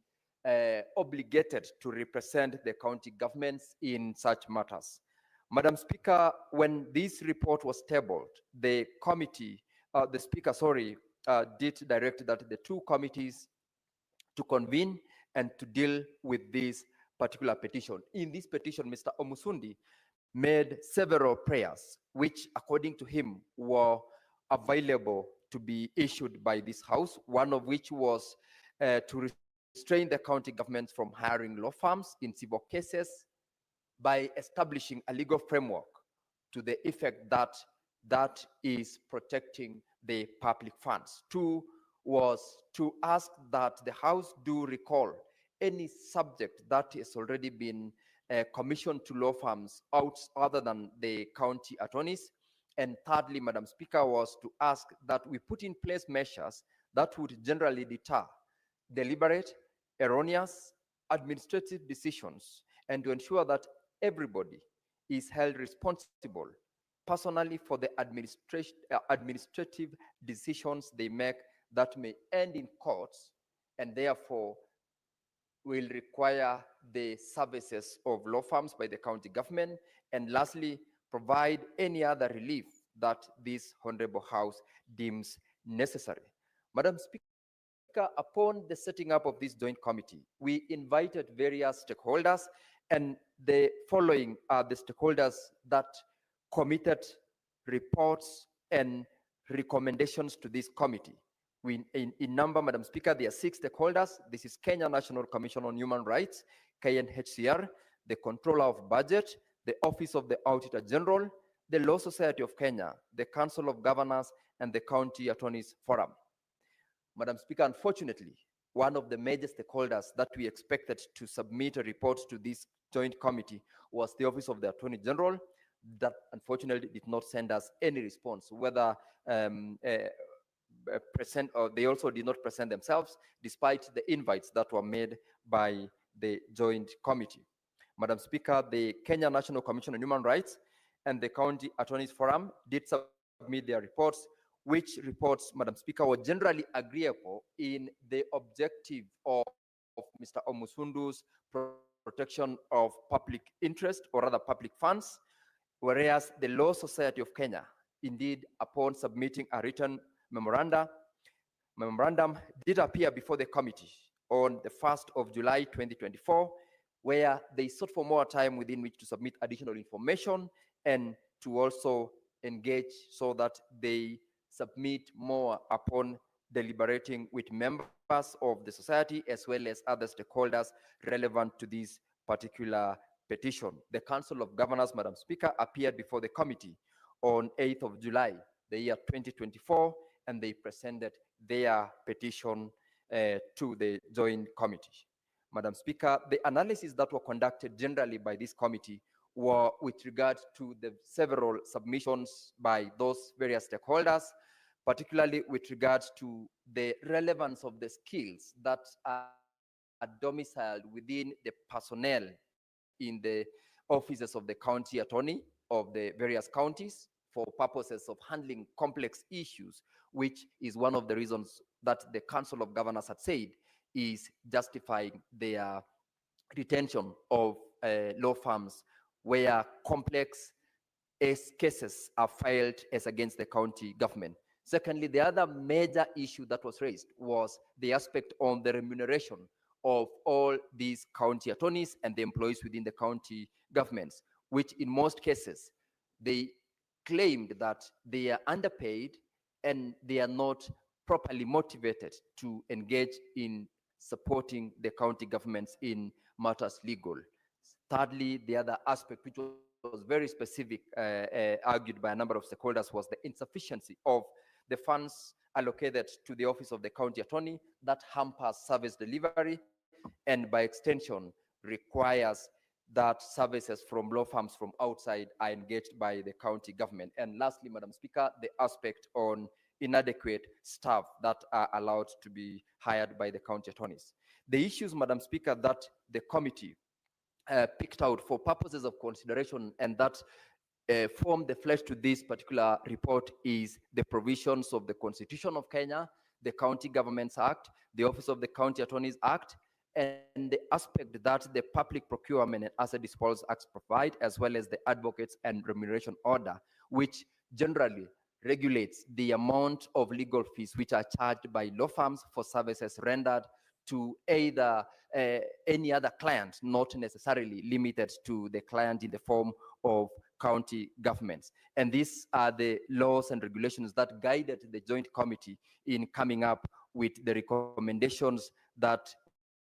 obligated to represent the county governments in such matters. Madam Speaker, when this report was tabled, the committee, the Speaker, sorry, did direct that the two committees to convene and to deal with this particular petition. In this petition, Mr. Omusundi made several prayers, which according to him were available to be issued by this House, one of which was to restrain the county government from hiring law firms in civil cases by establishing a legal framework to the effect that that is protecting the public funds. Two was to ask that the House do recall any subject that has already been commissioned to law firms other than the county attorneys. And thirdly, Madam Speaker, was to ask that we put in place measures that would generally deter deliberate, erroneous administrative decisions and to ensure that everybody is held responsible personally for the administrative decisions they make that may end in courts and therefore will require the services of law firms by the county government, and lastly, provide any other relief that this Honorable House deems necessary. Madam Speaker, upon the setting up of this joint committee, we invited various stakeholders, and the following are the stakeholders that committed reports and recommendations to this committee. In number, Madam Speaker, there are 6 stakeholders. This is Kenya National Commission on Human Rights, KNHCR, the Controller of Budget, the Office of the Auditor General, the Law Society of Kenya, the Council of Governors, and the County Attorneys Forum. Madam Speaker, unfortunately, one of the major stakeholders that we expected to submit a report to this joint committee was the Office of the Attorney General, that unfortunately did not send us any response, whether present, or they also did not present themselves, despite the invites that were made by the joint committee. Madam Speaker, the Kenya National Commission on Human Rights and the County Attorneys Forum did submit their reports, which reports, Madam Speaker, were generally agreeable in the objective of Mr. Omusundu's protection of public interest, or rather public funds, whereas the Law Society of Kenya, indeed, upon submitting a written memorandum did appear before the committee on the 1st of July 2024, where they sought for more time within which to submit additional information and to also engage so that they submit more upon deliberating with members of the society as well as other stakeholders relevant to this particular petition. The Council of Governors, Madam Speaker, appeared before the committee on 8th of July, the year 2024, and they presented their petition to the joint committee. Madam Speaker, the analysis that were conducted generally by this committee were with regard to the several submissions by those various stakeholders, particularly with regard to the relevance of the skills that are domiciled within the personnel in the offices of the county attorney of the various counties for purposes of handling complex issues, which is one of the reasons that the Council of Governors had said is justifying their retention of law firms where complex cases are filed as against the county government. Secondly, the other major issue that was raised was the aspect on the remuneration of all these county attorneys and the employees within the county governments, which in most cases, they claimed that they are underpaid and they are not properly motivated to engage in supporting the county governments in matters legal. Thirdly, the other aspect, which was very specific, argued by a number of stakeholders, was the insufficiency of the funds allocated to the office of the county attorney that hampers service delivery and by extension requires that services from law firms from outside are engaged by the county government. And lastly, Madam Speaker, the aspect on inadequate staff that are allowed to be hired by the county attorneys. The issues, Madam Speaker, that the committee picked out for purposes of consideration and that form the flesh to this particular report is the provisions of the Constitution of Kenya, the County Governments Act, the Office of the County Attorneys Act, and the aspect that the Public Procurement and Asset Disposal Acts provide, as well as the Advocates and Remuneration Order, which generally regulates the amount of legal fees which are charged by law firms for services rendered to either any other client, not necessarily limited to the client in the form of county governments. And these are the laws and regulations that guided the joint committee in coming up with the recommendations that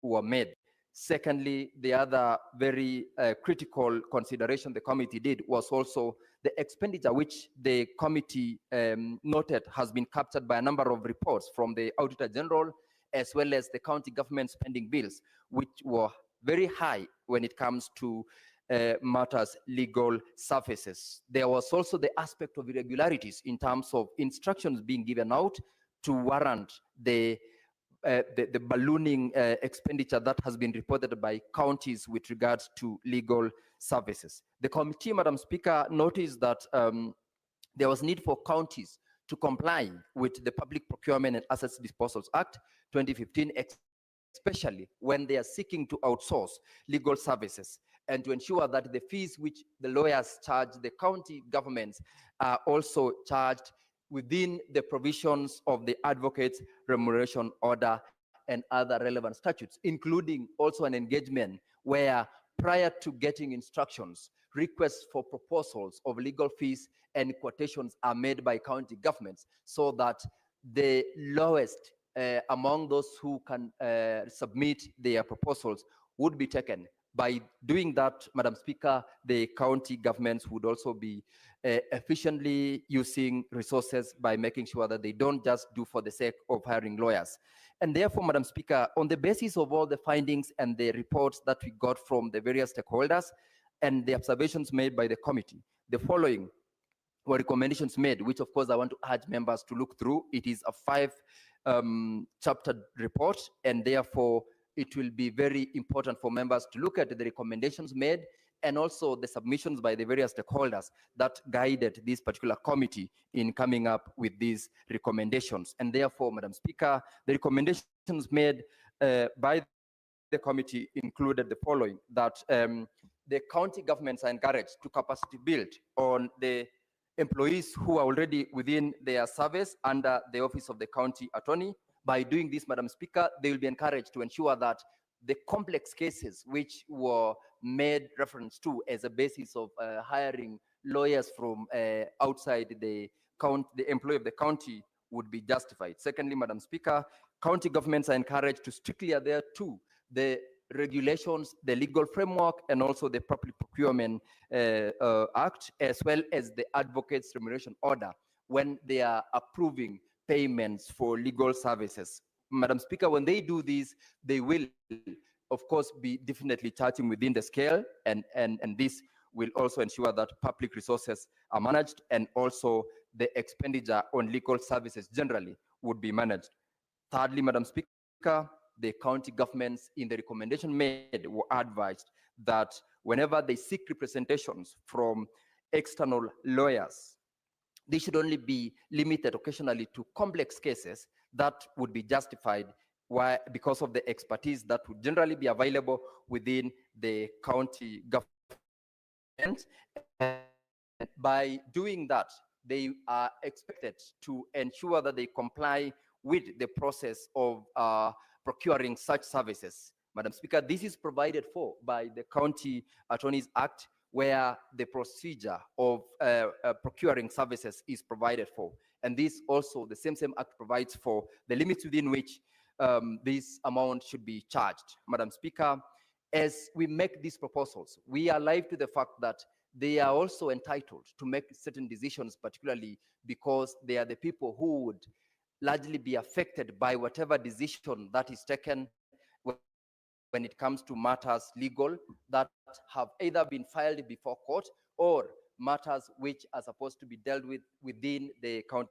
were made. Secondly, the other very critical consideration the committee did was also the expenditure, which the committee noted has been captured by a number of reports from the Auditor General, as well as the county government spending bills, which were very high when it comes to matters legal services. There was also the aspect of irregularities in terms of instructions being given out to warrant the ballooning expenditure that has been reported by counties with regards to legal services. The committee, Madam Speaker, noticed that there was need for counties to comply with the Public Procurement and Assets Disposals Act 2015, especially when they are seeking to outsource legal services, and to ensure that the fees which the lawyers charge the county governments are also charged within the provisions of the Advocates Remuneration Order and other relevant statutes, including also an engagement where, prior to getting instructions, requests for proposals of legal fees and quotations are made by county governments, so that the lowest among those who can submit their proposals would be taken. By doing that, Madam Speaker, the county governments would also be efficiently using resources by making sure that they don't just do for the sake of hiring lawyers. And therefore, Madam Speaker, on the basis of all the findings and the reports that we got from the various stakeholders and the observations made by the committee, the following were recommendations made, which of course I want to urge members to look through. It is a 5-chapter report, and therefore it will be very important for members to look at the recommendations made and also the submissions by the various stakeholders that guided this particular committee in coming up with these recommendations. And therefore, Madam Speaker, the recommendations made by the committee included the following: that the county governments are encouraged to capacity build on the employees who are already within their service under the office of the county attorney. By doing this, Madam Speaker, they will be encouraged to ensure that the complex cases which were made reference to as a basis of hiring lawyers from outside the employee of the county would be justified. Secondly, Madam Speaker, county governments are encouraged to strictly adhere to the regulations, the legal framework, and also the Public Procurement Act, as well as the Advocates Remuneration Order when they are approving payments for legal services. Madam Speaker, when they do this, they will, of course, be definitely charging within the scale, and this will also ensure that public resources are managed, and also the expenditure on legal services generally would be managed. Thirdly, Madam Speaker, the county governments in the recommendation made were advised that whenever they seek representations from external lawyers, they should only be limited occasionally to complex cases that would be justified because of the expertise that would generally be available within the county government. And by doing that, they are expected to ensure that they comply with the process of procuring such services. Madam Speaker, this is provided for by the County Attorneys Act, where the procedure of procuring services is provided for. And this also, the same act provides for the limits within which this amount should be charged. Madam Speaker, as we make these proposals, we are alive to the fact that they are also entitled to make certain decisions, particularly because they are the people who would largely be affected by whatever decision that is taken when it comes to matters legal that have either been filed before court or matters which are supposed to be dealt with within the county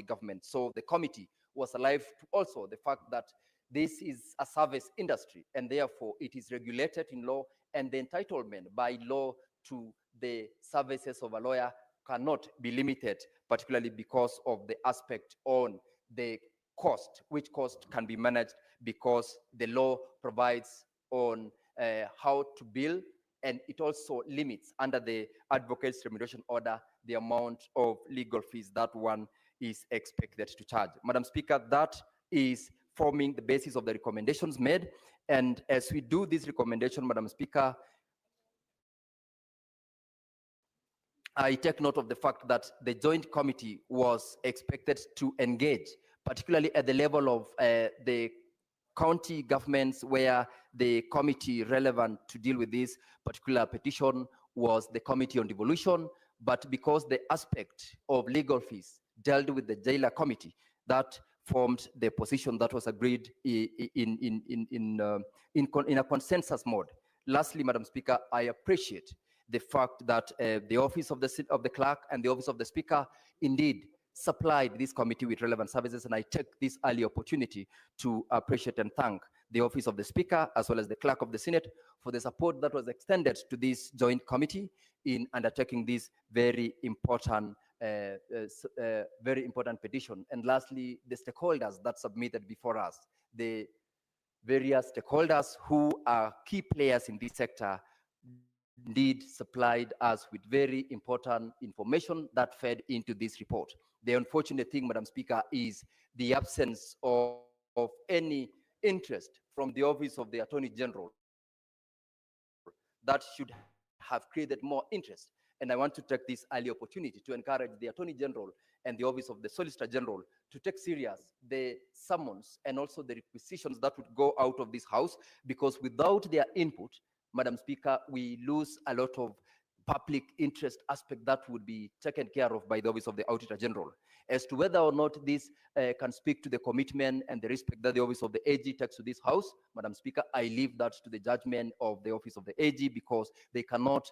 government. So the committee was alive to also the fact that this is a service industry, and therefore it is regulated in law, and the entitlement by law to the services of a lawyer cannot be limited, particularly because of the aspect on the cost, which cost can be managed because the law provides on how to bill, and it also limits under the Advocates Remuneration Order the amount of legal fees that one is expected to charge. Madam Speaker, that is forming the basis of the recommendations made. And as we do this recommendation, Madam Speaker, I take note of the fact that the joint committee was expected to engage, particularly at the level of the county governments, where the committee relevant to deal with this particular petition was the Committee on Devolution. But because the aspect of legal fees dealt with the jailer committee, that formed the position that was agreed in a consensus mode. Lastly, Madam Speaker, I appreciate the fact that the office of the clerk and the office of the speaker indeed supplied this committee with relevant services, and I take this early opportunity to appreciate and thank the office of the speaker as well as the clerk of the Senate for the support that was extended to this joint committee in undertaking this very important petition. And lastly, the stakeholders that submitted before us, the various stakeholders who are key players in this sector, indeed supplied us with very important information that fed into this report. The unfortunate thing, Madam Speaker, is the absence of any interest from the Office of the Attorney General that should have created more interest. And I want to take this early opportunity to encourage the Attorney General and the Office of the Solicitor General to take serious the summons and also the requisitions that would go out of this House, because without their input, Madam Speaker, we lose a lot of public interest aspect that would be taken care of by the Office of the Auditor General. As to whether or not this can speak to the commitment and the respect that the Office of the AG takes to this House, Madam Speaker, I leave that to the judgment of the Office of the AG, because they cannot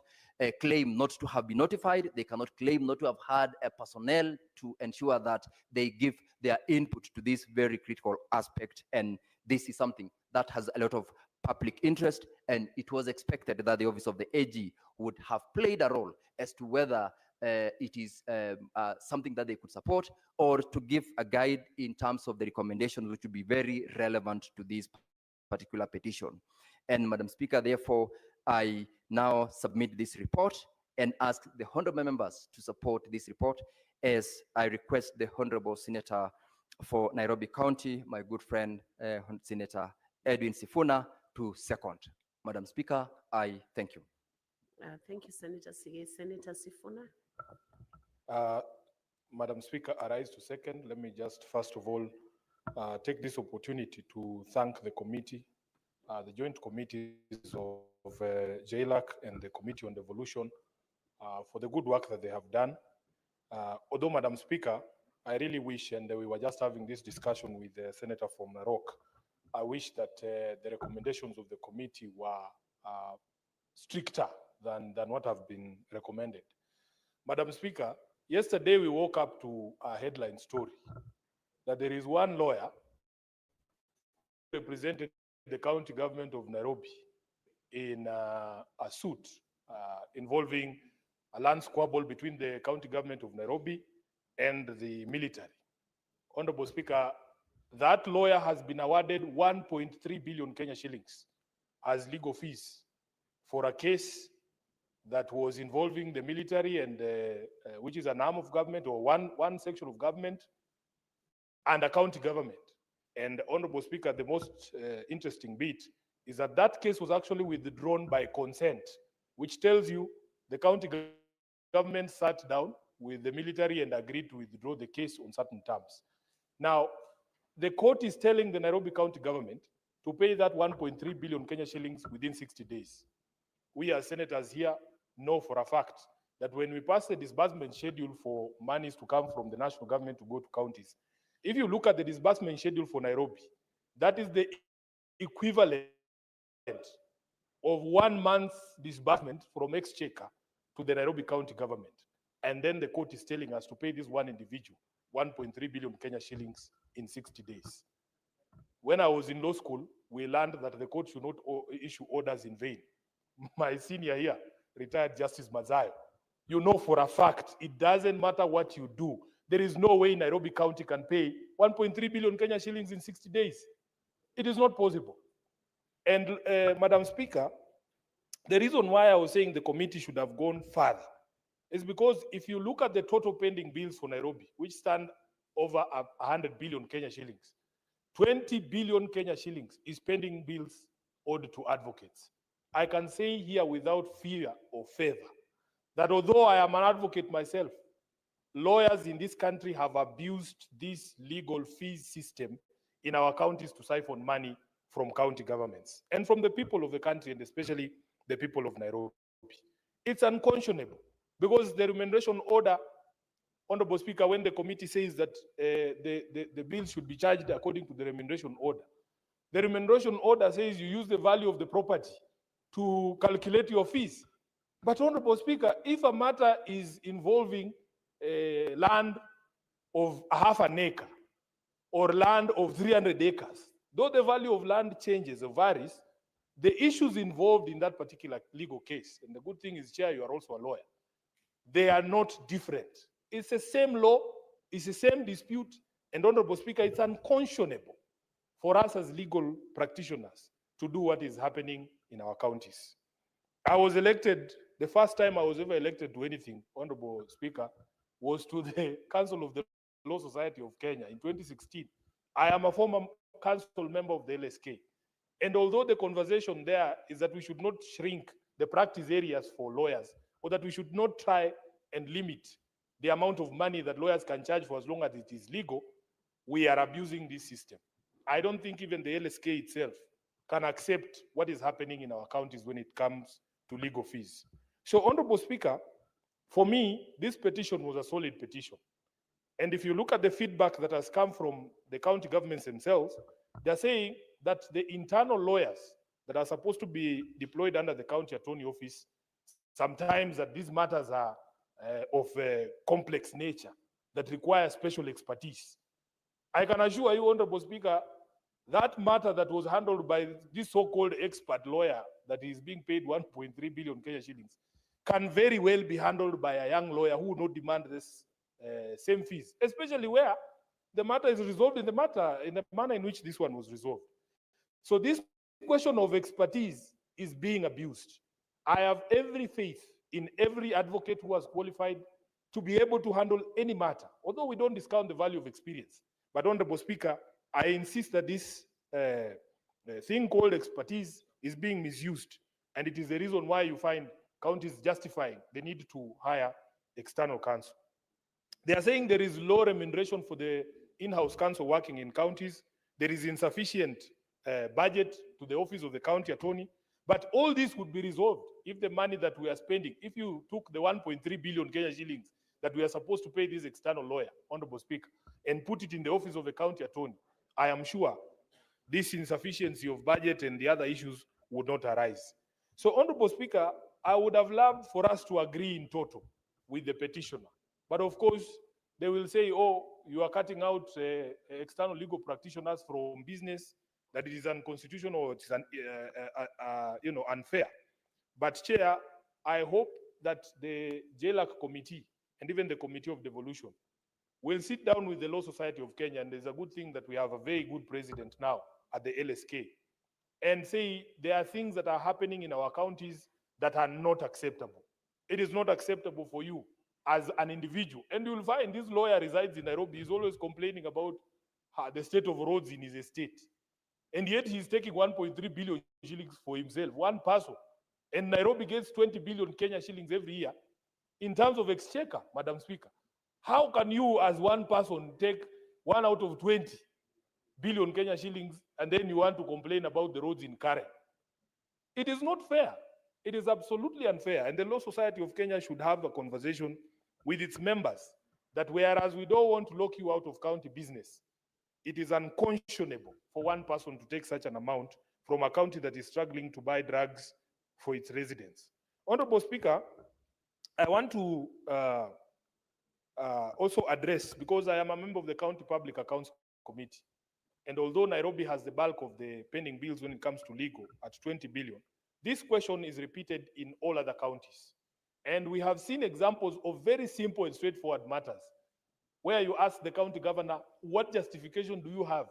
claim not to have been notified. They cannot claim not to have had a personnel to ensure that they give their input to this very critical aspect. And this is something that has a lot of public interest, and it was expected that the Office of the AG would have played a role as to whether it is something that they could support, or to give a guide in terms of the recommendations which would be very relevant to this particular petition. And Madam Speaker, therefore, I now submit this report and ask the honorable members to support this report, as I request the Honorable Senator for Nairobi County, my good friend, Senator Edwin Sifuna, to second. Madam Speaker, I thank you. Thank you, Senator Sige. Senator Sifuna. Madam Speaker, I rise to second. Let me just first of all take this opportunity to thank the committee, the joint committees of JLAC and the Committee on Devolution for the good work that they have done. Although, Madam Speaker, I really wish, and we were just having this discussion with the Senator from Narok, I wish that the recommendations of the committee were stricter than what have been recommended. Madam Speaker, yesterday we woke up to a headline story that there is one lawyer who represented the county government of Nairobi in a suit involving a land squabble between the county government of Nairobi and the military. Honorable Speaker, that lawyer has been awarded 1.3 billion Kenya shillings as legal fees for a case that was involving the military, and which is an arm of government, or one section of government, and a county government. And Honorable Speaker, the most interesting bit is that that case was actually withdrawn by consent, which tells you the county government sat down with the military and agreed to withdraw the case on certain terms. Now, the court is telling the Nairobi County government to pay that 1.3 billion Kenya shillings within 60 days. We as senators here know for a fact that when we pass the disbursement schedule for monies to come from the national government to go to counties, if you look at the disbursement schedule for Nairobi, that is the equivalent of 1 month's disbursement from Exchequer to the Nairobi County government. And then the court is telling us to pay this one individual 1.3 billion Kenya shillings in 60 days. When I was in law school, we learned that the court should not issue orders in vain. My senior here, retired Justice Mazayo, you know for a fact, it doesn't matter what you do. There is no way Nairobi County can pay 1.3 billion Kenya shillings in 60 days. It is not possible. And Madam Speaker, the reason why I was saying the committee should have gone further is because if you look at the total pending bills for Nairobi, which stand over 100 billion Kenya shillings, 20 billion Kenya shillings is pending bills owed to advocates. I can say here without fear or favor that although I am an advocate myself, lawyers in this country have abused this legal fees system in our counties to siphon money from county governments and from the people of the country, and especially the people of Nairobi. It's unconscionable because the remuneration order, Honorable Speaker, when the committee says that the bill should be charged according to the remuneration order, the remuneration order says you use the value of the property to calculate your fees. But Honorable Speaker, if a matter is involving land of half an acre or land of 300 acres, though the value of land changes or varies, the issues involved in that particular legal case, and the good thing is, Chair, you are also a lawyer, they are not different. It's the same law, it's the same dispute, and Honorable Speaker, it's unconscionable for us as legal practitioners to do what is happening in our counties. I was elected, the first time I was ever elected to anything, Honorable Speaker, was to the Council of the Law Society of Kenya in 2016. I am a former council member of the LSK. And although the conversation there is that we should not shrink the practice areas for lawyers, or that we should not try and limit the amount of money that lawyers can charge for as long as it is legal, we are abusing this system. I don't think even the LSK itself can accept what is happening in our counties when it comes to legal fees. So, Honorable Speaker, for me, this petition was a solid petition. And if you look at the feedback that has come from the county governments themselves, they're saying that the internal lawyers that are supposed to be deployed under the county attorney office, sometimes that these matters are of a complex nature that require special expertise. I can assure you, Honorable Speaker, that matter that was handled by this so-called expert lawyer that is being paid 1.3 billion Kenya shillings can very well be handled by a young lawyer who would not demand this same fees, especially where the matter is resolved in the manner in which this one was resolved. So this question of expertise is being abused. I have every faith in every advocate who has qualified to be able to handle any matter, although we don't discount the value of experience. But Honorable Speaker, I insist that this thing called expertise is being misused, and it is the reason why you find counties justifying the need to hire external counsel. They are saying there is low remuneration for the in-house counsel working in counties. There is insufficient budget to the office of the county attorney. But all this would be resolved if the money that we are spending, if you took the 1.3 billion Kenya shillings that we are supposed to pay this external lawyer, Honorable Speaker, and put it in the office of the county attorney, I am sure this insufficiency of budget and the other issues would not arise. So, Honorable Speaker, I would have loved for us to agree in total with the petitioner. But of course, they will say, oh, you are cutting out external legal practitioners from business, that it is unconstitutional or it's unfair. But Chair, I hope that the JLAC committee and even the Committee of Devolution will sit down with the Law Society of Kenya, and there's a good thing that we have a very good president now at the LSK, and say there are things that are happening in our counties that are not acceptable. It is not acceptable for you as an individual. And you will find this lawyer resides in Nairobi, he's always complaining about the state of roads in his estate. And yet he's taking 1.3 billion shillings for himself, one person. And Nairobi gets 20 billion Kenya shillings every year. In terms of exchequer, Madam Speaker, how can you as one person take 1 out of 20 billion Kenya shillings and then you want to complain about the roads in Karen? It is not fair. It is absolutely unfair. And the Law Society of Kenya should have a conversation with its members that whereas we don't want to lock you out of county business, it is unconscionable for one person to take such an amount from a county that is struggling to buy drugs for its residents. Honorable Speaker, I want to also address, because I am a member of the County Public Accounts Committee, and although Nairobi has the bulk of the pending bills when it comes to legal at 20 billion, this question is repeated in all other counties. And we have seen examples of very simple and straightforward matters where you ask the county governor, what justification do you have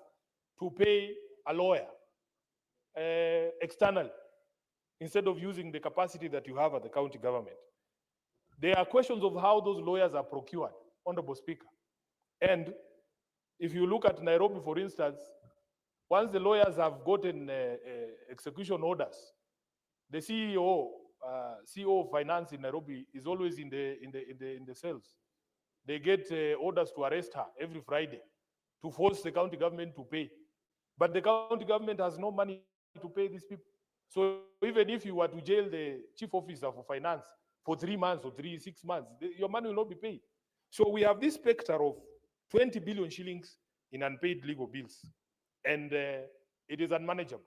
to pay a lawyer externally instead of using the capacity that you have at the county government? There are questions of how those lawyers are procured, Honorable Speaker. And if you look at Nairobi, for instance, once the lawyers have gotten execution orders, the CEO of finance in Nairobi is always in the cells. They get orders to arrest her every Friday to force the county government to pay. But the county government has no money to pay these people. So even if you were to jail the chief officer for finance for 3 months or 6 months, your money will not be paid. So we have this specter of 20 billion shillings in unpaid legal bills, and it is unmanageable.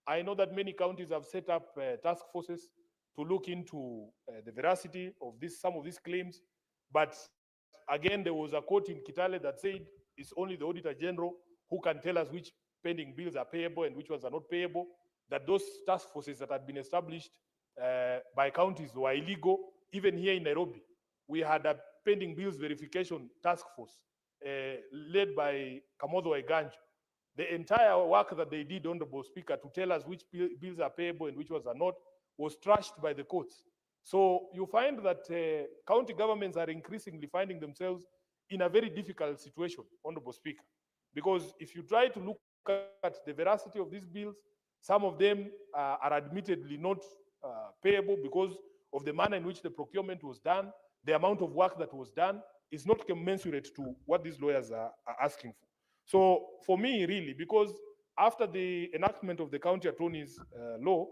I know that many counties have set up task forces to look into the veracity of some of these claims, but again, there was a court in Kitale that said it's only the Auditor General who can tell us which pending bills are payable and which ones are not payable, that those task forces that had been established by counties were illegal. Even here in Nairobi, we had a pending bills verification task force led by Kamodo Eganjo. The entire work that they did, Honorable Speaker, to tell us which bills are payable and which ones are not, was trashed by the courts. So you find that county governments are increasingly finding themselves in a very difficult situation, Honorable Speaker, because if you try to look at the veracity of these bills, some of them are admittedly not payable because of the manner in which the procurement was done. The amount of work that was done is not commensurate to what these lawyers are asking for. So for me, really, because after the enactment of the county attorney's law,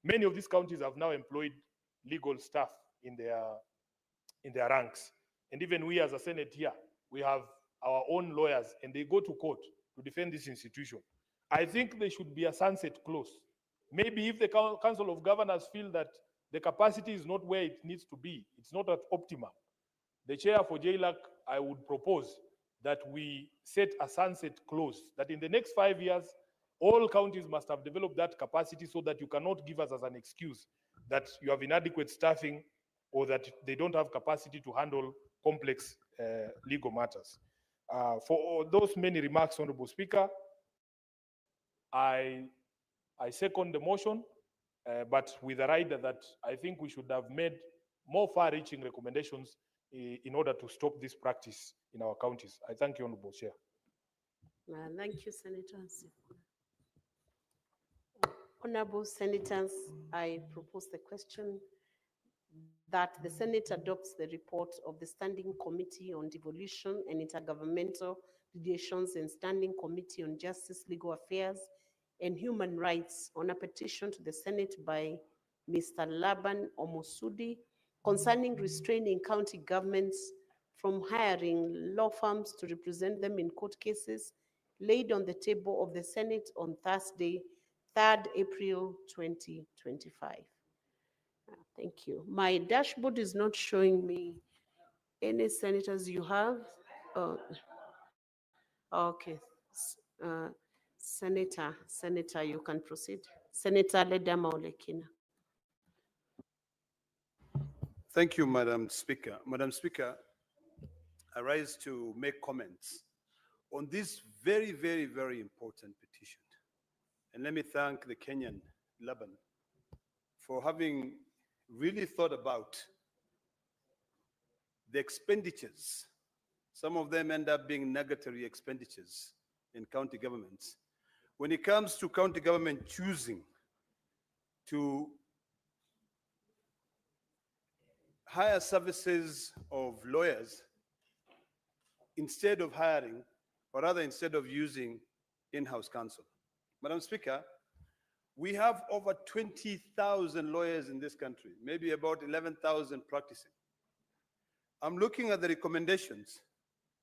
many of these counties have now employed legal staff in their ranks. And even we as a Senate here, we have our own lawyers, and they go to court to defend this institution. I think there should be a sunset clause. Maybe if the Council of Governors feel that the capacity is not where it needs to be, it's not at optimum, the chair for JLAC, I would propose that we set a sunset clause, that in the next 5 years, all counties must have developed that capacity, so that you cannot give us as an excuse that you have inadequate staffing or that they don't have capacity to handle complex legal matters. For those many remarks, Honorable Speaker, I second the motion, but with a rider that I think we should have made more far-reaching recommendations in order to stop this practice in our counties. I thank you, Honorable Chair. Thank you, Senator. Honorable Senators, I propose the question that the Senate adopts the report of the Standing Committee on Devolution and Intergovernmental Relations and Standing Committee on Justice, Legal Affairs, and Human Rights on a petition to the Senate by Mr. Laban Omosudi concerning restraining county governments from hiring law firms to represent them in court cases, laid on the table of the Senate on Thursday, 3rd April 2025. Thank you. My dashboard is not showing me any senators you have. Okay. Senator, you can proceed. Senator Ledama Olekina. Thank you, Madam Speaker. Madam Speaker, I rise to make comments on this very, very, very important petition. And let me thank the Kenyan Laban for having really thought about the expenditures. Some of them end up being negatory expenditures in county governments. When it comes to county government choosing to hire services of lawyers instead of hiring, or rather instead of using in-house counsel. Madam Speaker, we have over 20,000 lawyers in this country, maybe about 11,000 practicing. I'm looking at the recommendations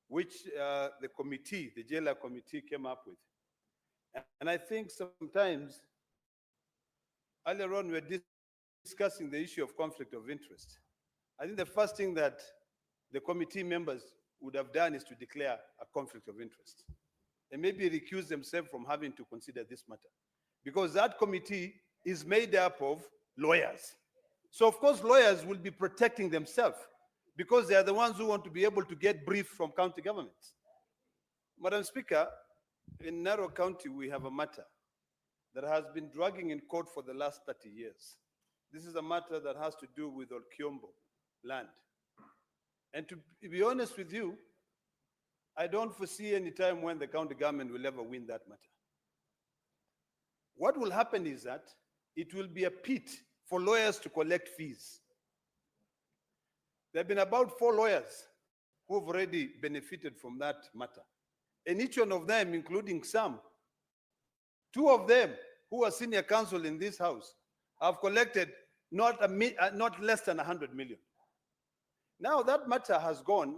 which the committee, the JLA committee, came up with. And I think sometimes, earlier on, we were discussing the issue of conflict of interest. I think the first thing that the committee members would have done is to declare a conflict of interest and maybe recuse themselves from having to consider this matter, because that committee is made up of lawyers. So of course, lawyers will be protecting themselves because they are the ones who want to be able to get brief from county governments. Madam Speaker, in Narok County, we have a matter that has been dragging in court for the last 30 years. This is a matter that has to do with Olkiombo land, And to be honest with you, I don't foresee any time when the county government will ever win that matter. What will happen is that it will be a pit for lawyers to collect fees. There have been about 4 lawyers who have already benefited from that matter. And each one of them, including some, 2 of them who are senior counsel in this house, have collected not less than 100 million. Now that matter has gone,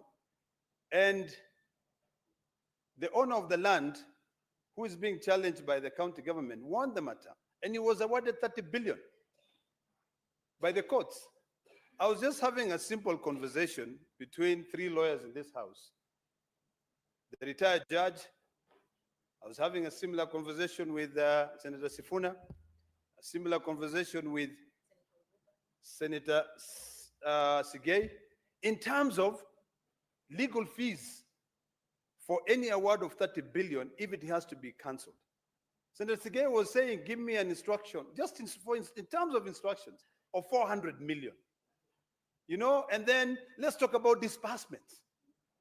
and the owner of the land, who is being challenged by the county government, won the matter, and he was awarded 30 billion by the courts. I was just having a simple conversation between 3 lawyers in this house. The retired judge, I was having a similar conversation with Senator Sifuna, a similar conversation with Senator Sigei, in terms of legal fees for any award of 30 billion if it has to be cancelled. Senator Sigei was saying, give me an instruction, just in terms of instructions, of 400 million. You know, and then let's talk about disbursements.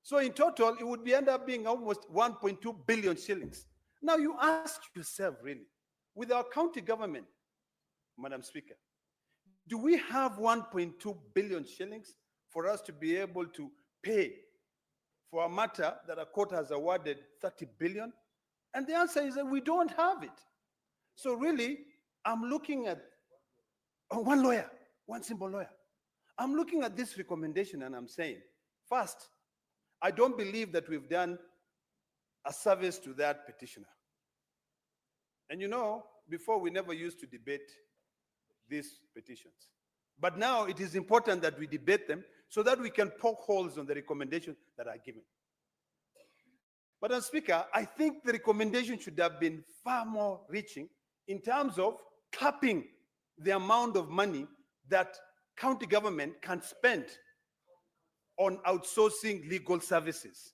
So in total, it would end up being almost 1.2 billion shillings. Now you ask yourself, really, with our county government, Madam Speaker, do we have 1.2 billion shillings for us to be able to pay for a matter that a court has awarded 30 billion? And the answer is that we don't have it. So really, I'm looking at one lawyer, one simple lawyer. I'm looking at this recommendation and I'm saying, first, I don't believe that we've done a service to that petitioner. And you know, before we never used to debate these petitions. But now it is important that we debate them so that we can poke holes on the recommendations that are given. Madam Speaker, I think the recommendation should have been far more reaching in terms of capping the amount of money that county government can spend on outsourcing legal services.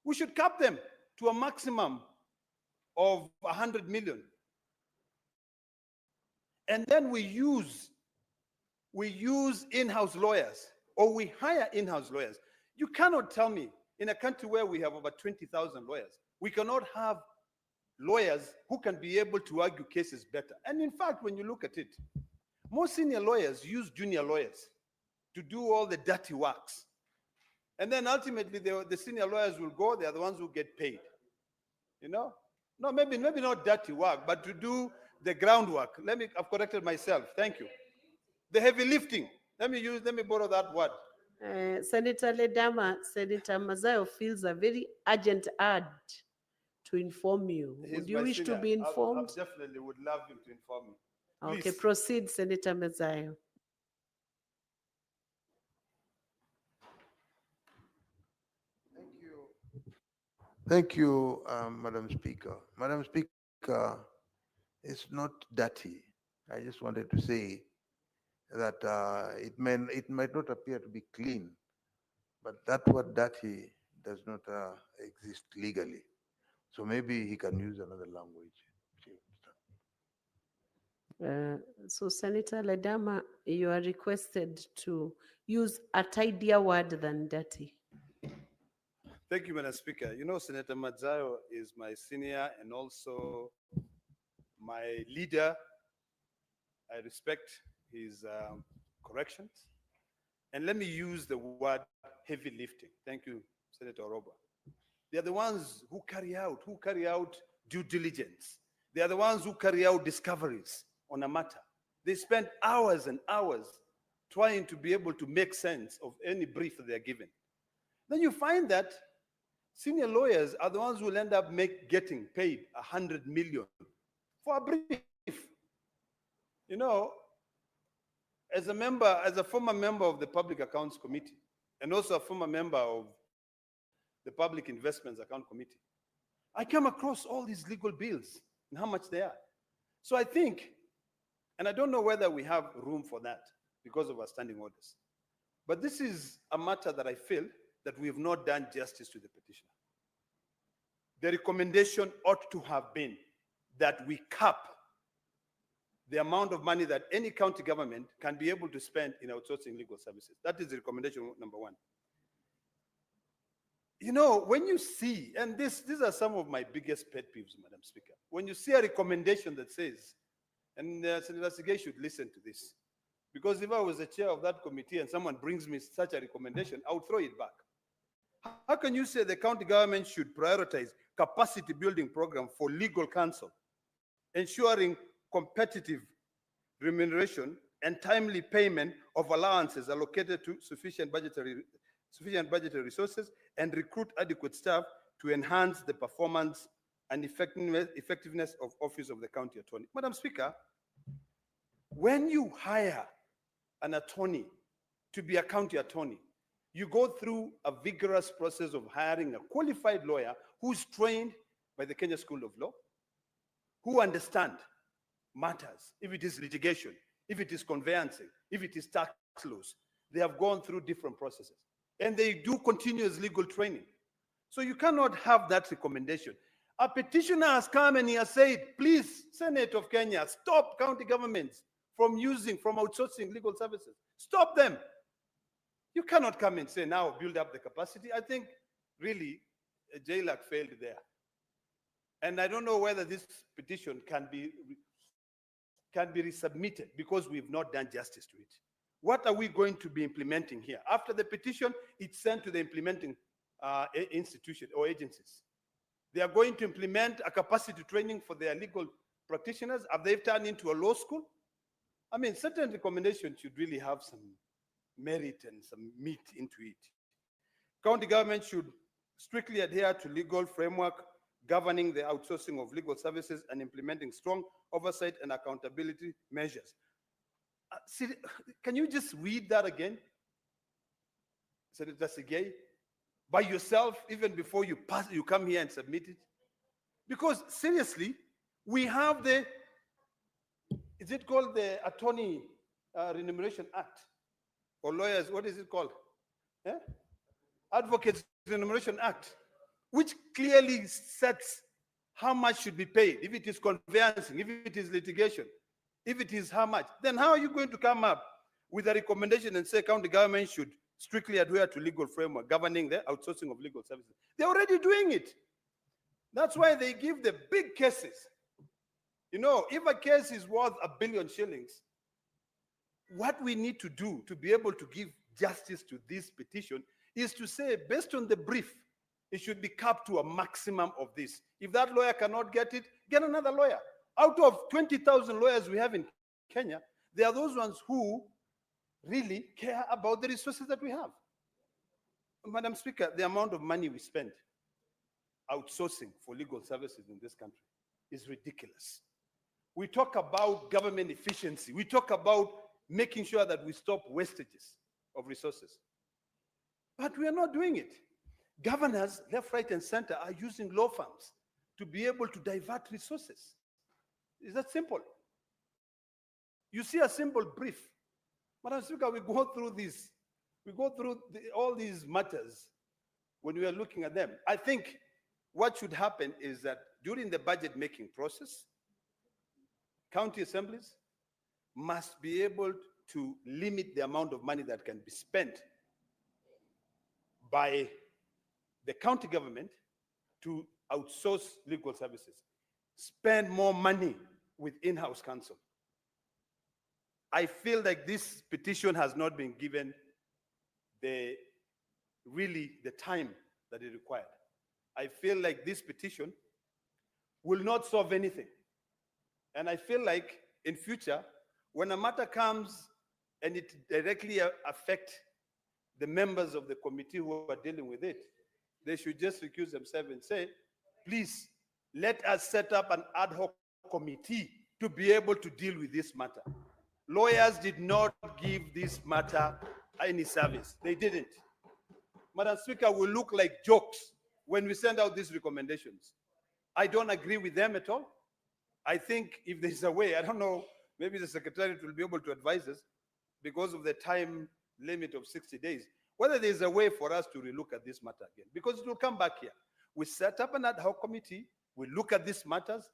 We should cap them to a maximum of 100 million. And then we use in-house lawyers, or we hire in-house lawyers. You cannot tell me, in a country where we have over 20,000 lawyers, we cannot have lawyers who can be able to argue cases better. And in fact, when you look at it, most senior lawyers use junior lawyers to do all the dirty works. And then ultimately, the senior lawyers will go, they are the ones who get paid. You know? No, maybe not dirty work, but to do the groundwork. I've corrected myself, thank you. The heavy lifting. Let me borrow that word. Senator Ledama, Senator Mazayo feels a very urgent urge to inform you. Would you wish to be informed? I definitely would love him to inform me. Okay, Please. proceed, Senator Mazayo. Thank you, Madam Speaker. Madam Speaker, it's not dirty. I just wanted to say that it might not appear to be clean, but that word dirty does not exist legally. So maybe he can use another language. So Senator Ledama, you are requested to use a tidier word than dirty. Thank you, Madam Speaker. You know, Senator Mazayo is my senior and also my leader. I respect his corrections. And let me use the word heavy lifting. Thank you, Senator Roba. They are the ones who carry out due diligence. They are the ones who carry out discoveries on a matter. They spend hours and hours trying to be able to make sense of any brief that they are given. Then you find that senior lawyers are the ones who will end up getting paid 100 million for a brief. You know, as a former member of the Public Accounts Committee, and also a former member of the Public Investments Account Committee, I come across all these legal bills and how much they are. So I think, and I don't know whether we have room for that because of our standing orders, but this is a matter that I feel that we have not done justice to the petitioner. The recommendation ought to have been that we cap the amount of money that any county government can be able to spend in outsourcing legal services. That is the recommendation number one. You know, when you see, and these are some of my biggest pet peeves, Madam Speaker, when you see a recommendation that says, and Senator Sige should listen to this, because if I was the chair of that committee and someone brings me such a recommendation, I would throw it back. How can you say the county government should prioritize capacity building program for legal counsel, ensuring competitive remuneration and timely payment of allowances allocated to sufficient budgetary resources, and recruit adequate staff to enhance the performance and effectiveness of office of the county attorney? Madam Speaker, when you hire an attorney to be a county attorney, you go through a vigorous process of hiring a qualified lawyer who's trained by the Kenya School of Law, who understand matters, if it is litigation, if it is conveyancing, if it is tax laws. They have gone through different processes, and they do continuous legal training. So you cannot have that recommendation. A petitioner has come and he has said, please, Senate of Kenya, stop county governments from outsourcing legal services. Stop them. You cannot come and say, now build up the capacity. I think really JLAC failed there. And I don't know whether this petition can be resubmitted because we've not done justice to it. What are we going to be implementing here? After the petition, it's sent to the implementing institution or agencies. They are going to implement a capacity training for their legal practitioners. Have they turned into a law school? I mean, certain recommendations should really have some merit and some meat into it. County government should strictly adhere to legal framework governing the outsourcing of legal services and implementing strong oversight and accountability measures. Can you just read that again, Senator Sige, by yourself, even before you come here and submit it? Because seriously, we have is it called the Attorney Remuneration Act? Or lawyers, what is it called? Yeah? Advocates Remuneration Act, which clearly sets how much should be paid, if it is conveyancing, if it is litigation, if it is how much. Then how are you going to come up with a recommendation and say county government should strictly adhere to legal framework governing the outsourcing of legal services? They're already doing it. That's why they give the big cases. You know, if a case is worth R1 billion, what we need to do to be able to give justice to this petition is to say, based on the brief, it should be capped to a maximum of this. If that lawyer cannot get it, get another lawyer. Out of 20,000 lawyers we have in Kenya, there are those ones who really care about the resources that we have. Madam Speaker, the amount of money we spend outsourcing for legal services in this country is ridiculous. We talk about government efficiency. We talk about making sure that we stop wastages of resources. But we are not doing it. Governors, left, right, and center, are using law firms to be able to divert resources. Is that simple? You see a simple brief. Madam Speaker, we go through this. We go through all these matters when we are looking at them. I think what should happen is that during the budget making process, county assemblies must be able to limit the amount of money that can be spent by the county government to outsource legal services. Spend more money with in-house counsel. I feel like this petition has not been given the time that it required. I feel like this petition will not solve anything. And I feel like in future, when a matter comes and it directly affects the members of the committee who are dealing with it, they should just recuse themselves and say, please, let us set up an ad hoc committee to be able to deal with this matter. Lawyers did not give this matter any service. They didn't. Madam Speaker, we look like jokes when we send out these recommendations. I don't agree with them at all. I think if there's a way, I don't know, maybe the Secretariat will be able to advise us because of the time limit of 60 days, whether there's a way for us to relook at this matter again, because it will come back here. We set up an ad hoc committee, we look at these matters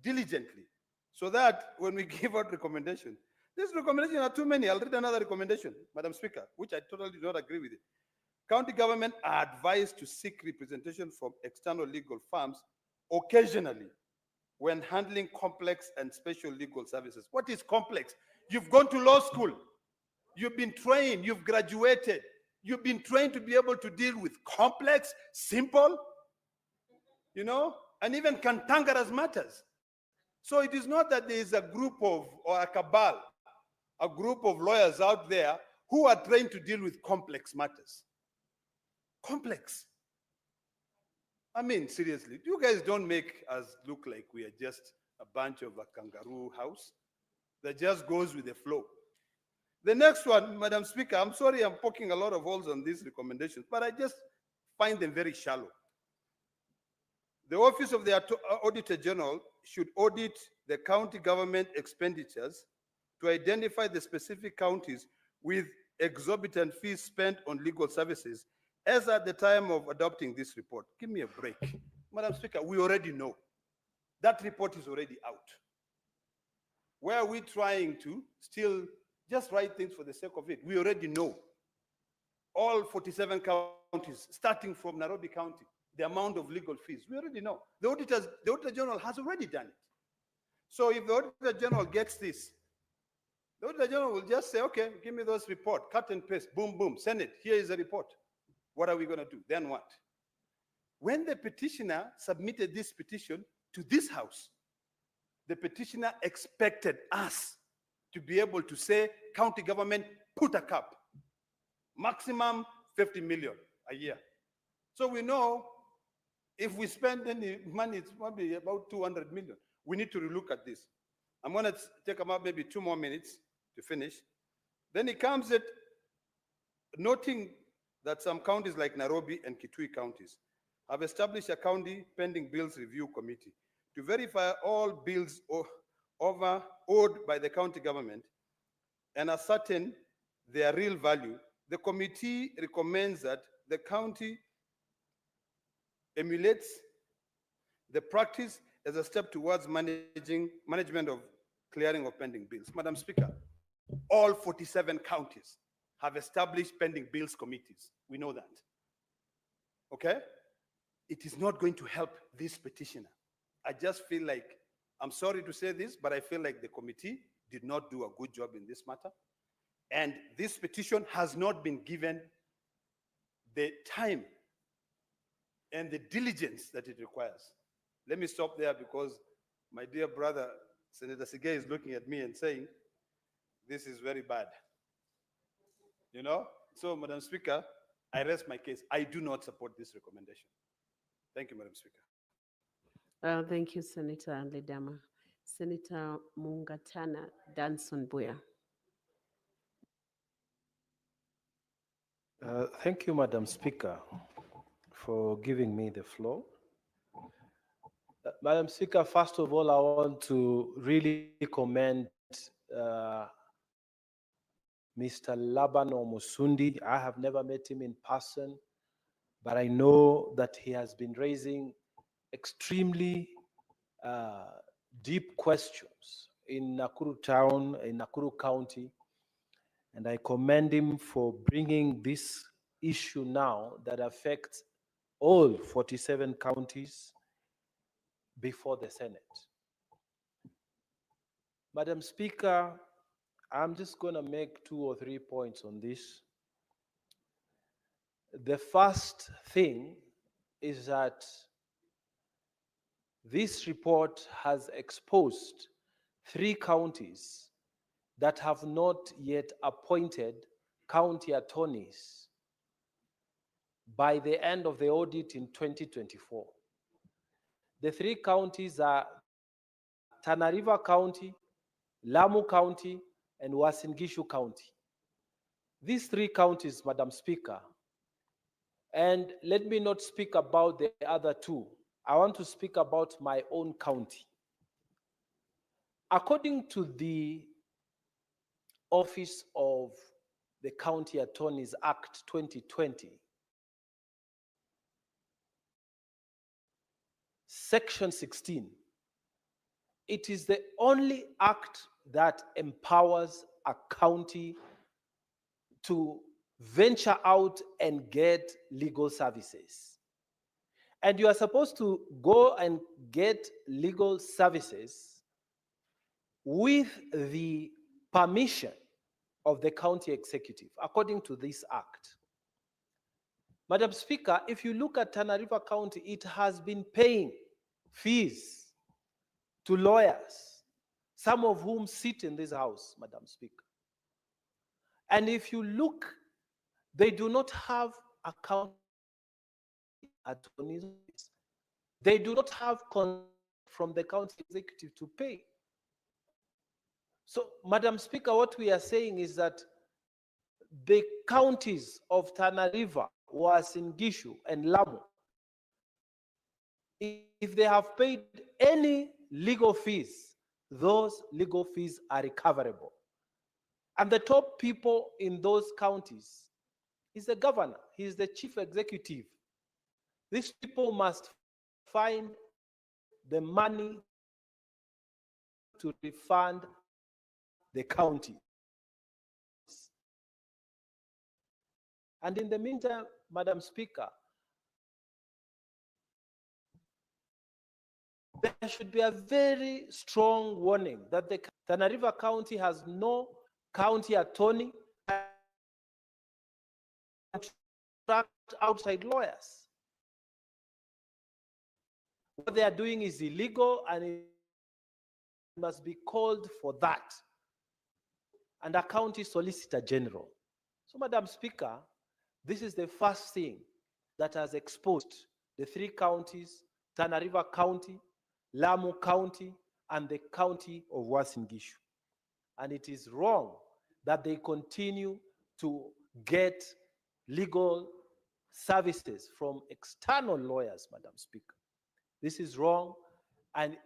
diligently, so that when we give out recommendations, these recommendations are too many. I'll read another recommendation, Madam Speaker, which I totally do not agree with it. County government are advised to seek representation from external legal firms occasionally when handling complex and special legal services. What is complex? You've gone to law school. You've been trained. You've graduated. You've been trained to be able to deal with complex, simple, and even cantankerous matters. So it is not that there is a group of, or a cabal, a group of lawyers out there who are trained to deal with complex matters. Complex. I mean, seriously, you guys don't make us look like we are just a bunch of a kangaroo house that just goes with the flow. The next one, Madam Speaker, I'm sorry I'm poking a lot of holes on these recommendations, but I just find them very shallow. The Office of the Auditor General should audit the county government expenditures to identify the specific counties with exorbitant fees spent on legal services as at the time of adopting this report. Give me a break. Madam Speaker, we already know. That report is already out. Where are we trying to still just write things for the sake of it? We already know. All 47 counties, starting from Nairobi County, the amount of legal fees. We already know. The Auditor General has already done it. So if the Auditor General gets this, the Auditor General will just say, okay, give me those reports, cut and paste, boom, boom, send it. Here is a report. What are we going to do? Then what? When the petitioner submitted this petition to this house, the petitioner expected us to be able to say, county government, put a cap, maximum 50 million a year. So we know if we spend any money, it's probably about 200 million. We need to relook at this. I'm going to take about maybe 2 more minutes to finish. Then it comes at noting that some counties like Nairobi and Kitui counties have established a county pending bills review committee to verify all bills owed by the county government and ascertain their real value. The committee recommends that the county emulates the practice as a step towards management of clearing of pending bills. Madam Speaker, all 47 counties have established pending bills committees. We know that. Okay? It is not going to help this petitioner. I just feel like, I'm sorry to say this, but I feel like the committee did not do a good job in this matter. And this petition has not been given the time and the diligence that it requires. Let me stop there because my dear brother, Senator Sigay, is looking at me and saying, this is very bad. So, Madam Speaker, I rest my case. I do not support this recommendation. Thank you, Madam Speaker. Thank you, Senator Ledama. Senator Mungatana Danson Buya. Thank you, Madam Speaker, for giving me the floor. Madam Speaker, first of all, I want to really commend Mr. Laban Omusundi. I have never met him in person, but I know that he has been raising extremely deep questions in Nakuru town, in Nakuru County, and I commend him for bringing this issue now that affects all 47 counties before the Senate. Madam Speaker, I'm just going to make 2 or 3 points on this. The first thing is that this report has exposed 3 counties that have not yet appointed county attorneys by the end of the audit in 2024. The 3 counties are Tana River County, Lamu County, and Uasin Gishu County. These 3 counties, Madam Speaker, and let me not speak about the other 2. I want to speak about my own county. According to the Office of the County Attorneys Act 2020, Section 16, it is the only act that empowers a county to venture out and get legal services. And you are supposed to go and get legal services with the permission of the county executive, according to this act. Madam Speaker, if you look at Tana River County, it has been paying fees to lawyers, some of whom sit in this house, Madam Speaker. And if you look, they do not have a county attorney's office. They do not have consent from the county executive to pay. So, Madam Speaker, what we are saying is that the counties of Tana River, Uasin Gishu, and Lamu, if they have paid any legal fees, those legal fees are recoverable. And the top people in those counties is the governor, he is the chief executive. These people must find the money to refund the county. And in the meantime, Madam Speaker, there should be a very strong warning that the Tana River County has no county attorney and outside lawyers. What they are doing is illegal and it must be called for that. And a county solicitor general. So, Madam Speaker, this is the first thing that has exposed the three counties, Tana River County, Lamu County, and the county of Uasin Gishu. And it is wrong that they continue to get legal services from external lawyers, Madam Speaker. This is wrong, and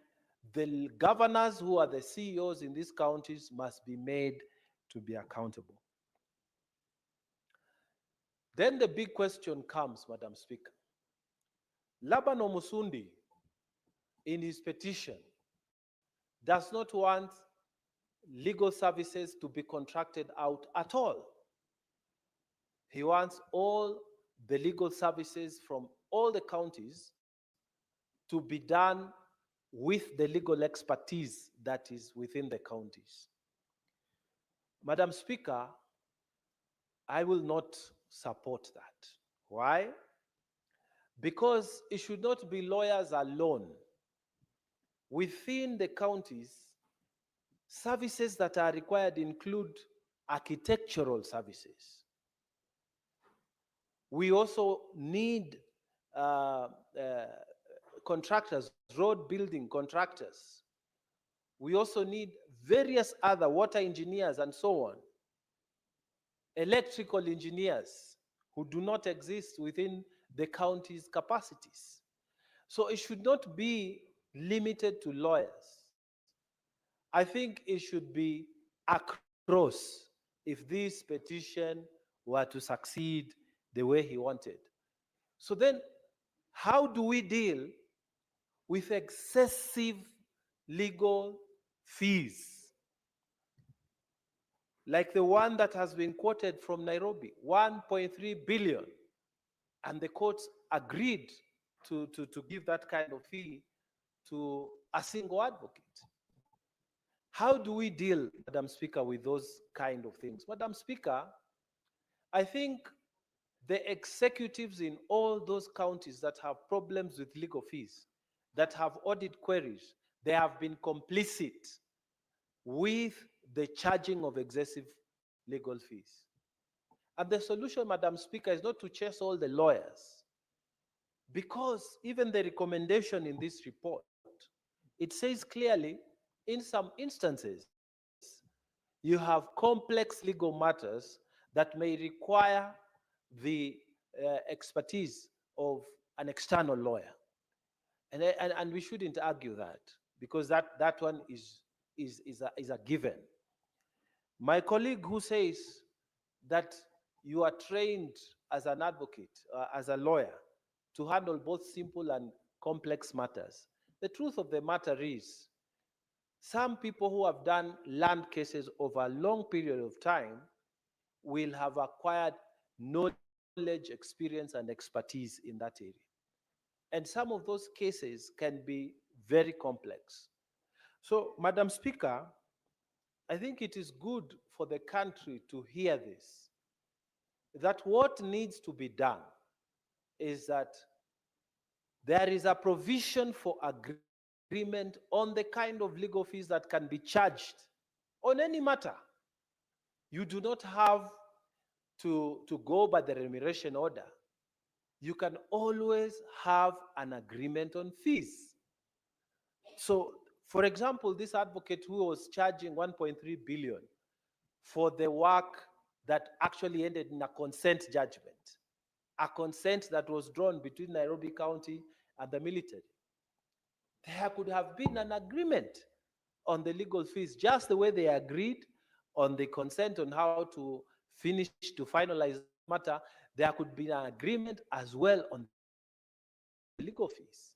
the governors who are the CEOs in these counties must be made to be accountable. Then the big question comes, Madam Speaker. Laban Omusundi, in his petition, does not want legal services to be contracted out at all. He wants all the legal services from all the counties to be done with the legal expertise that is within the counties. Madam Speaker, I will not support that. Why? Because it should not be lawyers alone. Within the counties, services that are required include architectural services. We also need contractors, road building contractors. We also need various other water engineers and so on. Electrical engineers who do not exist within the county's capacities. So it should not be limited to lawyers. I think it should be across if this petition were to succeed the way he wanted. So then, how do we deal with excessive legal fees? Like the one that has been quoted from Nairobi, 1.3 billion. And the courts agreed to give that kind of fee to a single advocate. How do we deal, Madam Speaker, with those kind of things? Madam Speaker, I think the executives in all those counties that have problems with legal fees, that have audit queries, they have been complicit with the charging of excessive legal fees. And the solution, Madam Speaker, is not to chase all the lawyers, because even the recommendation in this report, it says clearly, in some instances, you have complex legal matters that may require the expertise of an external lawyer. And we shouldn't argue that, because that one is a given. My colleague who says that you are trained as an advocate, as a lawyer, to handle both simple and complex matters. The truth of the matter is, some people who have done land cases over a long period of time will have acquired knowledge, experience, and expertise in that area. And some of those cases can be very complex. So, Madam Speaker, I think it is good for the country to hear this, that what needs to be done is that there is a provision for agreement on the kind of legal fees that can be charged on any matter. You do not have to go by the remuneration order. You can always have an agreement on fees. So, for example, this advocate who was charging 1.3 billion for the work that actually ended in a consent judgment, a consent that was drawn between Nairobi County and the military. There could have been an agreement on the legal fees, just the way they agreed on the consent on how to finish, to finalize the matter. There could be an agreement as well on the legal fees.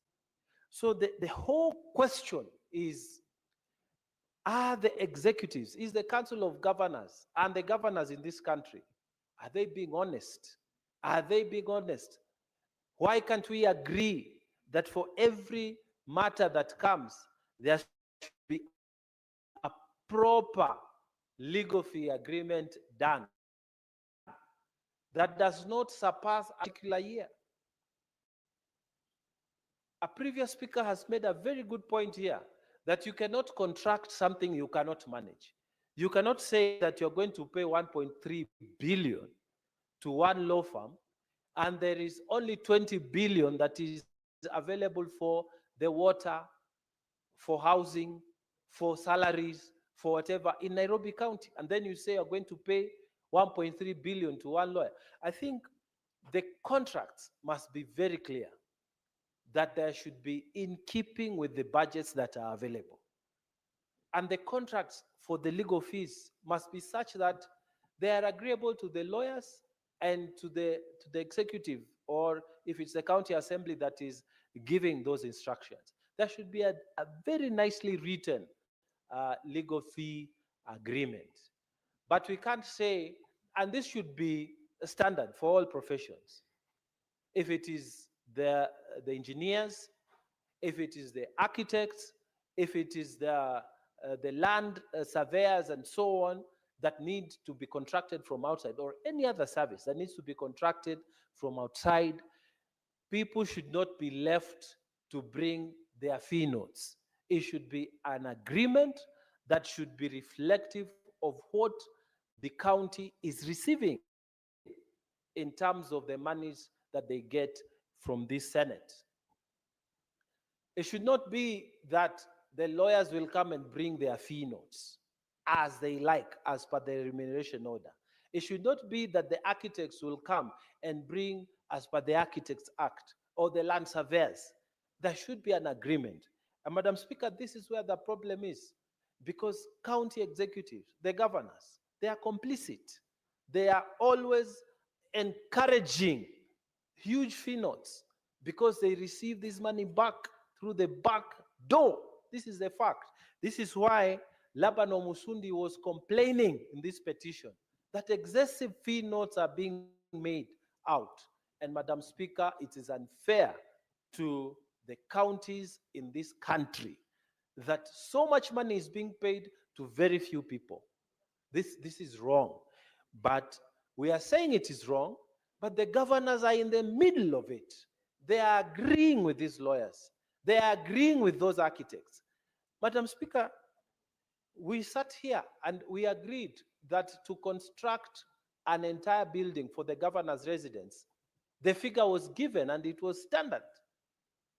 So the whole question is, are the executives, is the Council of Governors and the governors in this country, are they being honest? Are they being honest? Why can't we agree that for every matter that comes, there should be a proper legal fee agreement done that does not surpass a particular year? A previous speaker has made a very good point here, that you cannot contract something you cannot manage. You cannot say that you're going to pay 1.3 billion to one law firm, and there is only 20 billion that is available for the water, for housing, for salaries, for whatever in Nairobi County. And then you say you're going to pay 1.3 billion to one lawyer. I think the contracts must be very clear that there should be in keeping with the budgets that are available. And the contracts for the legal fees must be such that they are agreeable to the lawyers and to the executive, or if it's the county assembly that is giving those instructions. There should be a very nicely written legal fee agreement. But we can't say, and this should be a standard for all professions. If it is the engineers, if it is the architects, if it is the land surveyors and so on that need to be contracted from outside, or any other service that needs to be contracted from outside, people should not be left to bring their fee notes. It should be an agreement that should be reflective of what the county is receiving in terms of the monies that they get from this Senate. It should not be that the lawyers will come and bring their fee notes as they like, as per the remuneration order. It should not be that the architects will come and bring as per the Architects Act, or the land surveyors. There should be an agreement. And Madam Speaker, this is where the problem is, because county executives, the governors, they are complicit. They are always encouraging huge fee notes because they receive this money back through the back door. This is the fact. This is why Laban Omusundi was complaining in this petition that excessive fee notes are being made out. And Madam Speaker, it is unfair to the counties in this country that so much money is being paid to very few people. This is wrong. But we are saying it is wrong, but the governors are in the middle of it. They are agreeing with these lawyers. They are agreeing with those architects. Madam Speaker, we sat here and we agreed that to construct an entire building for the governor's residence, the figure was given and it was standard.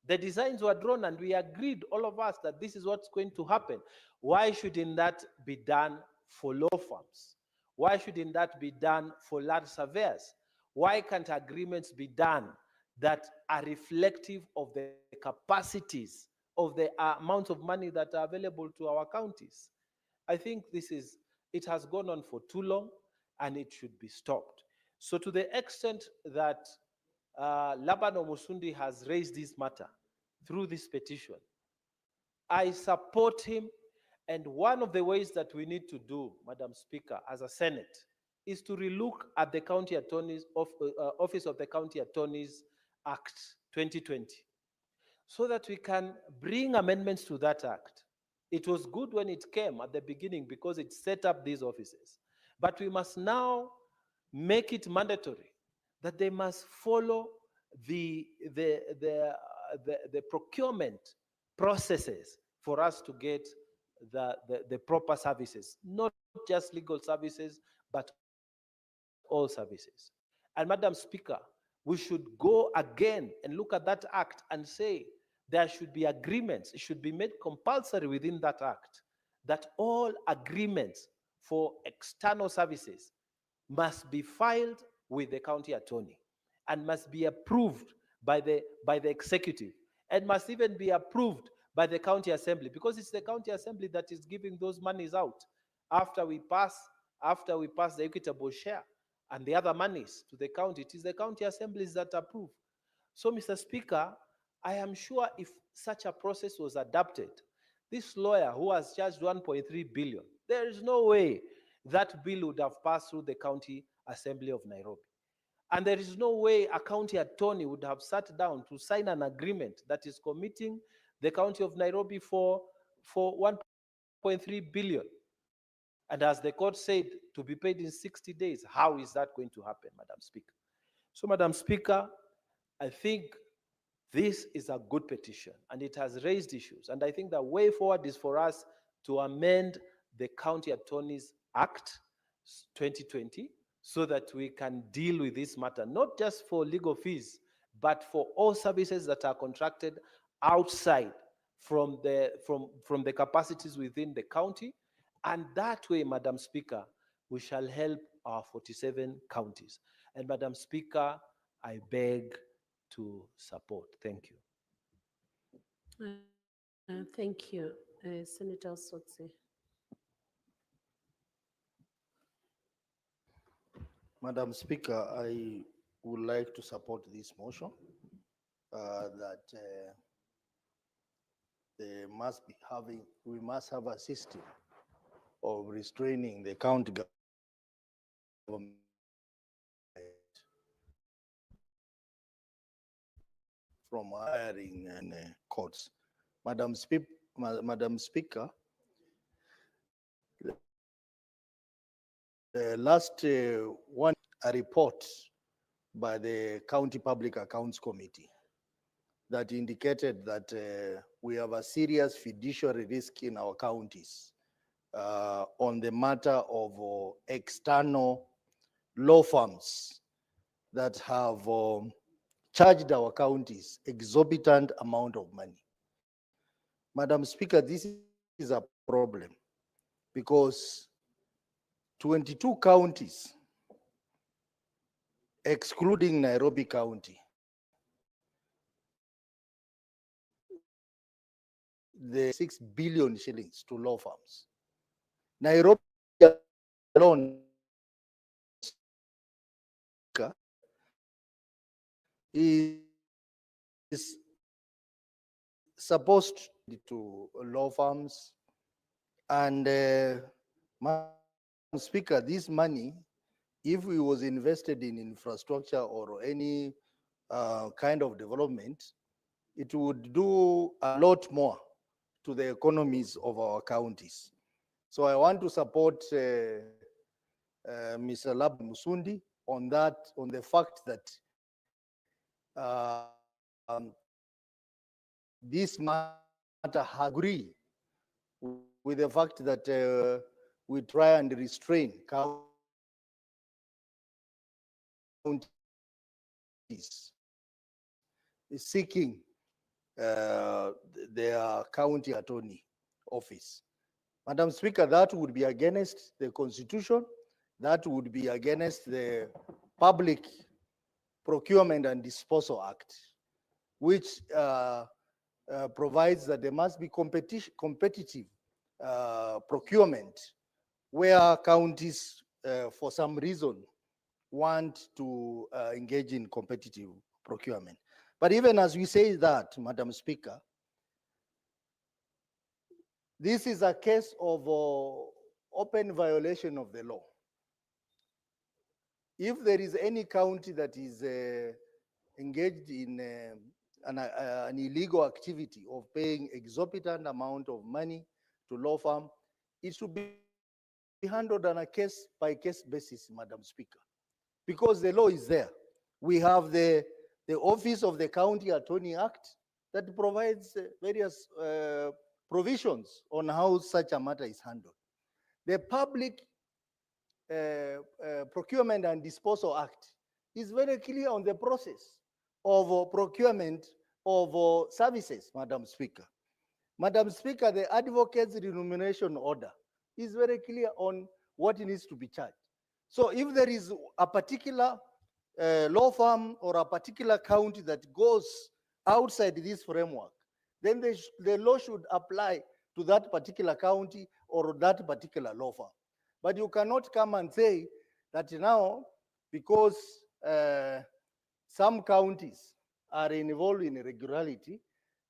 The designs were drawn and we agreed, all of us, that this is what's going to happen. Why shouldn't that be done for law firms? Why shouldn't that be done for land surveyors? Why can't agreements be done that are reflective of the capacities of the amount of money that are available to our counties? I think it has gone on for too long and it should be stopped. So to the extent that Laban Omusundi has raised this matter through this petition, I support him. And one of the ways that we need to do, Madam Speaker, as a Senate, is to relook at the County Attorney's Office of the County Attorneys Act 2020, so that we can bring amendments to that act. It was good when it came at the beginning because it set up these offices, but we must now make it mandatory that they must follow the procurement processes for us to get the proper services, not just legal services, but all services. And Madam Speaker, we should go again and look at that act and say there should be agreements. It should be made compulsory within that act that all agreements for external services must be filed with the county attorney and must be approved by the executive and must even be approved by the county assembly, because it's the county assembly that is giving those monies out after we pass the equitable share and the other monies to the county. It is the county assemblies that approve. So, Mr. Speaker, I am sure if such a process was adopted, this lawyer who has charged 1.3 billion, there is no way that bill would have passed through the county assembly of Nairobi. And there is no way a county attorney would have sat down to sign an agreement that is committing the county of Nairobi for 1.3 billion. And as the court said, to be paid in 60 days. How is that going to happen, Madam Speaker? So, Madam Speaker, I think this is a good petition and it has raised issues. And I think the way forward is for us to amend the County Attorneys Act 2020 so that we can deal with this matter, not just for legal fees, but for all services that are contracted outside from the capacities within the county. And that way, Madam Speaker, we shall help our 47 counties. And Madam Speaker, I beg to support. Thank you. Thank you. Senator Sotse. Madam Speaker, I would like to support this motion that we must have a system of restraining the county government from hiring and courts. Madam Speaker, last one, a report by the County Public Accounts Committee that indicated that we have a serious fiduciary risk in our counties on the matter of external law firms that have charged our counties exorbitant amount of money. Madam Speaker, this is a problem because 22 counties, excluding Nairobi County, the 6 billion shillings to law firms. Nairobi alone is supposed to law firms, and Madam Speaker, this money, if it was invested in infrastructure or any kind of development, it would do a lot more to the economies of our counties. So I want to support Mr. Lab Musundi on that, on the fact that this matter has agree with the fact that we try and restrain counties seeking their county attorney office. Madam Speaker, that would be against the Constitution, that would be against the Public Procurement and Disposal Act, which provides that there must be competitive procurement where counties, for some reason, want to engage in competitive procurement. But even as we say that, Madam Speaker, this is a case of open violation of the law. if there is any county that is engaged in an illegal activity of paying exorbitant amount of money to law firm, it should be handled on a case-by-case basis, Madam Speaker, because the law is there. We have the Office of the County Attorney Act that provides various provisions on how such a matter is handled. The Public Procurement and Disposal Act is very clear on the process of procurement of services, Madam Speaker. Madam Speaker, the advocate's remuneration order is very clear on what needs to be charged. So if there is a particular law firm or a particular county that goes outside this framework, then the law should apply to that particular county or that particular law firm. But you cannot come and say that now, because some counties are involved in irregularity,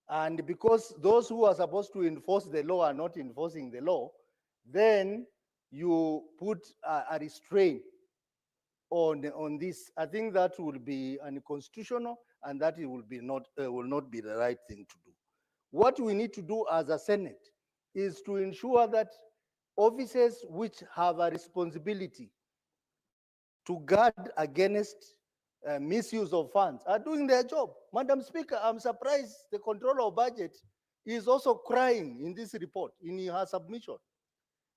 and because those who are supposed to enforce the law are not enforcing the law, then you put a restraint on this. I think that will be unconstitutional, and that it will not be the right thing to do. What we need to do as a Senate is to ensure that offices which have a responsibility to guard against misuse of funds are doing their job. Madam Speaker, I'm surprised the Controller of Budget is also crying in this report, in her submission.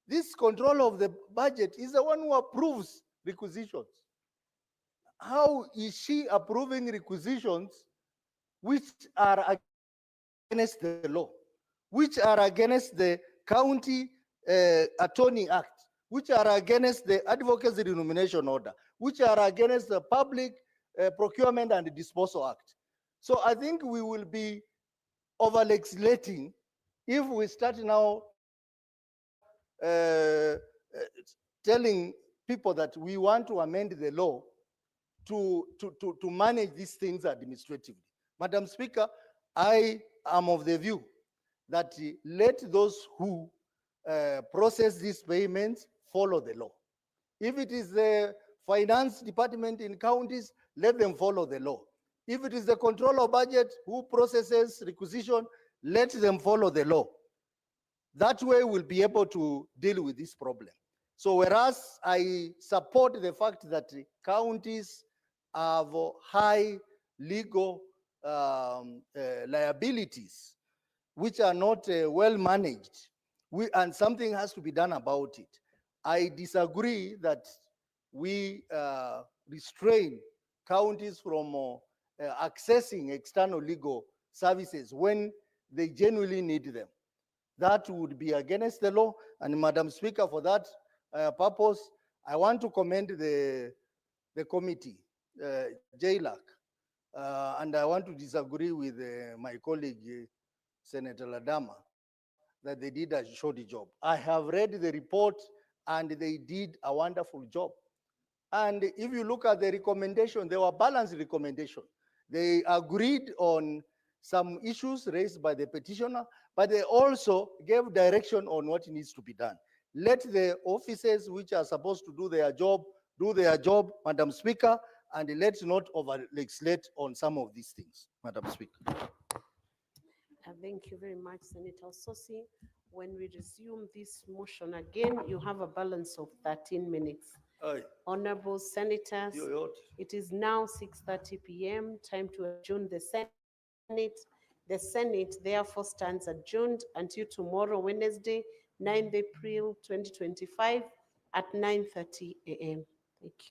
This Controller of the Budget is the one who approves requisitions. How is she approving requisitions which are against the law, which are against the County Attorney Act, which are against the Advocacy Remuneration Order, which are against the Public Procurement and Disposal Act? So I think we will be over-legislating if we start now telling people that we want to amend the law to manage these things administratively. Madam Speaker, I am of the view that let those who process these payments follow the law. If it is the finance department in counties, let them follow the law. If it is the Controller of Budget who processes requisition, let them follow the law. That way we'll be able to deal with this problem. So whereas I support the fact that counties have high legal liabilities, which are not well managed, and something has to be done about it. I disagree that we restrain counties from accessing external legal services when they genuinely need them. That would be against the law. And Madam Speaker, for that purpose, I want to commend the committee, JLAC, and I want to disagree with my colleague, Senator Ladama, that they did a shoddy job. I have read the report and they did a wonderful job. And if you look at the recommendation, they were balanced recommendations. They agreed on some issues raised by the petitioner, but they also gave direction on what needs to be done. Let the officers which are supposed to do their job, Madam Speaker, and let's not over-legislate on some of these things, Madam Speaker. Thank you very much, Senator Sosi. When we resume this motion again, you have a balance of 13 minutes. Aye. Honorable Senators, it is now 6:30 p.m., time to adjourn the Senate. The Senate therefore stands adjourned until tomorrow, Wednesday, 9th April 2025 at 9:30 a.m. Thank you.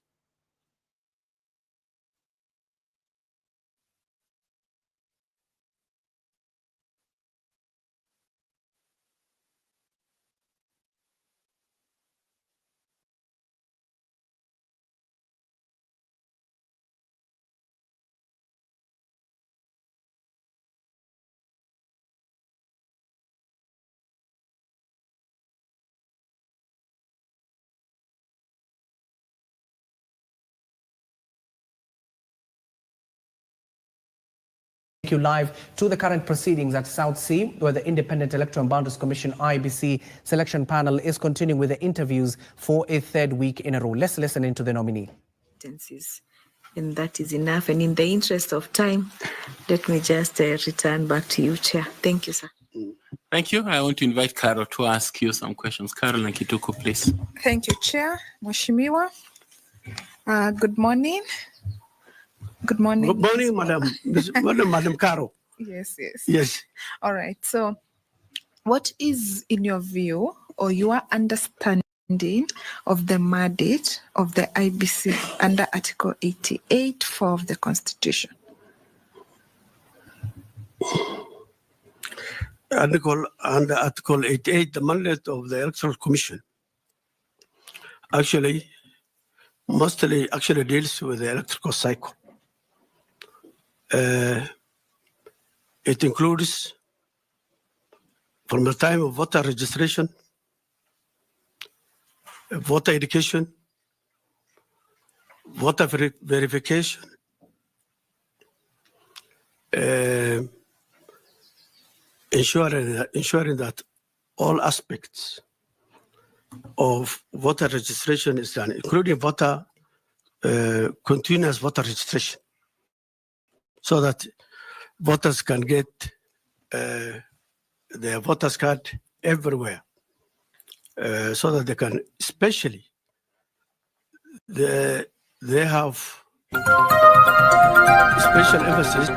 You live to the current proceedings at South Sea, where the Independent Electoral and Boundaries Commission IBC selection panel is continuing with the interviews for a third week in a row. Let's listen into the nominee. inconsistencies. And that is enough. And in the interest of time, let me just return back to you, Chair. Thank you, sir. Thank you. I want to invite Carol to ask you some questions. Carol Nakituku, please. Thank you, Chair. Mheshimiwa. Good morning. Good morning. Good morning, Madam Caro. Yes, yes. Yes. All right. So, what is, in your view, or your understanding of the mandate of the IBC under Article 88(4) of the Constitution? Under Article 88, the mandate of the Electoral Commission mostly deals with the electoral cycle. It includes from the time of voter registration, voter education, voter verification, ensuring that all aspects of voter registration is done, including continuous voter registration, so that voters can get their voters card everywhere, so that they can, especially, they have special emphasis